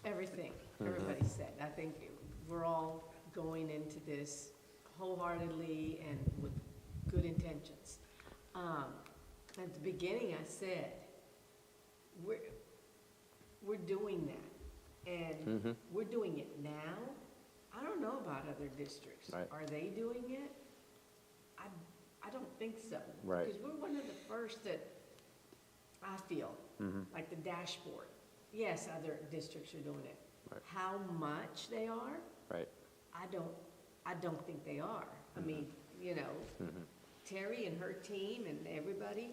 everything everybody said. I think we're all going into this wholeheartedly and with good intentions. At the beginning, I said, we're doing that, and we're doing it now. I don't know about other districts. Right. Are they doing it? I don't think so. Right. Because we're one of the first that I feel, like the dashboard. Yes, other districts are doing it. Right. How much they are, Right. I don't think they are. I mean, Terry and her team and everybody,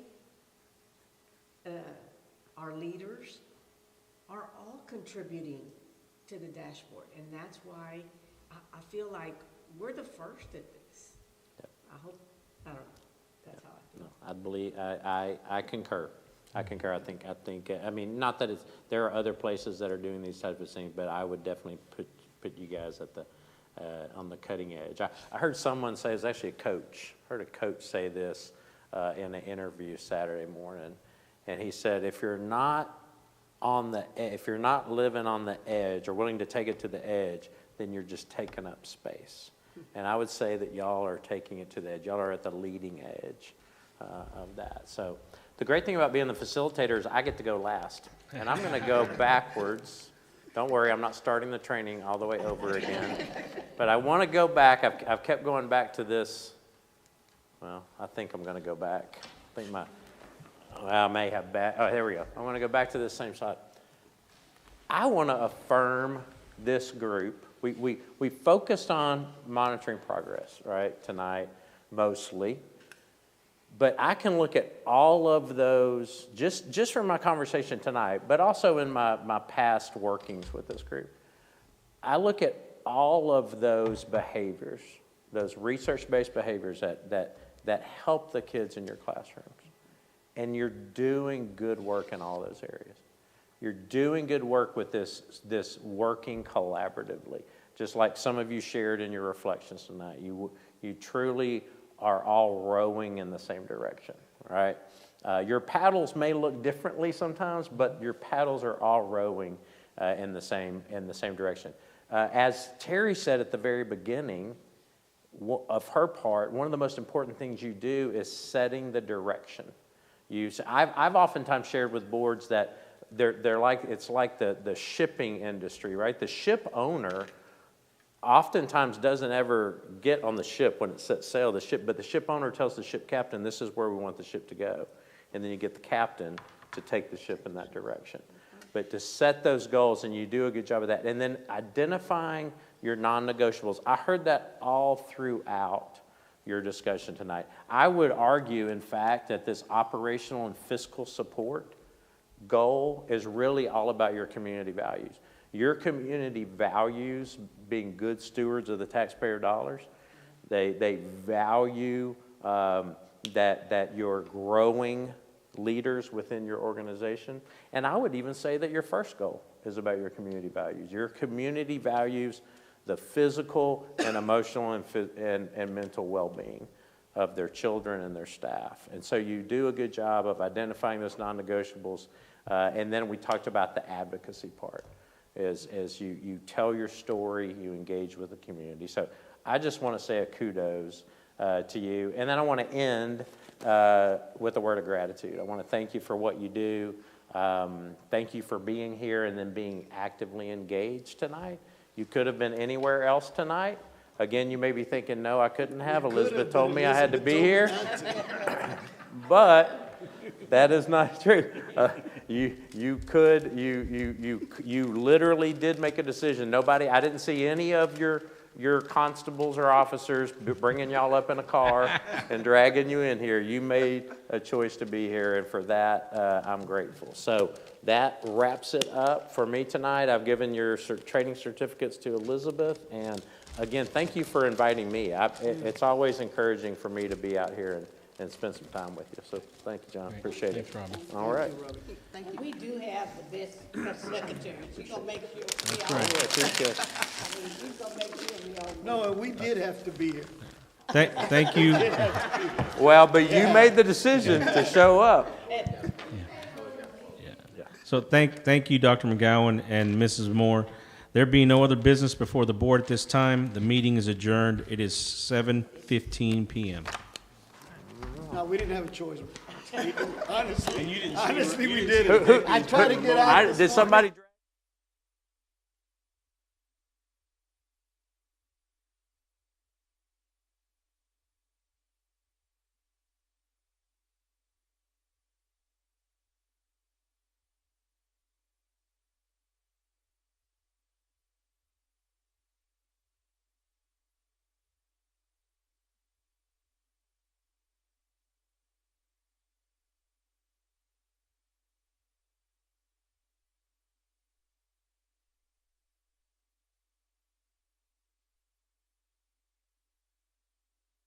our leaders, are all contributing to the dashboard. And that's why I feel like we're the first at this. Yep. I don't know, that's how I feel. No, I believe, I concur. I concur. I think, not that there are other places that are doing these types of things, but I would definitely put you guys at on the cutting edge. I heard someone say, it was actually a coach, heard a coach say this in an interview Saturday morning, and he said, if you're not living on the edge or willing to take it to the edge, then you're just taking up space. And I would say that y'all are taking it to the edge. Y'all are at the leading edge of that. So the great thing about being the facilitator is I get to go last, and I'm going to go backwards. Don't worry, I'm not starting the training all the way over again. But I want to go back. I've kept going back to this. Well, I think I'm going to go back. I may have back. Oh, there we go. I want to go back to this same slide. I want to affirm this group We focused on monitoring progress, right, tonight, mostly. But I can look at all of those, just from my conversation tonight, but also in my past workings with this group. I look at all of those behaviors, those research-based behaviors that help the kids in your classrooms. And you're doing good work in all those areas. You're doing good work with this working collaboratively. Just like some of you shared in your reflections tonight. You truly are all rowing in the same direction, right? Your paddles may look differently sometimes, but your paddles are all rowing in the same direction. As Terry said at the very beginning of her part, one of the most important things you do is setting the direction. I've oftentimes shared with boards that it's like the shipping industry, right? The ship owner oftentimes doesn't ever get on the ship when it sets sail, but the ship owner tells the ship captain, this is where we want the ship to go. And then you get the captain to take the ship in that direction. But to set those goals, and you do a good job of that. And then identifying your non-negotiables. I heard that all throughout your discussion tonight. I would argue, in fact, that this operational and fiscal support goal is really all about your community values. Your community values being good stewards of the taxpayer dollars. They value that you're growing leaders within your organization. And I would even say that your first goal is about your community values. Your community values the physical and emotional and mental well-being of their children and their staff. And so you do a good job of identifying those non-negotiables. And then we talked about the advocacy part. As you tell your story, you engage with the community. So I just want to say a kudos to you. And then I want to end with a word of gratitude. I want to thank you for what you do. Thank you for being here and then being actively engaged tonight. You could have been anywhere else tonight. Again, you may be thinking, no, I couldn't have. Elizabeth told me I had to be here. But that is not true. You literally did make a decision. I didn't see any of your constables or officers bringing y'all up in a car and dragging you in here. You made a choice to be here, and for that, I'm grateful. So that wraps it up for me tonight. I've given your training certificates to Elizabeth, and again, thank you for inviting me. It's always encouraging for me to be out here and spend some time with you. So thank you, John. Appreciate it. Thanks, Robbie. All right. And we do have the best secretary. She's gonna make sure we all. Yeah, appreciate it. I mean, she's gonna make sure we all. No, we did have to be here. Thank you. Well, but you made the decision to show up. So thank you, Dr. McGowan and Mrs. Moore. There being no other business before the board at this time, the meeting is adjourned. It is 7:15 p.m. No, we didn't have a choice. Honestly, we did it. I tried to get out. Did somebody?